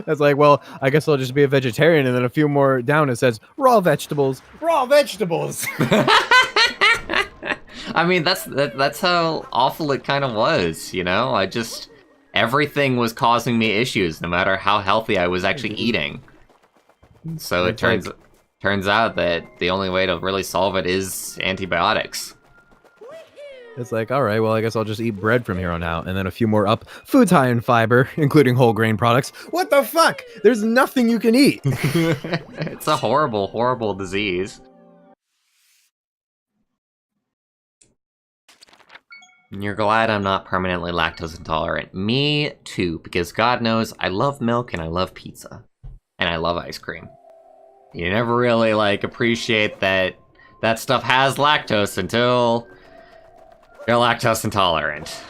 That's like, well, I guess I'll just be a vegetarian, and then a few more down it says raw vegetables. I mean, that's how awful it kind of was, you know? Everything was causing me issues, no matter how healthy I was actually eating. So it turns out that the only way to really solve it is antibiotics. It's like, all right, well, I guess I'll just eat bread from here on out. And then a few more up. Foods high in fiber, including whole grain products. What the fuck? There's nothing you can eat. It's a horrible, horrible disease. And you're glad I'm not permanently lactose intolerant. Me too, because God knows I love milk and I love pizza. And I love ice cream. You never really, like, appreciate that stuff has lactose until you're lactose intolerant.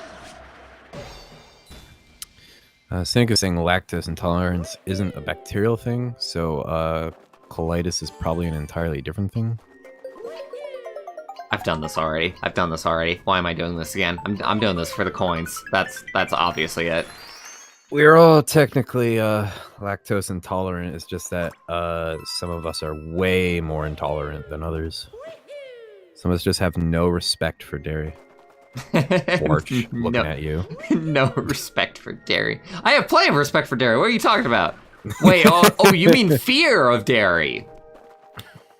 Cynic is saying lactose intolerance isn't a bacterial thing, so colitis is probably an entirely different thing. I've done this already. Why am I doing this again? I'm doing this for the coins. That's obviously it. We're all technically lactose intolerant. It's just that some of us are way more intolerant than others. Some of us just have no respect for dairy. Porch, looking at you. No respect for dairy. I have plenty of respect for dairy. What are you talking about? Wait, oh, you mean fear of dairy?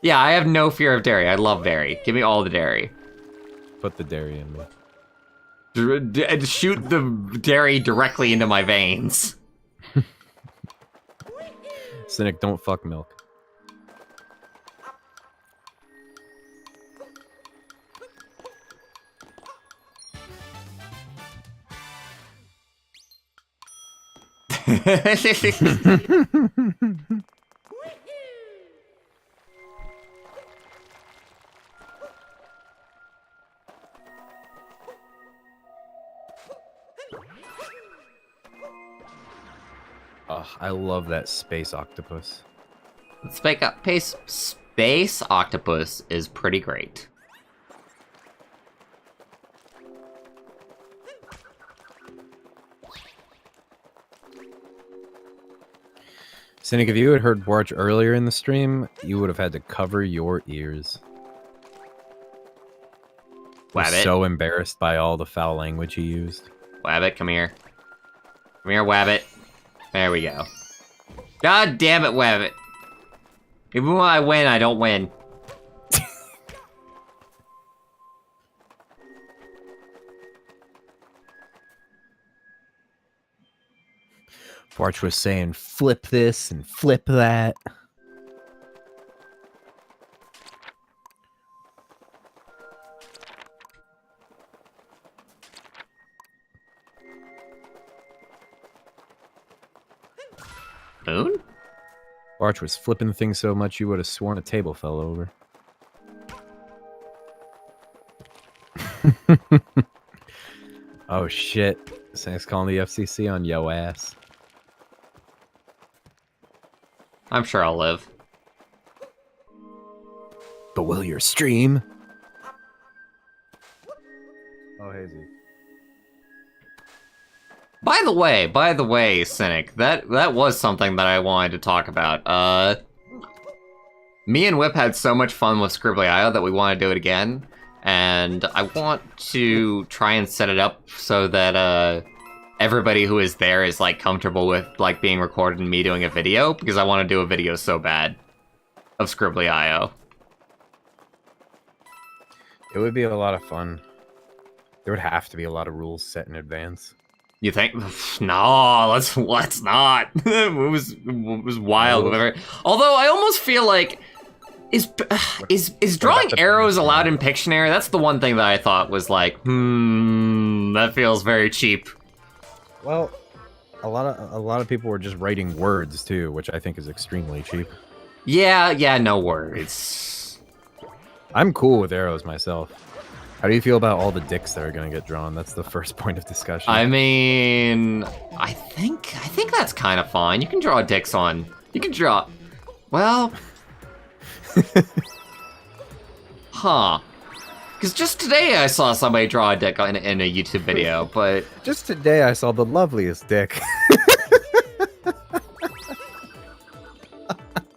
Yeah, I have no fear of dairy. I love dairy. Give me all the dairy. Put the dairy in me. Shoot the dairy directly into my veins. Cynic, don't fuck milk. Oh, I love that space octopus. Space octopus is pretty great. Cynic, if you had heard Borch earlier in the stream, you would have had to cover your ears. I was Wabbit. so embarrassed by all the foul language he used. Wabbit, come here. Come here, Wabbit. There we go. God damn it, Wabbit. Even when I win, I don't win. Borch was saying, flip this and flip that. Moon? Borch was flipping things so much you would have sworn a table fell over. Oh shit. Cynic's calling the FCC on yo ass. I'm sure I'll live. But will your stream? Oh, Hazy. By the way, Cynic, that was something that I wanted to talk about. Me and Whip had so much fun with Scribbly.io that we want to do it again, and I want to try and set it up so that everybody who is there is like comfortable with like being recorded and me doing a video, because I want to do a video so bad of Scribbly.io. It would be a lot of fun. There would have to be a lot of rules set in advance. You think? No, let's not. it was wild. Whatever. Although I almost feel like is drawing arrows allowed in Pictionary? That's the one thing that I thought was like, that feels very cheap. Well, a lot of people were just writing words too, which I think is extremely cheap. Yeah, no words. I'm cool with arrows myself. How do you feel about all the dicks that are going to get drawn? That's the first point of discussion. I mean, I think that's kind of fine. You can draw dicks on. You can draw. Well, huh? Because just today I saw somebody draw a dick in a YouTube video, but just today I saw the loveliest dick.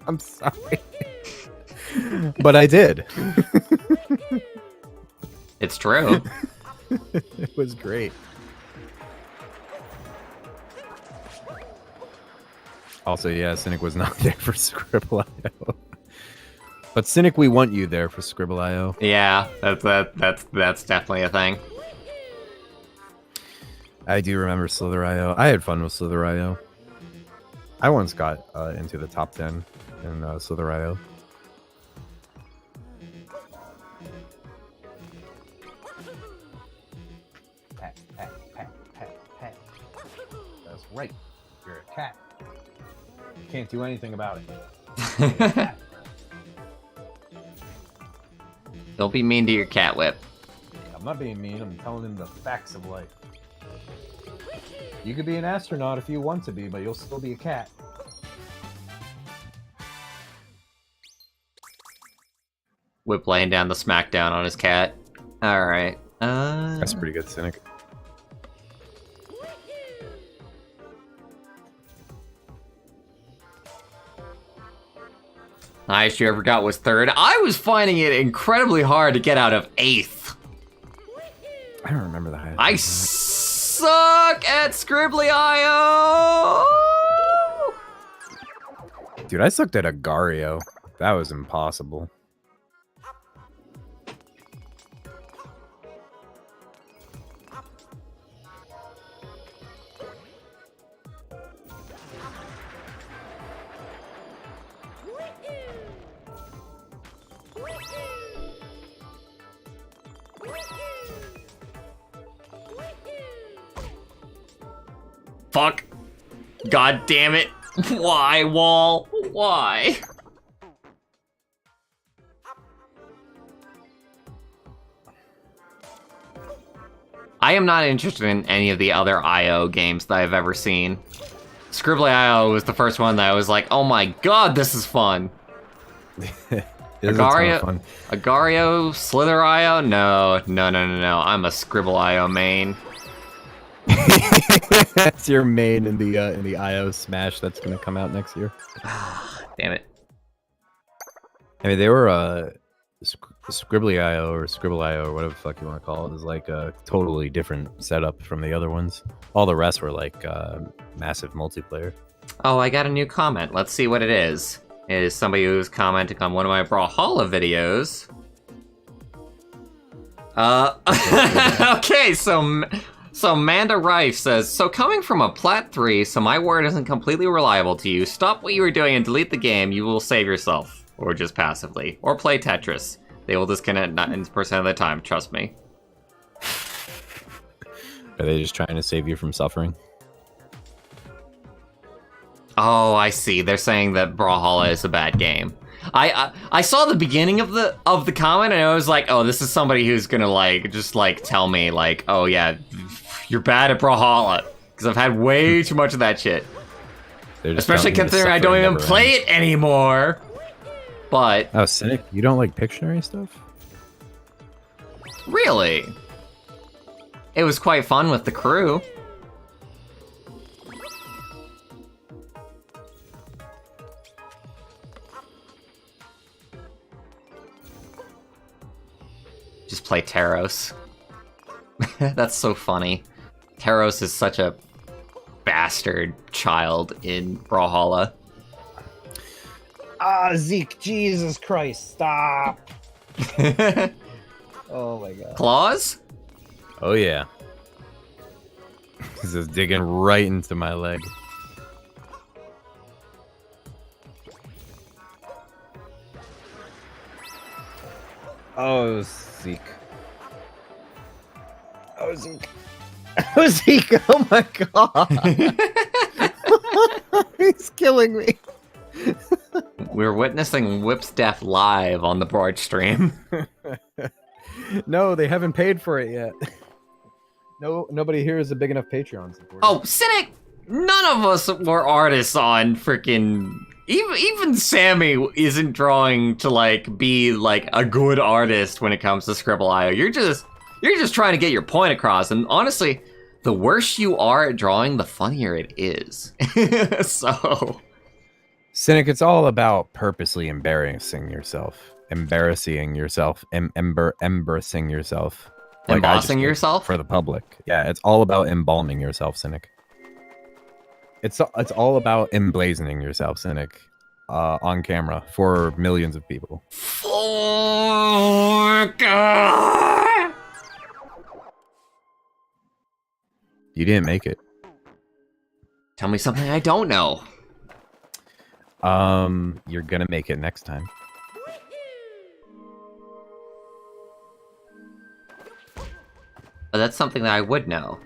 I'm sorry, but I did. It's true. It was great. Also, yeah, Cynic was not there for Scribble.io. But Cynic, we want you there for Scribble.io. Yeah, that's definitely a thing. I do remember Slither.io. I had fun with Slither.io. I once got into the top 10 in Slither.io. That's right. You're a cat. You can't do anything about it. Don't be mean to your cat, Whip. I'm not being mean. I'm telling him the facts of life. You could be an astronaut if you want to be, but you'll still be a cat. Whip laying down the smackdown on his cat. All right. That's pretty good, Cynic. The highest you ever got was 3rd. I was finding it incredibly hard to get out of 8th. I don't remember the highest. I suck at Scribbly.io! Dude, I sucked at Agario. That was impossible. Fuck. God damn it. Why, wall? Why? I am not interested in any of the other IO games that I've ever seen. Scribbly.io was the first one that I was like, oh my god, this is fun. Agario, Slither.io? No. I'm a Scribble.io main. That's your main in the IO Smash that's gonna come out next year. Damn it. I mean, they were Scribbly.io or Scribble.io or whatever the fuck you want to call it is like a totally different setup from the other ones. All the rest were like massive multiplayer. Oh, I got a new comment. Let's see what it is. It is somebody who's commenting on one of my Brawlhalla videos. Okay, so Manda Rife says, so coming from a Plat 3, so my word isn't completely reliable to you, stop what you were doing and delete the game, you will save yourself. Or just passively. Or play Tetris. They will disconnect 90% of the time, trust me. Are they just trying to save you from suffering? Oh, I see. They're saying that Brawlhalla is a bad game. I saw the beginning of the comment and I was like, oh, this is somebody who's gonna like just like tell me like, oh yeah, you're bad at Brawlhalla because I've had way too much of that shit. Especially considering I don't even play it anymore. But oh, Cynic, you don't like Pictionary stuff? Really? It was quite fun with the crew. Just play Taros. That's so funny. Taros is such a bastard child in Brawlhalla. Ah, Zeke, Jesus Christ, stop. Oh my god. Claws? Oh yeah. This is digging right into my leg. Oh, Zeke. Oh, Zeke. Oh, Zeke, oh my god. He's killing me. We're witnessing Whip's death live on the Broad stream. No, they haven't paid for it yet. No, nobody here is a big enough Patreon supporter. Oh, Cynic! None of us were artists on freaking. Even Sammy isn't drawing to like be like a good artist when it comes to Scribble.io. You're just trying to get your point across. And honestly, the worse you are at drawing, the funnier it is. So. Cynic, it's all about purposely embarrassing yourself. Embarrassing yourself. Embarrassing yourself. Like Embossing yourself? For the public. Yeah, it's all about embalming yourself, Cynic. It's all about emblazoning yourself, Cynic. On camera for millions of people. You didn't make it. Tell me something I don't know. You're gonna make it next time. Oh, that's something that I would know.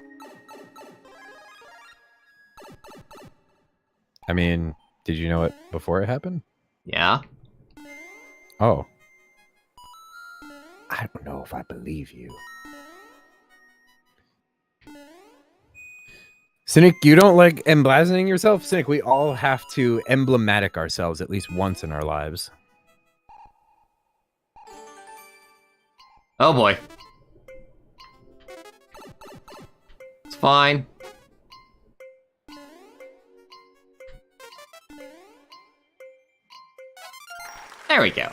I mean, did you know it before it happened? Yeah? Oh. I don't know if I believe you. Cynic, you don't like emblazoning yourself? Cynic, we all have to emblematic ourselves at least once in our lives. Oh boy. It's fine. There we go.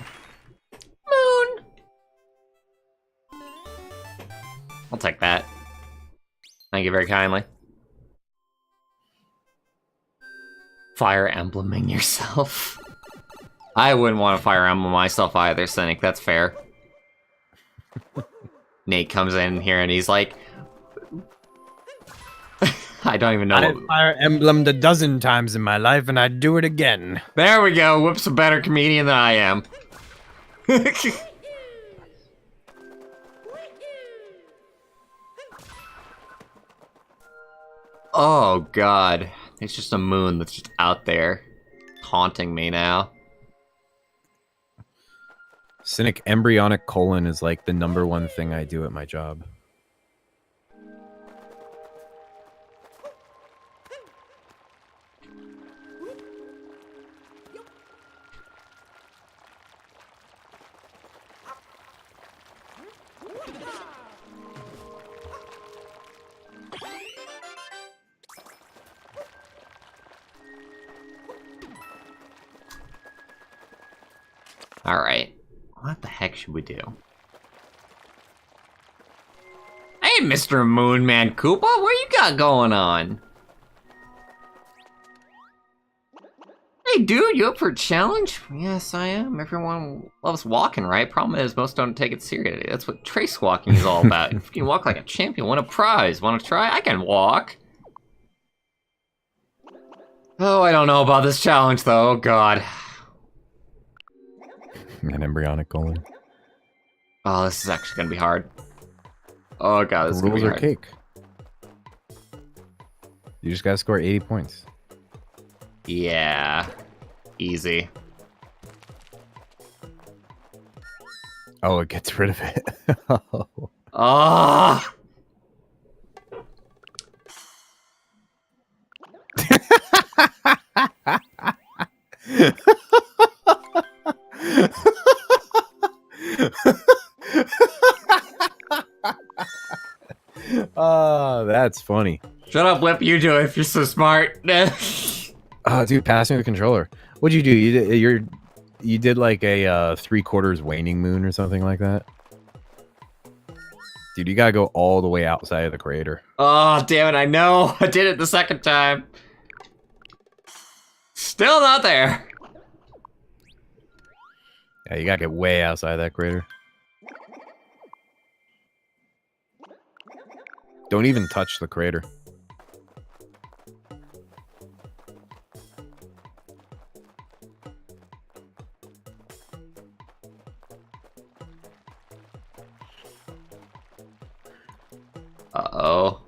Moon. I'll take that. Thank you very kindly. Fire embleming yourself. I wouldn't want to fire emblem myself either, Cynic. That's fair. Nate comes in here and he's like, I don't even know. I've fire emblemed a dozen times in my life, and I'd do it again. There we go. Whoops, a better comedian than I am. Oh god. It's just a moon that's just out there haunting me now. Cynic, embryonic colon is like the #1 thing I do at my job. Alright. What the heck should we do? Hey, Mr. Moonman Koopa, what you got going on? Hey, dude, you up for a challenge? Yes, I am. Everyone loves walking, right? Problem is, most don't take it seriously. That's what trace walking is all about. If you can walk like a champion, win a prize. Want to try? I can walk. Oh, I don't know about this challenge, though. Oh, God. An embryonic colon. Oh, this is actually gonna be hard. Oh, God, this is The gonna rules be are hard. cake. You just gotta score 80 points. Yeah. Easy. Oh, it gets rid of it. Ah! Oh, that's funny. Shut up, Whip. You do it if you're so smart. Oh, dude, pass me the controller. What'd you do? You did like a 3/4 waning moon or something like that? Dude, you gotta go all the way outside of the crater. Oh, damn it. I know. I did it the second time. Still not there. Yeah, you gotta get way outside that crater. Don't even touch the crater. Uh-oh.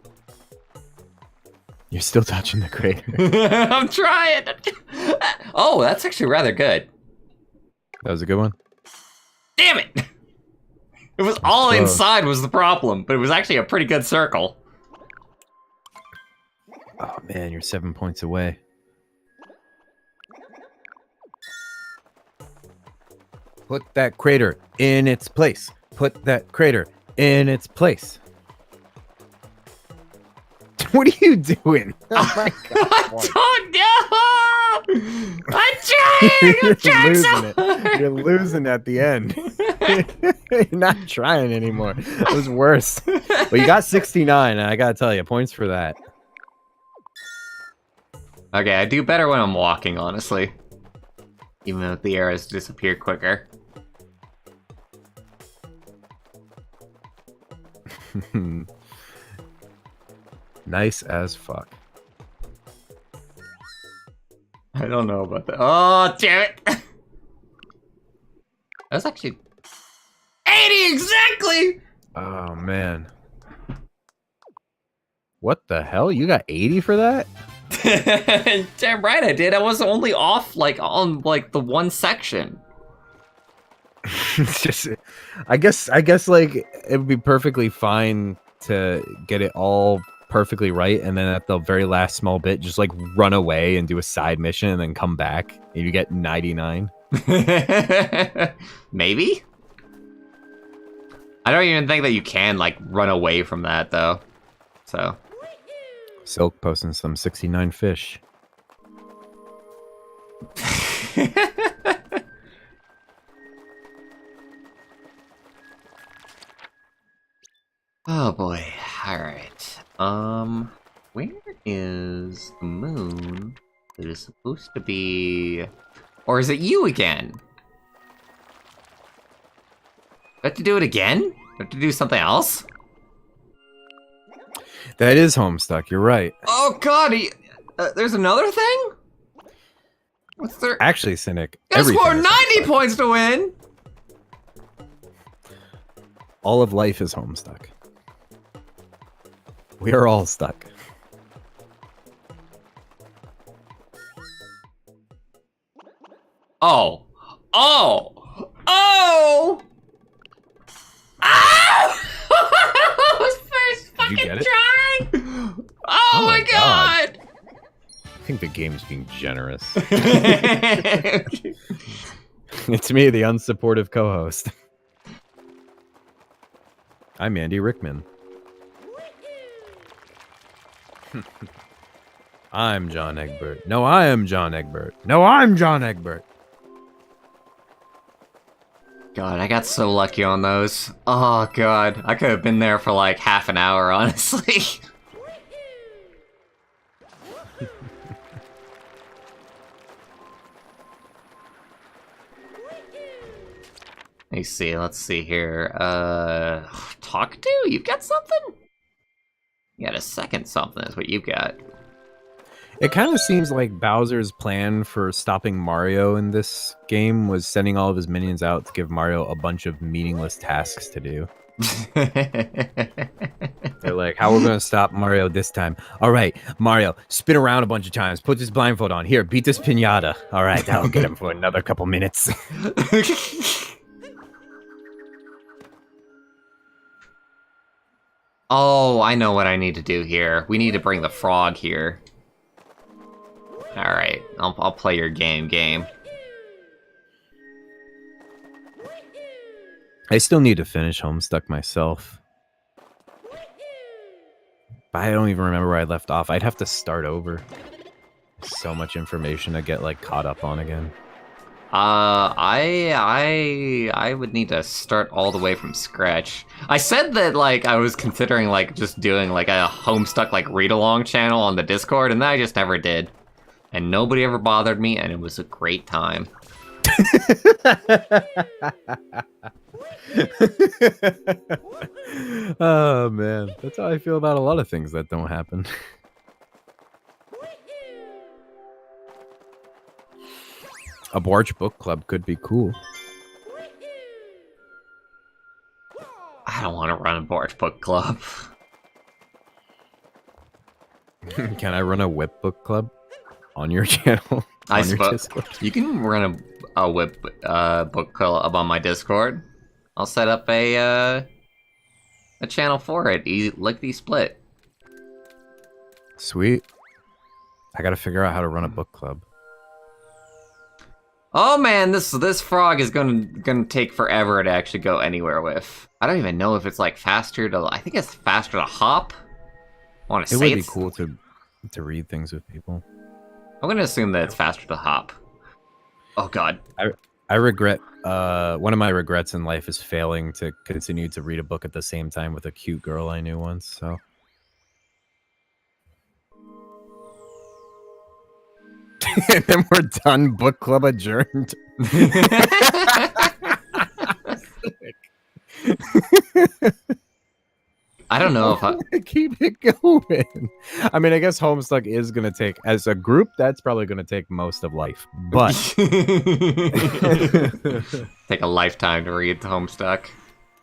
You're still touching the crater. I'm trying. Oh, that's actually rather good. That was a good one. Damn it. It was all close. inside was the problem, but it was actually a pretty good circle. Oh man, you're 7 points away. Put that crater in its place. Put that crater in its place. What are you doing? Oh my I don't know. I'm trying. I'm trying so losing it. hard. You're losing at the end. You're not trying anymore. It was worse. But you got 69, and I gotta tell you, points for that. Okay, I do better when I'm walking, honestly. Even if the arrows disappear quicker. Nice as fuck. I don't know about that. Oh, damn it. That was actually 80 exactly. Oh man. What the hell? You got 80 for that? Damn right I did. I was only off like on like the one section. It's just, I guess like it would be perfectly fine to get it all perfectly right, and then at the very last small bit, just like run away and do a side mission, and then come back, and you get 99. Maybe? I don't even think that you can like run away from that though. So. Silk posting some 69 fish. Oh boy. Alright. Where is the moon that is supposed to be... Or is it you again? Do I have to do it again? Do I have to do something else? That is Homestuck. You're right. Oh god, there's another thing? What's there? Actually, Cynic. There's everything more is 90 Homestuck. points to win! All of life is Homestuck. We are all stuck. Oh. Oh! Oh! Ah! First Did you fucking get it? try! Oh, Oh my my God. god! I think the game's being generous. It's me, the unsupportive co-host. I'm Andy Rickman. I'm John Egbert. No, I am John Egbert. No, I'm John Egbert. God, I got so lucky on those. Oh god, I could have been there for like half an hour, honestly. Let's see here. Talk to? You've got something? You got a second something is what you've got. It kind of seems like Bowser's plan for stopping Mario in this game was sending all of his minions out to give Mario a bunch of meaningless tasks to do. They're like, how are we going to stop Mario this time? All right, Mario, spin around a bunch of times. Put this blindfold on. Here, beat this pinata. All right, that'll get him for another couple minutes. Oh, I know what I need to do here. We need to bring the frog here. Alright, I'll play your game. I still need to finish Homestuck myself. But I don't even remember where I left off. I'd have to start over. So much information to get like caught up on again. I would need to start all the way from scratch. I said that like I was considering like just doing like a Homestuck like read-along channel on the Discord, and then I just never did. And nobody ever bothered me, and it was a great time. Oh man, that's how I feel about a lot of things that don't happen. A Barch book club could be cool. I don't want to run a Barch book club. Can I run a whip book club on your channel? I on your suppose Discord? you can run a whip book club on my Discord. I'll set up a channel for it. Lickety split. Sweet. I gotta figure out how to run a book club. Oh man, this frog is gonna take forever to actually go anywhere with. I don't even know if it's like faster to. I think it's faster to hop. I want to It say would be it's. cool to read things with people. I'm gonna assume that it's faster to hop. Oh god. I regret one of my regrets in life is failing to continue to read a book at the same time with a cute girl I knew once. So. And then we're done. Book club adjourned. I don't know if I. Keep it going. I mean, I guess Homestuck is gonna take, as a group, that's probably gonna take most of life. But Take a lifetime to read Homestuck.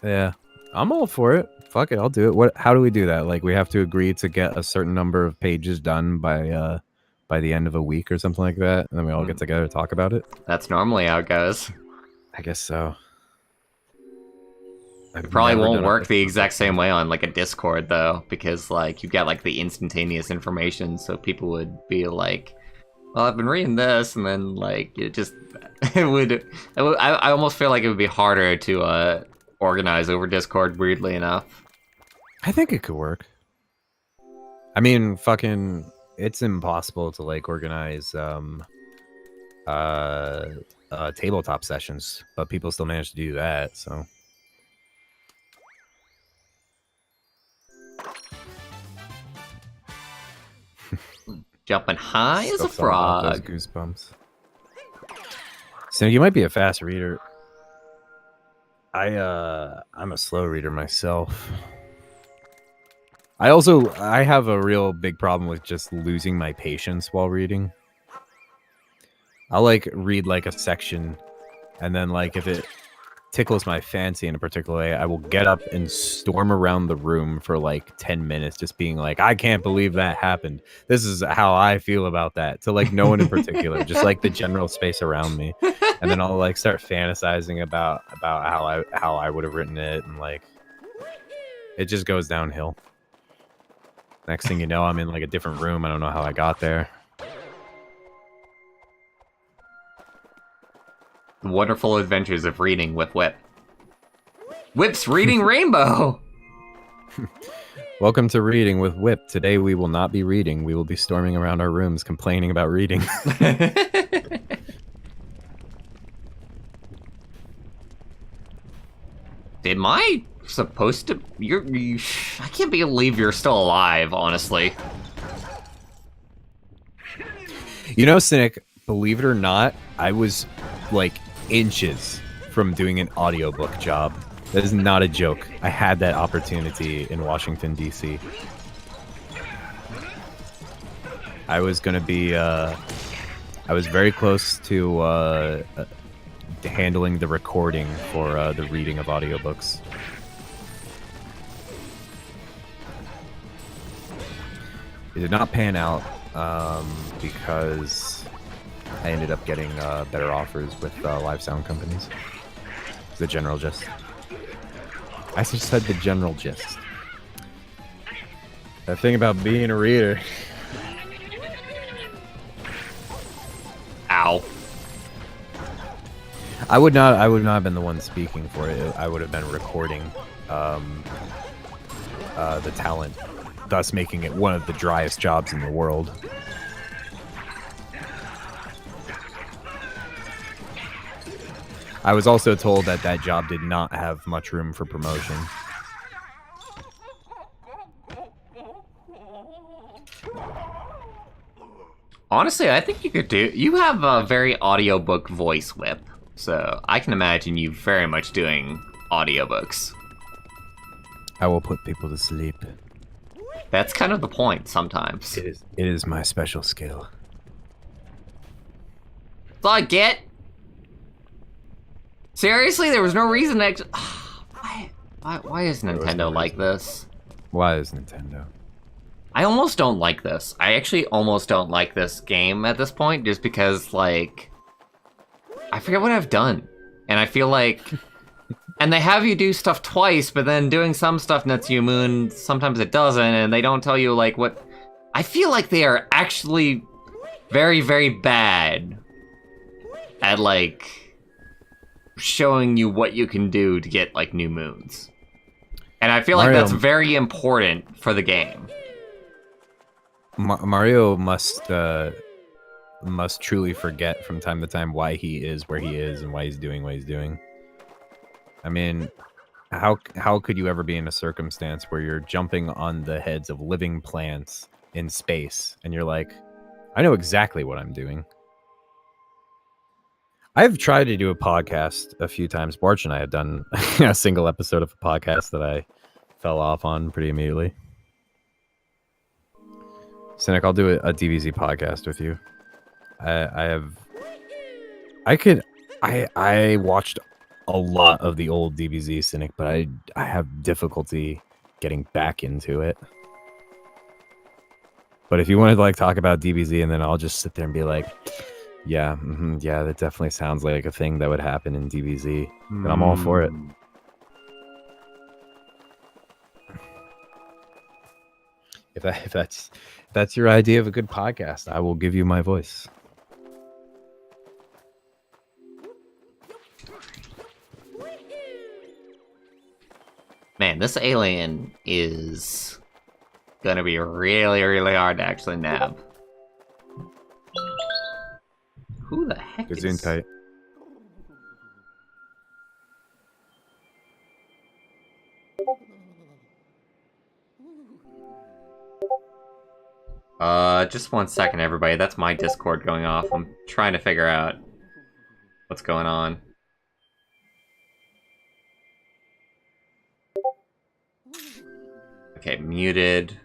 yeah, I'm all for it. Fuck it, I'll do it. What? How do we do that? Like, we have to agree to get a certain number of pages done by the end of a week or something like that, and then we all get together to talk about it. That's normally how it goes. I guess so. It probably won't work the exact same way on like a Discord though, because like you got like the instantaneous information, so people would be like, "Well, I've been reading this," and then like it just it would. I almost feel like it would be harder to organize over Discord. Weirdly enough, I think it could work. I mean, fucking, it's impossible to like organize tabletop sessions, but people still manage to do that. So. Jumping high as a Still feeling about those frog. goosebumps. So you might be a fast reader. I'm a slow reader myself. I have a real big problem with just losing my patience while reading. I'll like read like a section, and then like if it tickles my fancy in a particular way, I will get up and storm around the room for like 10 minutes just being like, I can't believe that happened. This is how I feel about that. To like no one in particular, just like the general space around me. And then I'll like start fantasizing about how I would have written it, and like it just goes downhill. Next thing you know, I'm in like a different room. I don't know how I got there. The Wonderful Adventures of Reading with Whip. Whip's Reading Rainbow! Welcome to Reading with Whip. Today we will not be reading. We will be storming around our rooms complaining about reading. Am I supposed to... I can't believe you're still alive, honestly. You know, Cynic, believe it or not, I was like inches from doing an audiobook job. That is not a joke. I had that opportunity in Washington, D.C. I was going to be... I was very close to handling the recording for the reading of audiobooks. It did not pan out because I ended up getting better offers with live sound companies. The general gist. I just said the general gist. That thing about being a reader. Ow. I would not have been the one speaking for it. I would have been recording the talent, thus making it one of the driest jobs in the world. I was also told that that job did not have much room for promotion. Honestly, I think you could do... You have a very audiobook voice, Whip. So I can imagine you very much doing audiobooks. I will put people to sleep. That's kind of the point sometimes. It is my special skill. That's all I get. Seriously, there was no reason to... Why is There was Nintendo no like reason. this? Why is Nintendo? I almost don't like this. I actually almost don't like this game at this point, just because, like... I forget what I've done. And I feel like... And they have you do stuff twice, but then doing some stuff nets you moon, sometimes it doesn't, and they don't tell you, like, what... I feel like they are actually very, very bad at, like, showing you what you can do to get, like, new moons. And I feel like Mario- that's very important for the game. Mario must truly forget from time to time why he is where he is and why he's doing what he's doing. I mean, how could you ever be in a circumstance where you're jumping on the heads of living plants in space and you're like, I know exactly what I'm doing. I've tried to do a podcast a few times. Barch and I have done a single episode of a podcast that I fell off on pretty immediately. Cynic, I'll do a DBZ podcast with you. I watched a lot of the old DBZ, Cynic, but I have difficulty getting back into it. But if you want to like talk about DBZ, and then I'll just sit there and be like, yeah, yeah, that definitely sounds like a thing that would happen in DBZ, and I'm all for it. If that's your idea of a good podcast, I will give you my voice. Man, this alien is gonna be really, really hard to actually nab. Who the heck is... Gesundheit. Just 1 second, everybody. That's my Discord going off. I'm trying to figure out what's going on. Okay, muted.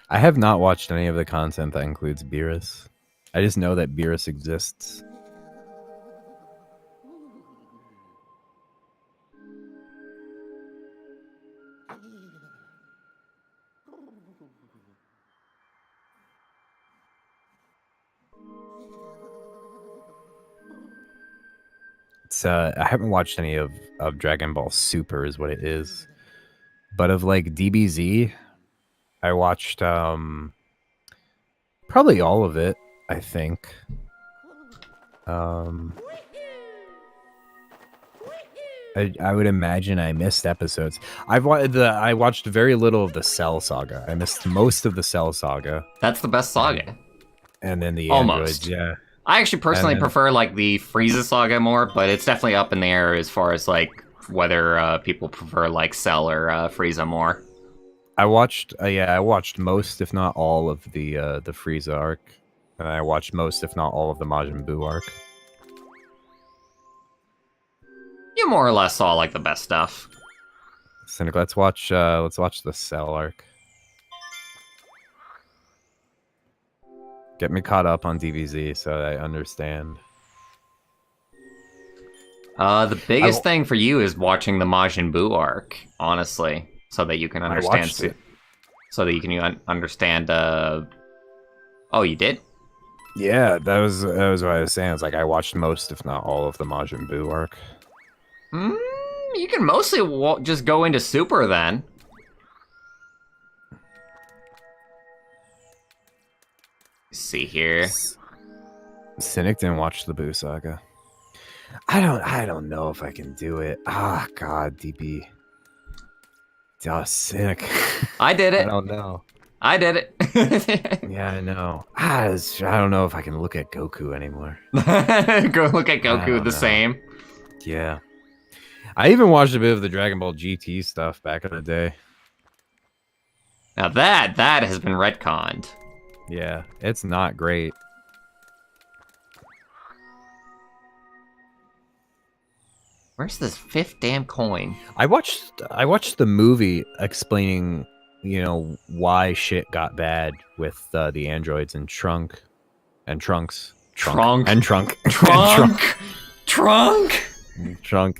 I have not watched any of the content that includes Beerus. I just know that Beerus exists. It's I haven't watched any of Dragon Ball Super is what it is. But of like DBZ, I watched probably all of it, I think. I would imagine I missed episodes. I watched very little of the Cell Saga. I missed most of the Cell Saga. That's the best saga. And then the Almost. androids, yeah. I actually personally And then- prefer like the Frieza saga more, but it's definitely up in the air as far as like whether people prefer like Cell or Frieza more. I watched most, if not all, of the Frieza arc, and I watched most, if not all, of the Majin Buu arc. You more or less saw like the best stuff. Cynic, let's watch the Cell arc. Get me caught up on DBZ so that I understand. The biggest thing for you is watching the Majin Buu arc, honestly, so that you can understand. watched it. So that you can understand. Oh, you did? Yeah, that was what I was saying. It's like I watched most, if not all, of the Majin Buu arc. You can mostly just go into Super then. See here. Cynic didn't watch the Buu saga. I don't know if I can do it. Ah, God, DB. Oh, Cynic. I did I it. don't know. I did it. Yeah, I know. I don't know if I can look at Goku anymore. Go look at I Goku don't the know. same. Yeah. I even watched a bit of the Dragon Ball GT stuff back in the day. Now that has been retconned. Yeah, it's not great. Where's this 5th damn coin? I watched the movie explaining, why shit got bad with the androids and Trunks. Trunk.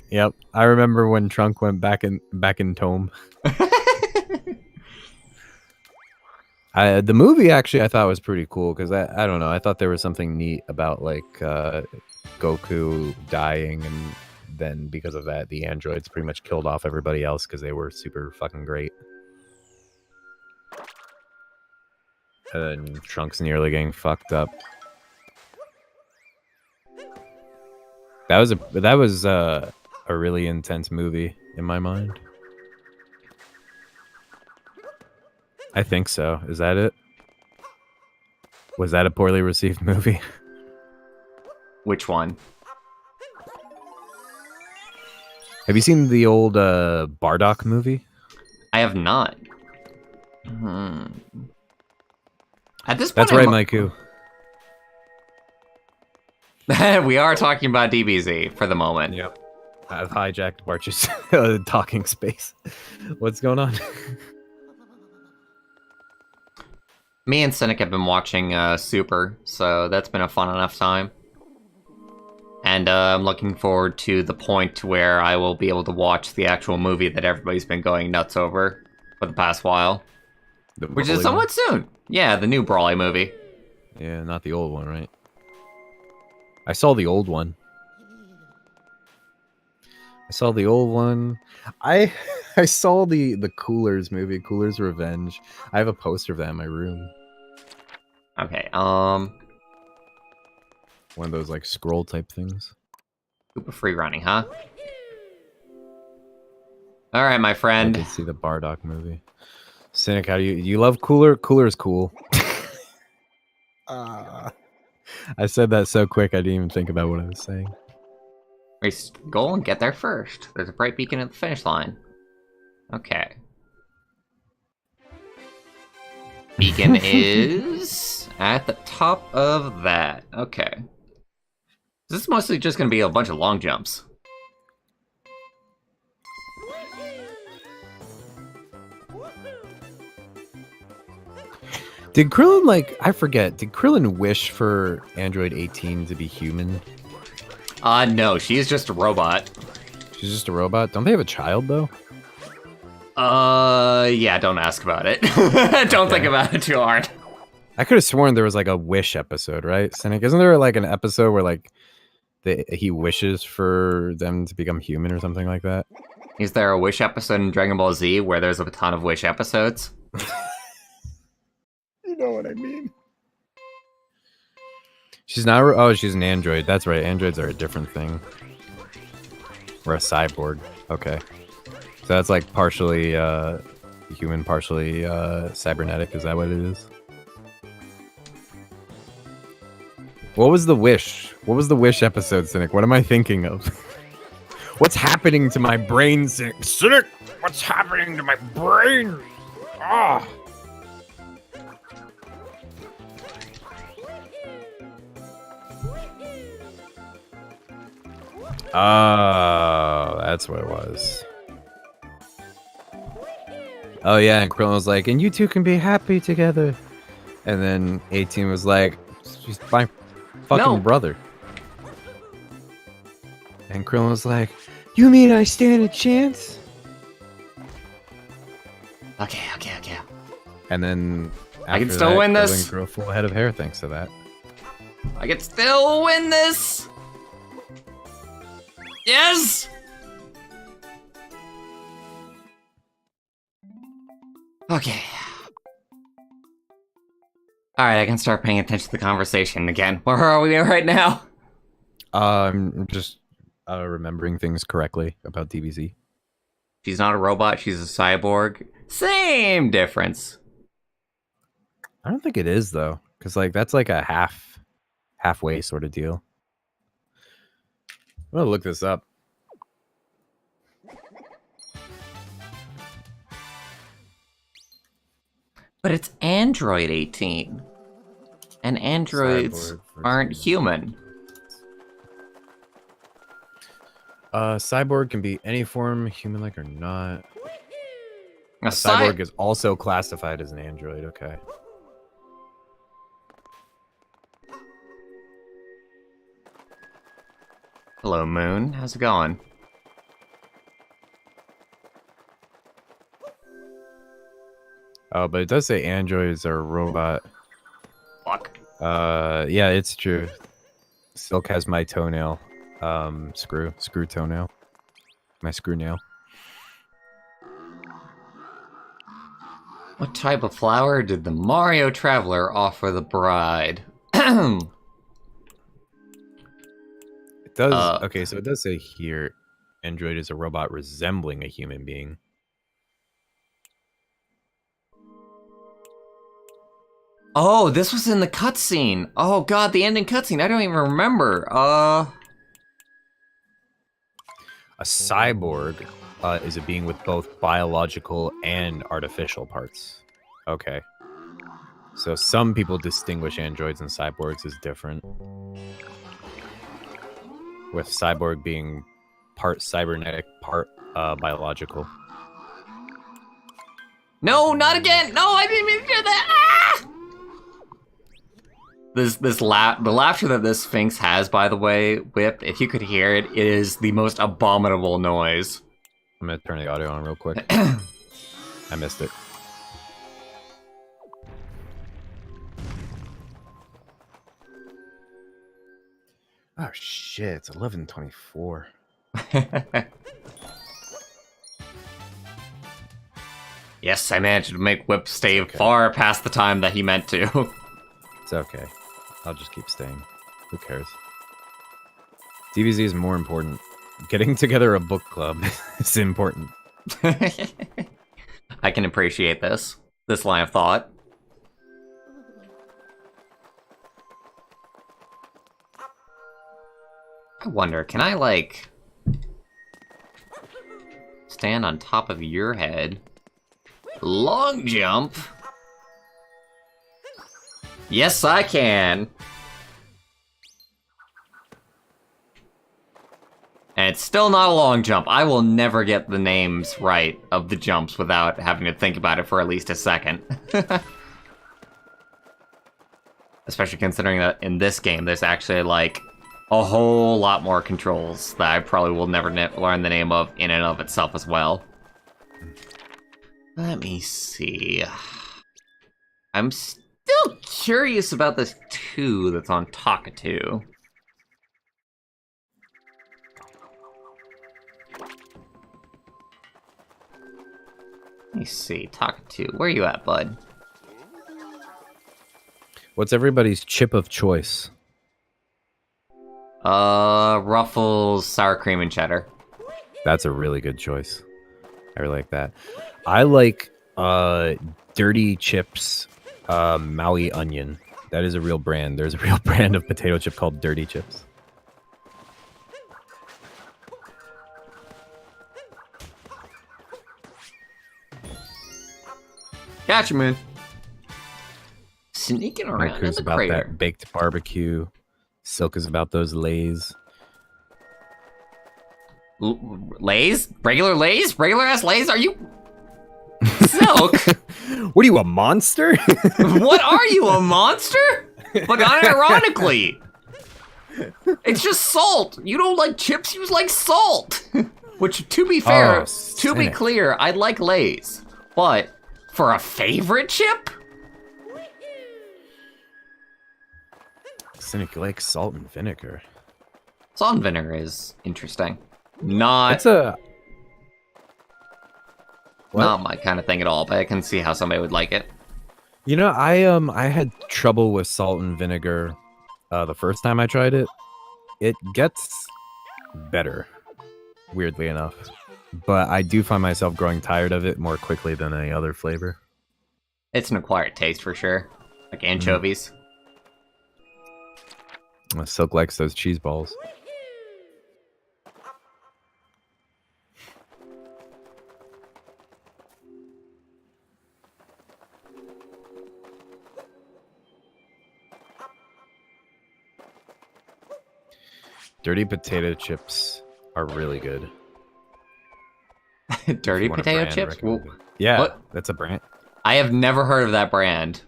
Yep. I remember when Trunk went back in Tome. The movie actually I thought was pretty cool because I don't know, I thought there was something neat about like Goku dying, and then because of that the androids pretty much killed off everybody else because they were super fucking great. And Trunks nearly getting fucked up. That was a really intense movie in my mind. I think so. Is that it? Was that a poorly received movie? Which one? Have you seen the old Bardock movie? I have not. At this point, That's right, Maiku. we are talking about DBZ for the moment. Yep. I've hijacked Barch's talking space. What's going on? Me and Cynic have been watching Super, so that's been a fun enough time. And I'm looking forward to the point where I will be able to watch the actual movie that everybody's been going nuts over for the past while. Which is somewhat soon. Yeah, the new Brawly movie. Yeah, not the old one, right? I saw the old one. I saw the Coolers movie, Coolers Revenge. I have a poster of that in my room. Okay, One of those like scroll type things. Super free running, huh? Alright, my I friend. did see the Bardock movie. Cynic, how do you love Cooler? Cooler is cool. I said that so quick I didn't even think about what I was saying. Race goal and get there first. There's a bright beacon at the finish line. Okay. Beacon is at the top of that. Okay. This is mostly just going to be a bunch of long jumps. Did Krillin, like, I forget, did Krillin wish for Android 18 to be human? No, she is just a robot. She's just a robot? Don't they have a child, though? Yeah, don't ask about it. Don't think about it too hard. I could have sworn there was, like, a wish episode, right, Cynic? Isn't there, like, an episode where, like, he wishes for them to become human or something like that? Is there a Wish episode in Dragon Ball Z where there's a ton of Wish episodes? You know what I mean. She's not. Oh, she's an android. That's right. Androids are a different thing. Or a cyborg. Okay. So that's like partially human, partially cybernetic. Is that what it is? What was the wish? What was the wish episode, Cynic? What am I thinking of? What's happening to my brain, Cynic? Cynic! What's happening to my brain? Ah! Oh, that's what it was. Oh yeah, and Krillin was like, and you two can be happy together. And then 18 was like, she's my fucking brother. And Krillin was like, you mean I stand a chance? Okay. And then I can after still that, win Krillin this. grew a full head of hair thanks to that. I can still win this! Yes! Okay. Alright, I can start paying attention to the conversation again. Where are we right now? I'm just remembering things correctly about DBZ. She's not a robot, she's a cyborg. Same difference. I don't think it is though, because like that's like a halfway sort of deal. I'm gonna look this up. But it's Android 18. And androids aren't human. Cyborg can be any form, human-like or not. A Cyborg is also classified as an android. Okay. Hello, Moon. How's it going? Oh, but it does say androids are a robot. Fuck. Yeah, it's true. Silk has my toenail. Screw toenail. My screw nail. What type of flower did the Mario Traveler offer the bride? It does. Okay, so it does say here, android is a robot resembling a human being. Oh, this was in the cutscene. Oh god, the ending cutscene. I don't even remember. A cyborg is a being with both biological and artificial parts. Okay. So some people distinguish androids and cyborgs as different. With cyborg being part cybernetic, part biological. No, not again. No, I didn't mean to do that. Ah! The laughter that this Sphinx has, by the way, Whip, if you could hear it, it is the most abominable noise. I'm gonna turn the audio on real quick. I missed it. Oh shit, it's 11:24. Yes, I managed to make Whip stay far past the time that he meant to. It's okay. I'll just keep staying. Who cares? DBZ is more important. Getting together a book club is important. I can appreciate this line of thought. I wonder, can I, like, stand on top of your head? Long jump? Yes, I can. And it's still not a long jump. I will never get the names right of the jumps without having to think about it for at least a second. Especially considering that in this game, there's actually, like, a whole lot more controls that I probably will never learn the name of in and of itself as well. Let me see. I'm still curious about this 2 that's on Takatu. Let me see, Takatu, where you at, bud? What's everybody's chip of choice? Ruffles, sour cream, and cheddar. That's a really good choice. I really like that. I like Dirty Chips Maui Onion. That is a real brand. There's a real brand of potato chip called Dirty Chips. Gotcha, man. Sneaking around in Mariku's the about crater. that baked barbecue. Silk is about those Lays. Lays? Regular Lays? Regular ass Lays? Are you... Silk? What are you, a monster? What are you, a monster? But unironically. It's just salt. You don't like chips, you like salt. Which, to be fair, Oh, to be cynic. clear, I like Lays. But for a favorite chip? Cynic, you like salt and vinegar. Salt and vinegar is interesting. Not... It's a... What? Not my kind of thing at all, but I can see how somebody would like it. You know, I had trouble with salt and vinegar the first time I tried it. It gets better, weirdly enough. But I do find myself growing tired of it more quickly than any other flavor. It's an acquired taste for sure. Like anchovies. Silk likes those cheese balls. Dirty potato chips are really good. Dirty You want a potato brand chips? Well, recommended. Yeah, what? that's a brand. I have never heard of that brand.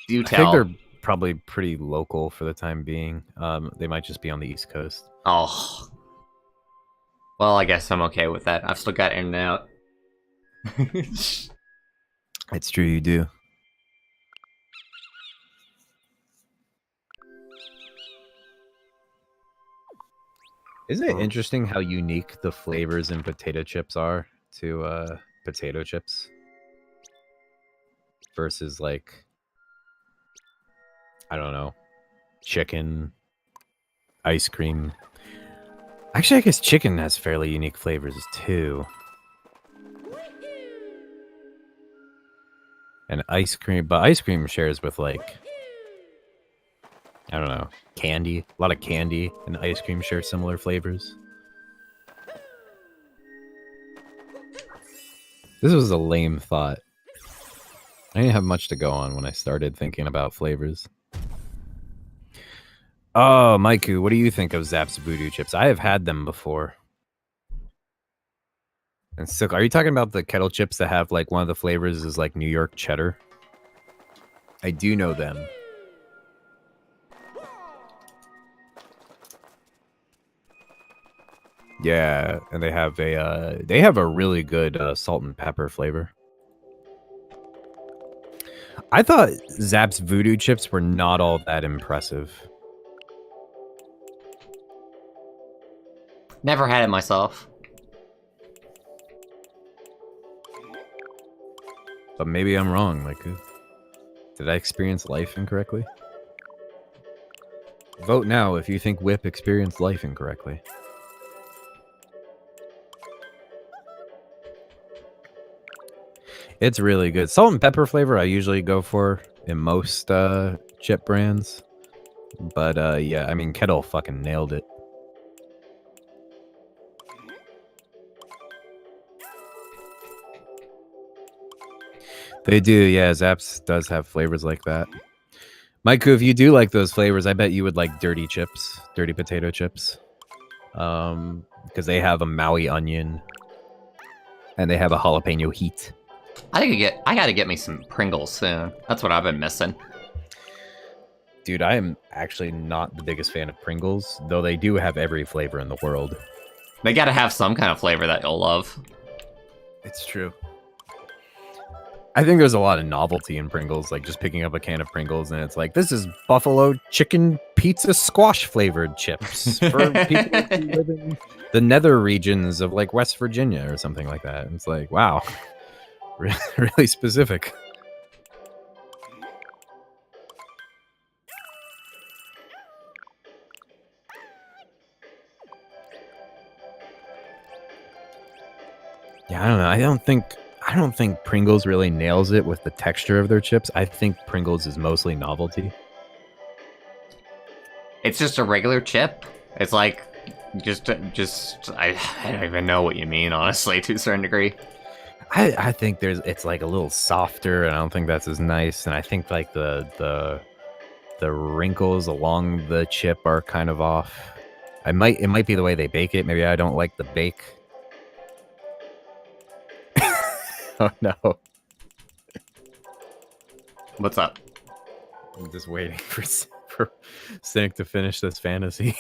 Do I tell. think they're probably pretty local for the time being. They might just be on the East Coast. Oh. Well, I guess I'm okay with that. I've still got in and out. It's true, you do. Isn't it interesting how unique the flavors in potato chips are to potato chips versus, like, I don't know, chicken, ice cream. Actually, I guess chicken has fairly unique flavors too. And ice cream, but ice cream shares with, like, I don't know, candy. A lot of candy and ice cream share similar flavors. This was a lame thought. I didn't have much to go on when I started thinking about flavors. Oh, Maiku, what do you think of Zap's Voodoo Chips? I have had them before. And Silk, are you talking about the kettle chips that have, like, one of the flavors is, like, New York cheddar? I do know them. Yeah, and they have a really good salt and pepper flavor. I thought Zap's Voodoo Chips were not all that impressive. Never had it myself. But maybe I'm wrong. Like, did I experience life incorrectly? Vote now if you think Whip experienced life incorrectly. It's really good. Salt and pepper flavor I usually go for in most chip brands. But yeah, I mean, Kettle fucking nailed it. They do, yeah. Zaps does have flavors like that. Maiku, if you do like those flavors, I bet you would like dirty chips, dirty potato chips. Because they have a Maui onion and they have a jalapeno heat. I gotta get me some Pringles soon. That's what I've been missing. Dude, I am actually not the biggest fan of Pringles, though they do have every flavor in the world. They gotta have some kind of flavor that you'll love. It's true. I think there's a lot of novelty in Pringles, like just picking up a can of Pringles and it's like, this is buffalo chicken pizza squash flavored chips for people who live in the nether regions of like West Virginia or something like that. It's like, wow, really specific. Yeah, I don't know. I don't think Pringles really nails it with the texture of their chips. I think Pringles is mostly novelty. It's just a regular chip. It's like just I don't even know what you mean, honestly, to a certain degree. I think it's like a little softer, and I don't think that's as nice. And I think like the wrinkles along the chip are kind of off. It might be the way they bake it. Maybe I don't like the bake. Oh no. What's up? I'm just waiting for Cynic to finish this fantasy.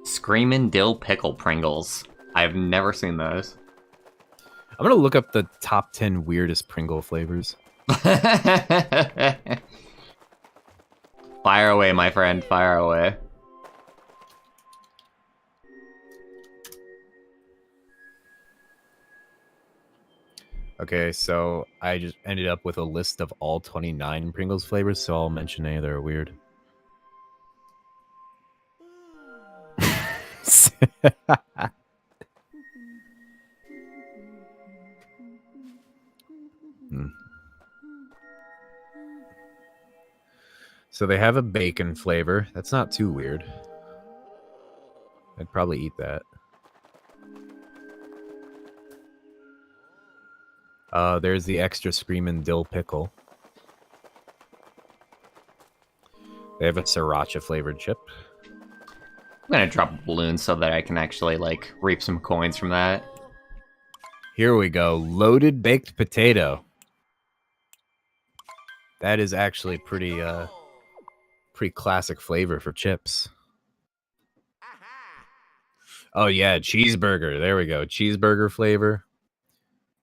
Screamin' Dill Pickle Pringles. I've never seen those. I'm gonna look up the top 10 weirdest Pringle flavors. Fire away, my friend. Fire away. Okay, so I just ended up with a list of all 29 Pringles flavors, so I'll mention any that are weird. So they have a bacon flavor. That's not too weird. I'd probably eat that. There's the extra screamin' dill pickle. They have a sriracha flavored chip. I'm gonna drop a balloon so that I can actually, like, reap some coins from that. Here we go. Loaded baked potato. That is actually pretty classic flavor for chips. Oh yeah, cheeseburger. There we go. Cheeseburger flavor.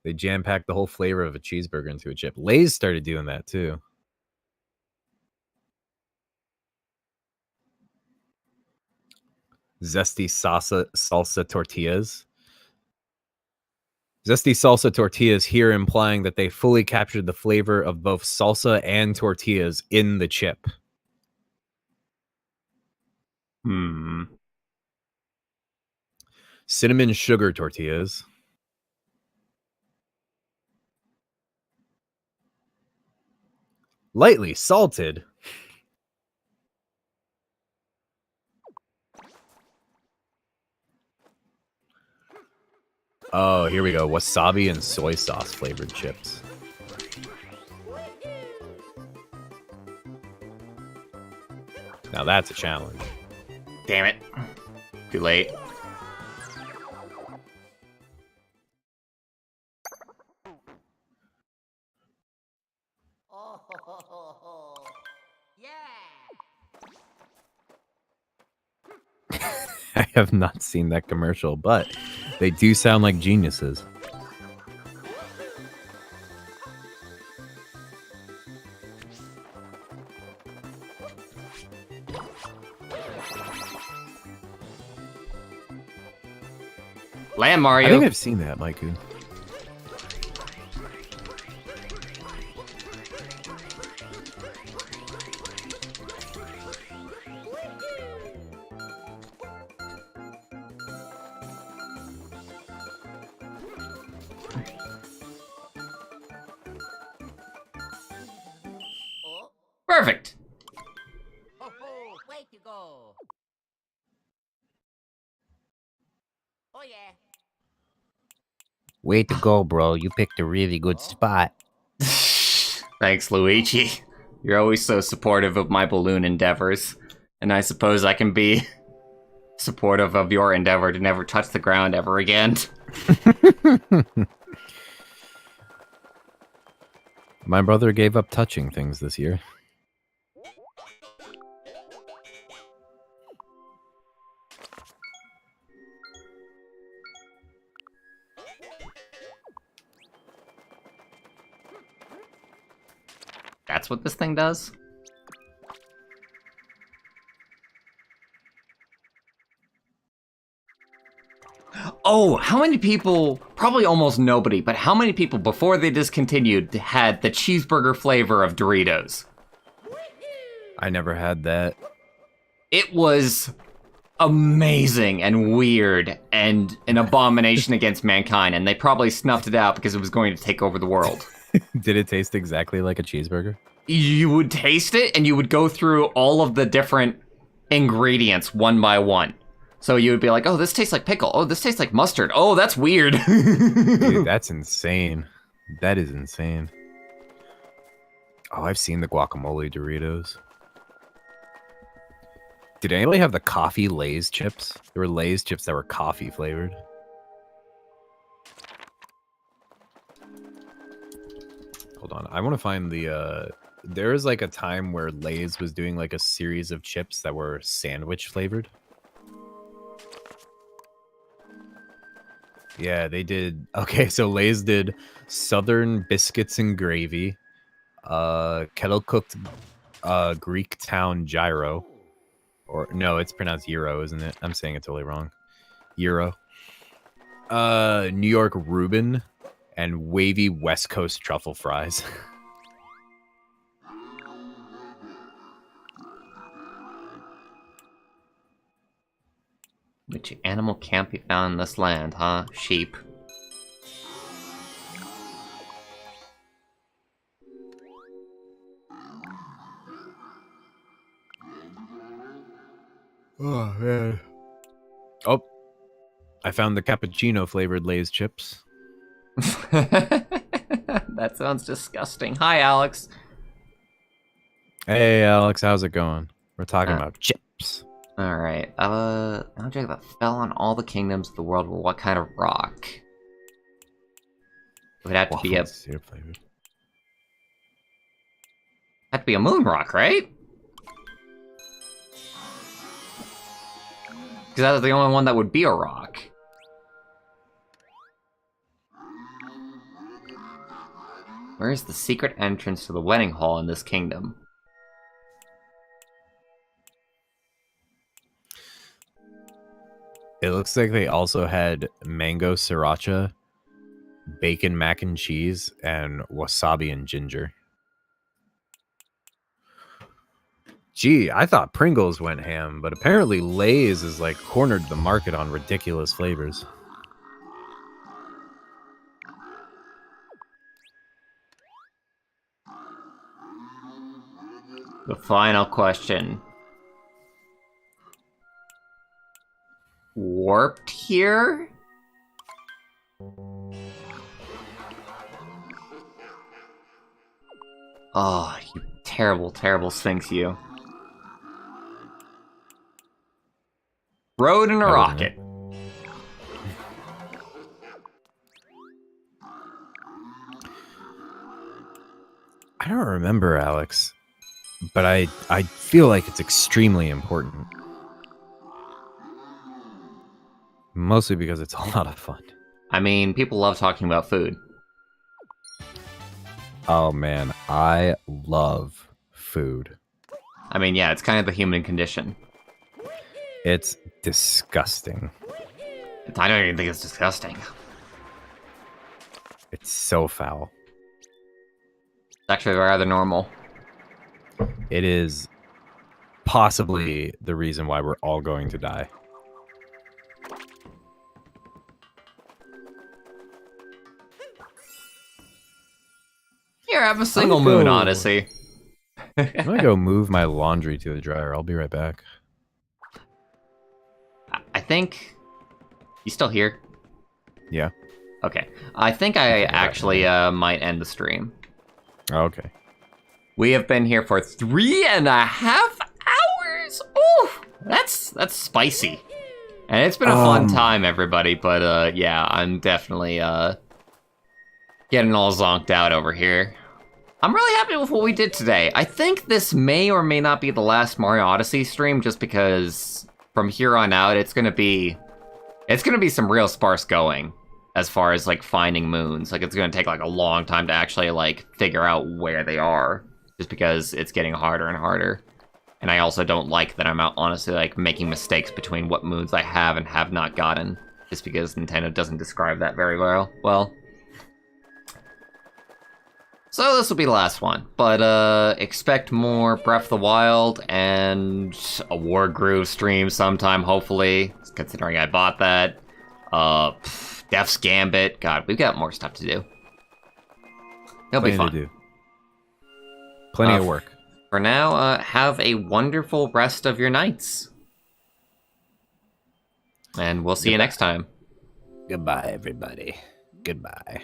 They jam-packed the whole flavor of a cheeseburger into a chip. Lay's started doing that too. Zesty salsa tortillas. Zesty salsa tortillas here implying that they fully captured the flavor of both salsa and tortillas in the chip. Cinnamon sugar tortillas. Lightly salted. Oh, here we go. Wasabi and soy sauce flavored chips. Now that's a challenge. Damn it. Too late. Oh, yeah. I have not seen that commercial, but they do sound like geniuses. Land Mario. I think I've seen that, Maiku. Oh, Perfect. ho, ho, way to go. Way to go, bro. You picked a really good spot. Thanks, Luigi. You're always so supportive of my balloon endeavors. And I suppose I can be supportive of your endeavor to never touch the ground ever again. My brother gave up touching things this year. That's what this thing does? Oh, how many people, probably almost nobody, but how many people before they discontinued had the cheeseburger flavor of Doritos? I never had that. It was amazing and weird and an abomination against mankind, and they probably snuffed it out because it was going to take over the world. Did it taste exactly like a cheeseburger? You would taste it, and you would go through all of the different ingredients one by one. So you would be like, oh, this tastes like pickle. Oh, this tastes like mustard. Oh, that's weird. Dude, that's insane. That is insane. Oh, I've seen the guacamole Doritos. Did anybody have the coffee Lay's chips? There were Lay's chips that were coffee flavored. Hold on. I want to find the... There was like a time where Lay's was doing like a series of chips that were sandwich flavored. Yeah, they did. Okay, so Lay's did Southern biscuits and gravy, kettle cooked Greek town gyro, or no, it's pronounced gyro, isn't it? I'm saying it totally wrong. Gyro. New York Reuben, and wavy West Coast truffle fries. Which animal can't be found in this land, huh? Sheep. Oh, man. Oh, I found the cappuccino flavored Lay's chips. That sounds disgusting. Hi, Alex. Hey, Alex, how's it going? We're talking about chips. Alright, object that fell on all the kingdoms of the world were what kind of rock? It would have to be a... Syrup flavored. Have to be a moon rock, right? Because that was the only one that would be a rock. Where is the secret entrance to the wedding hall in this kingdom? It looks like they also had mango sriracha, bacon mac and cheese, and wasabi and ginger. Gee, I thought Pringles went ham, but apparently Lay's is like cornered the market on ridiculous flavors. The final question. Warped here? Oh, you terrible, terrible Sphinx, you. Road in a rocket. I don't remember, Alex, but I feel like it's extremely important. Mostly because it's a lot of fun. I mean, people love talking about food. Oh man, I love food. I mean, yeah, it's kind of the human condition. It's disgusting. I don't even think it's disgusting. It's so foul. It's actually rather normal. It is possibly the reason why we're all going to die. Here, have a single moon, Odyssey. I'm gonna go move my laundry to the dryer. I'll be right back. I think... You still here? Yeah. Okay. I think I actually might end the stream. Oh, okay. We have been here for 3.5 hours. Ooh, that's spicy. And it's been a fun time, everybody. But yeah, I'm definitely getting all zonked out over here. I'm really happy with what we did today. I think this may or may not be the last Mario Odyssey stream, just because from here on out, it's gonna be some real sparse going as far as like finding moons. Like it's gonna take like a long time to actually like figure out where they are, just because it's getting harder and harder. And I also don't like that I'm out honestly like making mistakes between what moons I have and have not gotten, just because Nintendo doesn't describe that very well. So this will be the last one, but expect more Breath of the Wild and a War Groove stream sometime, hopefully, considering I bought that. Death's Gambit. God, we've got more stuff to do. It'll be fun. To do. Plenty of work. For now, have a wonderful rest of your nights. And we'll see you next time. Goodbye, everybody. Goodbye.